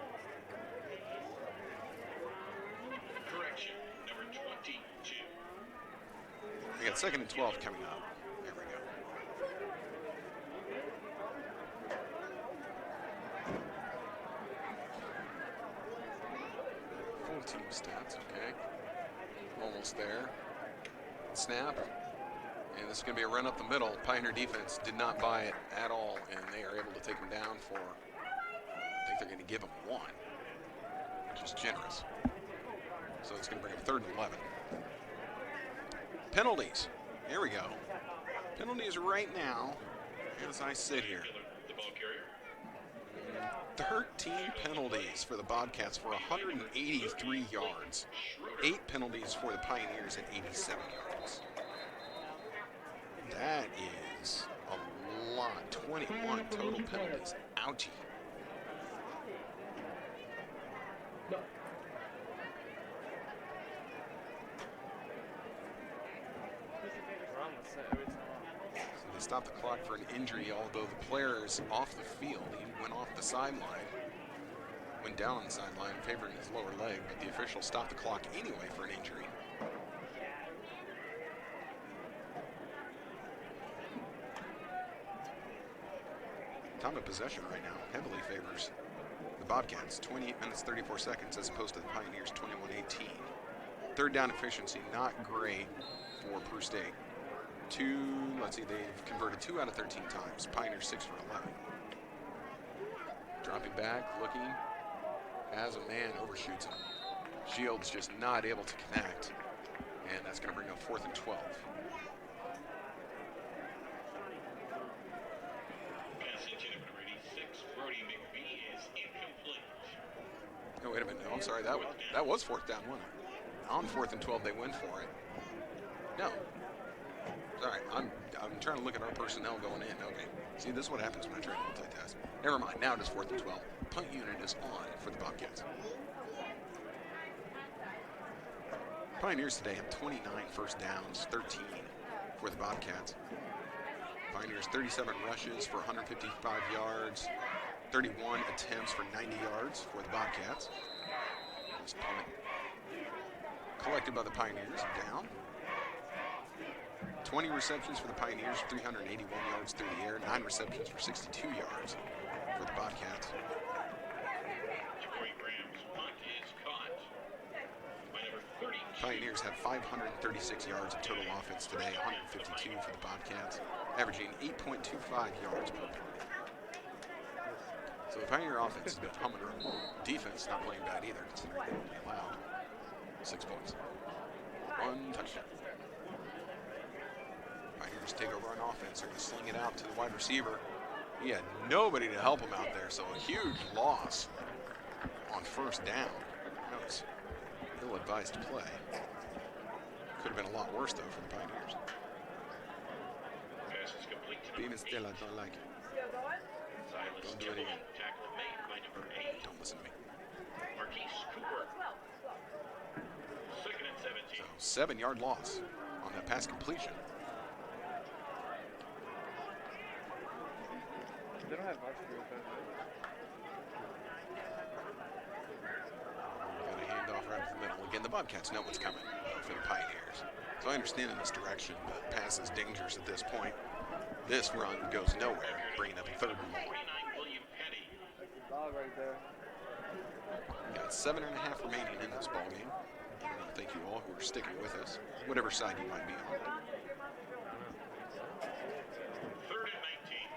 Correction, number 22. We got 2nd and 12 coming up. There we go. Full team stats, okay. Almost there. Snap. And this is going to be a run up the middle. Pioneer defense did not buy it at all, and they are able to take him down for, I think they're going to give him 1, which is generous. So it's going to bring up 3rd and 11. Penalties. Here we go. Penalties right now, as I sit here. The ball carrier. 13 penalties for the Bobcats for 183 yards. 8 penalties for the Pioneers at 87 yards. That is a lot. 21 total penalties. Ouchie. We're on the set every time. So they stopped the clock for an injury, although the player is off the field. He went off the sideline, went down on the sideline, favoring his lower leg, but the official stopped the clock anyway for an injury. Time of possession right now heavily favors the Bobcats, 28 minutes, 34 seconds, as opposed to the Pioneers, 21:18. 3rd down efficiency, not great for Peru State. They've converted 2 out of 13 times. Pioneers 6 for 11. Dropping back, looking, as a man overshoots him. Shields just not able to connect, and that's going to bring up 4th and 12. Passing to number 86, Brody McBee is incomplete. Oh, wait a minute. No, I'm sorry. That was 4th down, wasn't it? On 4th and 12, they went for it. No. Sorry, I'm trying to look at our personnel going in. Okay. See, this is what happens when I try to multitask. Never mind. Now it is 4th and 12. Punt unit is on for the Bobcats. Pioneers today have 29 first downs, 13 for the Bobcats. Pioneers 37 rushes for 155 yards, 31 attempts for 90 yards for the Bobcats. This punt collected by the Pioneers, down. 20 receptions for the Pioneers, 381 yards through the air, 9 receptions for 62 yards for the Bobcats. Corey Graham's punt is caught by number 32. Pioneers have 536 yards of total offense today, 152 for the Bobcats, averaging 8.25 yards per play. So the Pioneer offense has been humming around. Defense not playing bad either, considering they allowed 6 points. 1 touchdown. Pioneers take over on offense. They're going to sling it out to the wide receiver. He had nobody to help him out there, so a huge loss on 1st down. That was ill-advised play. Could have been a lot worse, though, for the Pioneers. Pass is complete to Being number still, I 8. don't like it. Silas Don't do it again. Tackle made by number 8. Don't listen to me. Marquise Cooper. 2nd and 17. So 7-yard loss on that pass completion. They don't have much to do with that. Got a handoff right up the middle. Again, the Bobcats know what's coming for the Pioneers. So I understand in this direction, but pass is dangerous at this point. This run goes nowhere, bringing up 3rd and long. 49, William Petty. Dog right there. Got 7.5 remaining in this ball game. I want to thank you all who are sticking with us, whatever side you might be on. 3rd and 19.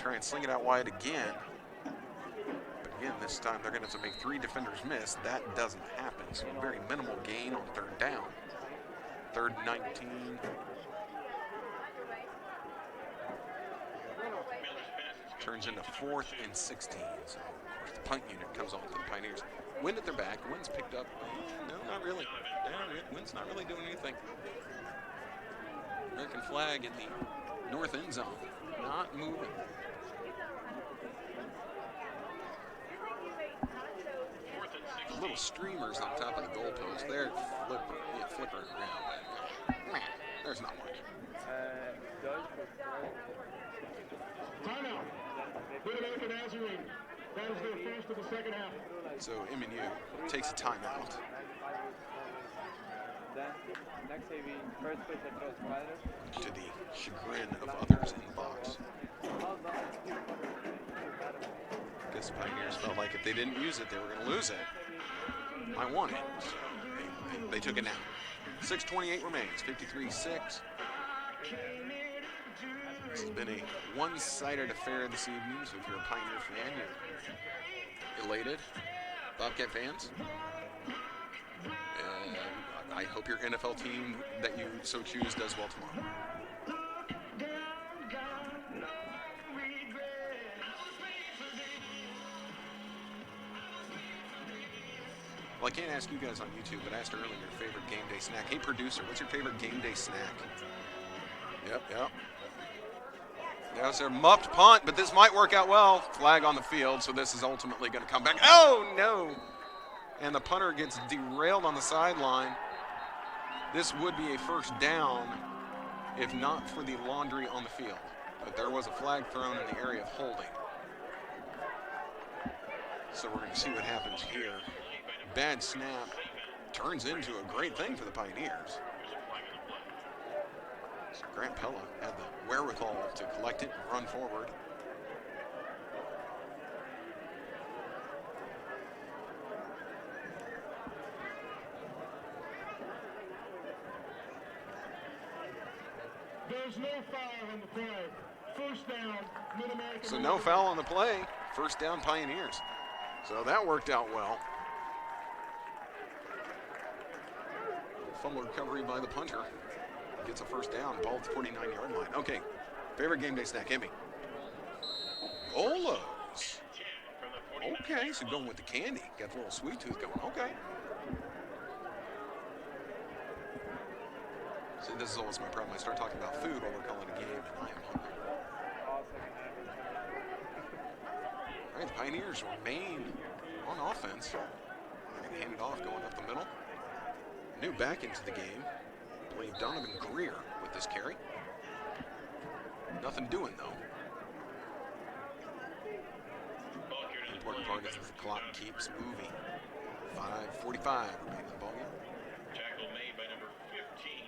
try and sling it out wide again. But again, this time they're going to have to make 3 defenders miss. That doesn't happen. So a very minimal gain on 3rd down. 3rd and 19. Turns into 4th and 16. So, of course, the punt unit comes on for the Pioneers. Wind at their back. Wind's picked up. No, not really. Wind's not really doing anything. American flag in the north end zone. Not moving. Little streamers on top of the goalpost. They're flippering around. There's not much. Timeout. Mid-American Nazarene. That is their first of the second half. So MNU takes a timeout. To the chagrin of others in the box. Guess the Pioneers felt like if they didn't use it, they were going to lose it. I want it. So they took it now. 6:28 remains. 53-6. This has been a one-sided affair this evening, so if you're a Pioneer fan, you're elated. Bobcat fans, I hope your NFL team that you so choose does well tomorrow. Well, I can't ask you guys on YouTube, but I asked earlier your favorite game day snack. Hey, producer, what's your favorite game day snack? Yep. There's their muffed punt, but this might work out well. Flag on the field, so this is ultimately going to come back. Oh, no! And the punter gets derailed on the sideline. This would be a first down if not for the laundry on the field. But there was a flag thrown in the area of holding. So we're going to see what happens here. Bad snap turns into a great thing for the Pioneers. So Grant Pella had the wherewithal to collect it and run forward. There's no foul on the play. First down, Mid-American. So no foul on the play. First down, Pioneers. So that worked out well. Fumble recovery by the punter. Gets a first down. Ball at the 49-yard line. Okay. Favorite game day snack, Emmy. Olos. Okay, so going with the candy. Got the little sweet tooth going. Okay. See, this is always my problem. I start talking about food while we're calling a game, and I am hungry. All right, the Pioneers remain on offense. They're going to hand it off going up the middle. New back into the game. I believe Donovan Greer with this carry. Nothing doing, though. The important part is the clock keeps moving. 5:45 remaining in the ballgame. Tackle made by number 15.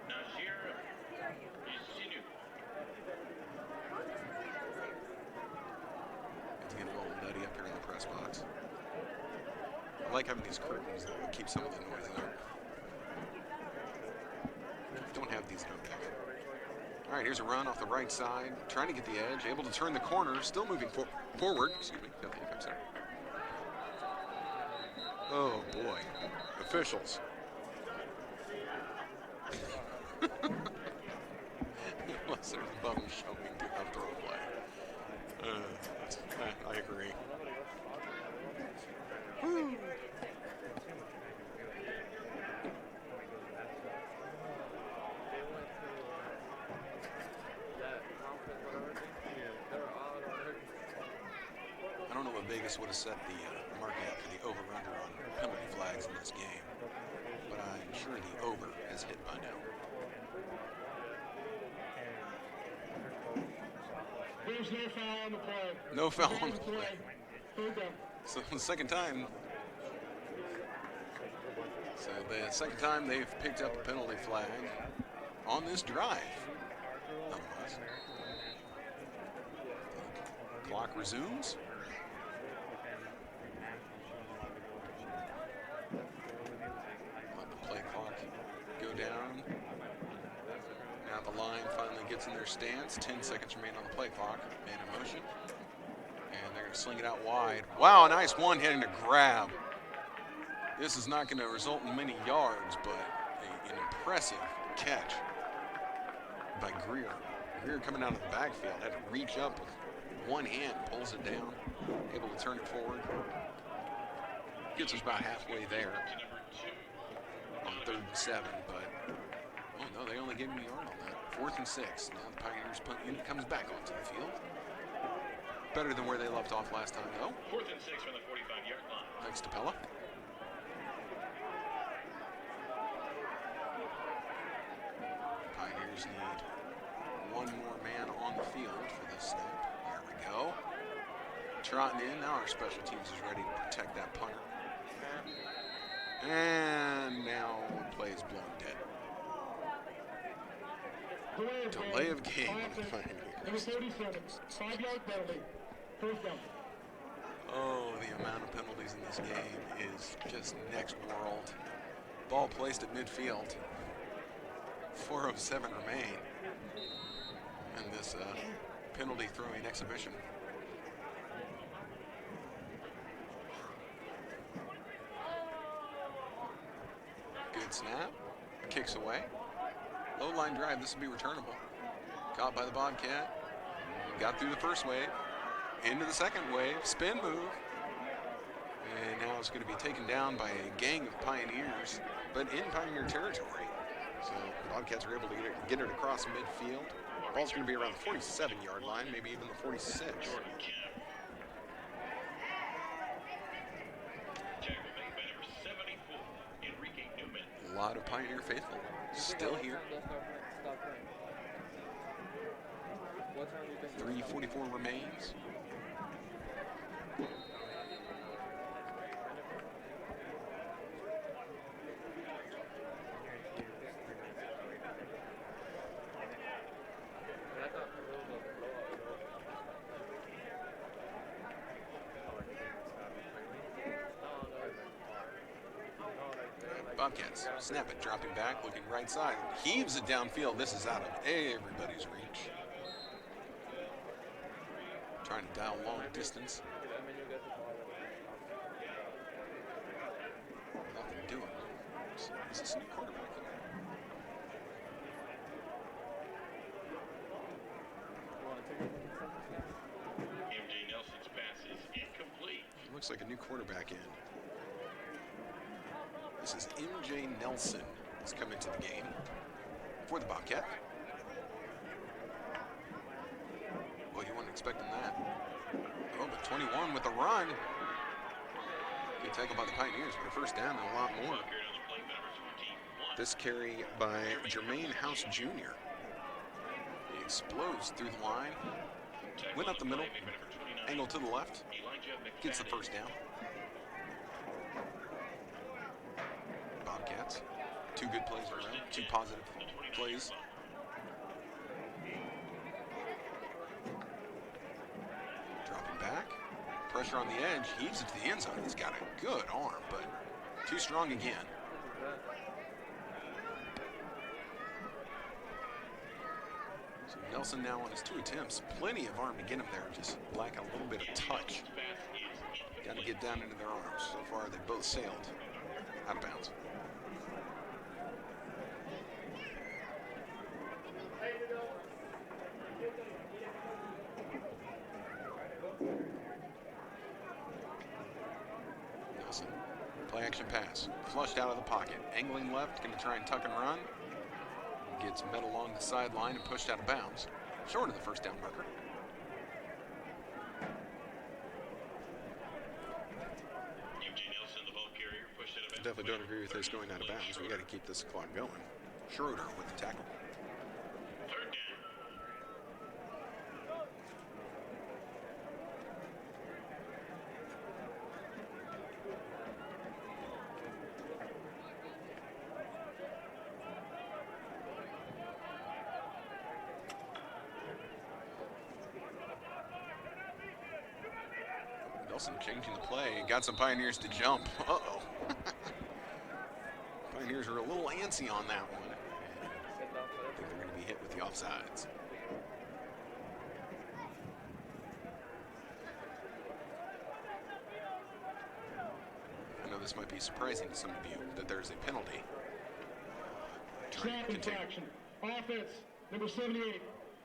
Nazir Isinu. It's getting a little nutty up here in the press box. I like having these curtains that will keep some of the noise out. Don't have these no back. All right, here's a run off the right side. Trying to get the edge. Able to turn the corner. Still moving forward. Excuse me. Got the hiccups there. Oh, boy. Officials. Unless there's a bum showing to have throw play. I agree. Woo. I don't know what Vegas would have set the market at for the over-under on penalty flags in this game, but I'm sure the over has hit by now. There's no foul on the play. No foul on the play. Third down. So the second time they've picked up a penalty flag on this drive. Nonetheless. The clock resumes. Let the play clock go down. Now the line finally gets in their stance. 10 seconds remain on the play clock. Man in motion. And they're going to sling it out wide. Wow, nice one-handed grab. This is not going to result in many yards, but an impressive catch by Greer. Greer coming out of the backfield, had to reach up with one hand, pulls it down, able to turn it forward. Gets us about halfway there on 3rd and 7, but oh no, they only gave him a yard on that. 4th and 6. Now the Pioneers punt unit comes back onto the field. Better than where they left off last time, though. 4th and 6 from the 45-yard line. Thanks to Pella. Pioneers need one more man on the field for this snap. There we go. Trotting in. Now our special teams is ready to protect that punter. And now the play is blown dead. Delay of game on the Pioneers. Number 37, 5-yard penalty. First down. Oh, the amount of penalties in this game is just next world. Ball placed at midfield. 4:07 remain. And this penalty throwing exhibition. Good snap. Kicks away. Low line drive. This will be returnable. Caught by the Bobcat. Got through the first wave. Into the second wave. Spin move. And now it's going to be taken down by a gang of Pioneers, but in Pioneer territory. So the Bobcats are able to get it across midfield. Ball's going to be around the 47-yard line, maybe even the 46. A lot of Pioneer faithful still here. 3:44 remains. Bobcats snap it, dropping back, looking right side, heaves it downfield. This is out of everybody's reach. Trying to dial long distance. Nothing doing. Is this a new quarterback? MJ Nelson's pass is incomplete. Looks like a new quarterback in. This is MJ Nelson has come into the game for the Bobcat. Well, you weren't expecting that. Oh, but 21 with a run. Good tackle by the Pioneers, but a first down and a lot more. This carry by Jermaine House Jr. He explodes through the line. Went up the middle. Angle to the left. Gets the first down. Bobcats. 2 good plays around. 2 positive plays. Dropping back. Pressure on the edge. Heaves it to the end zone. He's got a good arm, but too strong again. So Nelson now on his 2 attempts. Plenty of arm to get him there. Just lack a little bit of touch. Got to get down into their arms. So far, they both sailed out of bounds. Nelson, play action pass. Flushed out of the pocket. Angling left, going to try and tuck and run. Gets met along the sideline and pushed out of bounds. Short of the first down marker. Definitely don't agree with this going out of bounds. We got to keep this clock going. Schroeder with the tackle. Third down. Nelson changing the play. Got some Pioneers to jump. Uh-oh. Pioneers are a little antsy on that one. I think they're going to be hit with the offsides. this might be surprising to some of you that there's a penalty. Trying Snap to continue. infraction. Offense, number 78.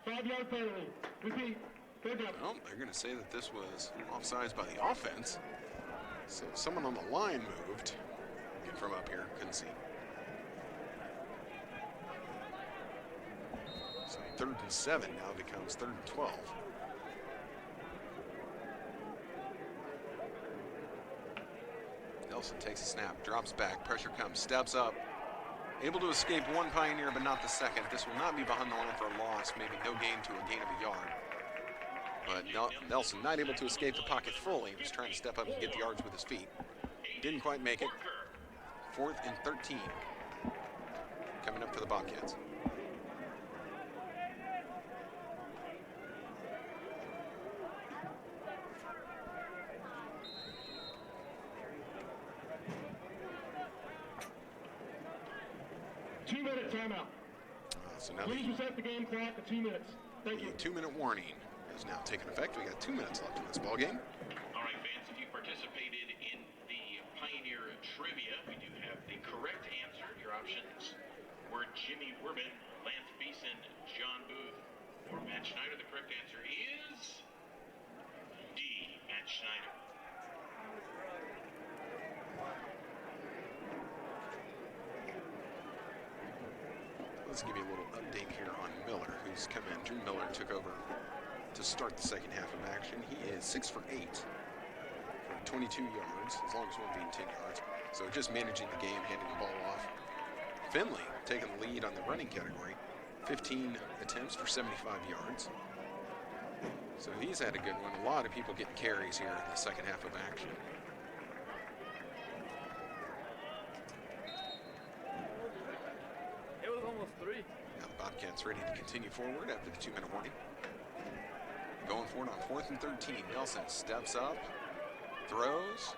5-yard penalty. Repeat. Third down. Well, they're going to say that this was offsides by the offense. So someone on the line moved. Get from up here, couldn't see. So 3rd and 7 now becomes 3rd and 12. Nelson takes a snap, drops back, pressure comes, steps up. Able to escape one Pioneer, but not the second. This will not be behind the line for a loss, maybe no gain to a gain of a yard. But Nelson not able to escape the pocket fully. He was trying to step up and get the yards with his feet. Didn't quite make it. 4th and 13. Coming up for the Bobcats. Two-minute timeout. So now Please reset the game clock to 2 minutes. Thank you. the 2-minute warning is now taking effect. We got 2 minutes left in this ball game. All right, fans, if you participated in the Pioneer Trivia, we do have the correct answer. Your options were Jimmy Werman, Lance Beeson, John Booth, or Matt Schneider. The correct answer is D, Matt Schneider. Let's give you a little update here on Miller, who's come in. Drew Miller took over to start the second half of action. He is 6 for 8 for 22 yards, as long as one being 10 yards. So just managing the game, handing the ball off. Finley taking the lead on the running category. 15 attempts for 75 yards. So he's had a good one. A lot of people getting carries here in the second half of action. It was almost 3. Now the Bobcats ready to continue forward after the 2-minute warning. Going forward on 4th and 13. Nelson steps up, throws,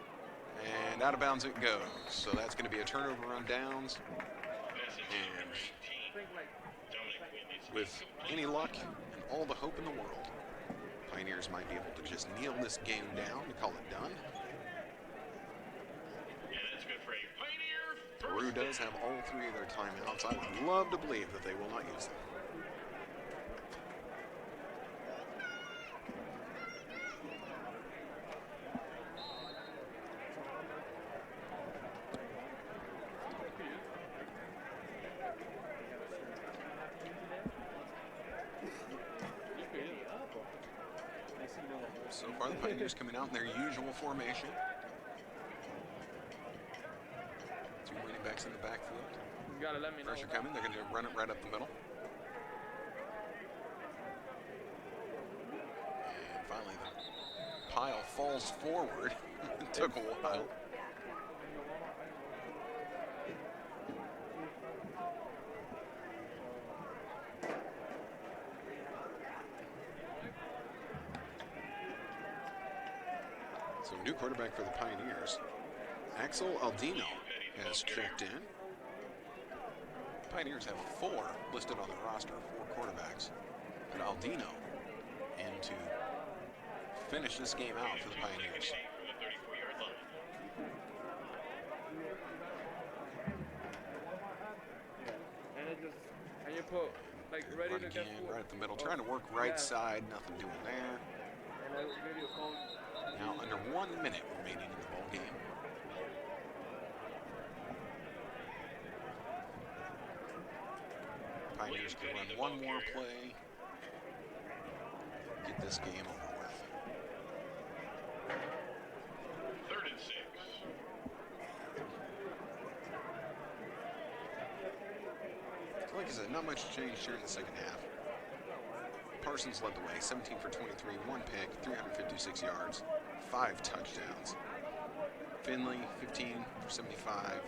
and out of bounds it goes. So that's going to be a turnover on downs. And with any luck and all the hope in the world, Pioneers might be able to just kneel this game down to call it done. Yeah, that's good for a Pioneer Peru first does have all 3 of their timeouts. I would love to believe that they will not use them. So far, the Pioneers coming out in their usual formation. 2 running backs in the backfield. You gotta let me know. Pressure coming. They're going to run it right up the middle. And finally, the pile falls forward. It took a while. So new quarterback for the Pioneers. Axel Aldino has checked in. Pioneers have 4 listed on the roster, 4 quarterbacks. And Aldino in to finish this game out for the Pioneers. from the 34-yard line. And you put like ready Run to get again, full. right at the middle. Trying to work right side, nothing doing there. And I video called. Now under 1 minute remaining in the ball game. Pioneers can run one more play. Get this game over with. 3rd and 6. Like I said, not much changed here in the second half. Parsons led the way, 17 for 23, 1 pick, 356 yards, 5 touchdowns. Finley, 15 for 75.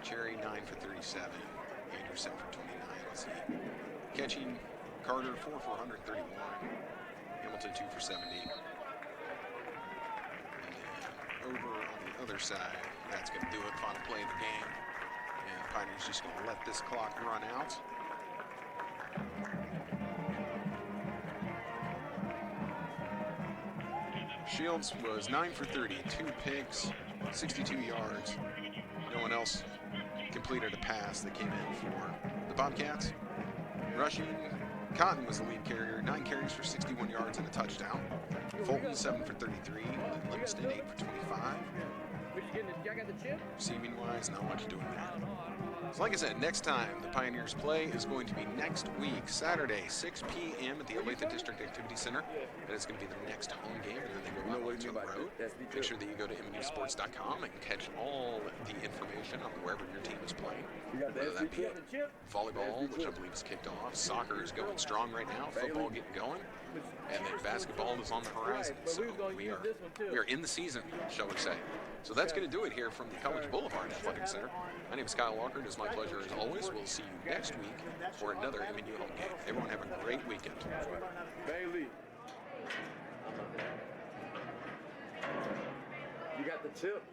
Cherry, 9 for 37. Anderson for 29. Let's see. Catching Carter, 4 for 131. Hamilton, 2 for 70. And then over on the other side, that's going to do it. Final play of the game. And Pioneers just going to let this clock run out. And then Shields was 9 for 30, 2 picks, 62 yards. No one else completed a pass that came in for the Bobcats. Rushing, Cotton was the lead carrier, 9 carries for 61 yards and a touchdown. Fulton, 7 for 33, Livingston, 8 for 25. Receiving wise, not much doing there. So like I said, next time the Pioneers play is going to be next week, Saturday, 6 p.m. at the Olathe District Activity Center. And it's going to be their next home game, and then they go out onto the road. Make sure that you go to MNUsports.com and catch all the information on wherever your team is playing. Whether that be volleyball, which I believe is kicked off, soccer is going strong right now, football getting going, and then basketball is on the horizon. So we are in the season, shall we say. So that's going to do it here from the College Boulevard Athletic Center. My name is Kyle Walker. It is my pleasure as always. We'll see you next week for another MNU home game. Everyone have a great weekend. Bailey. You got the tip.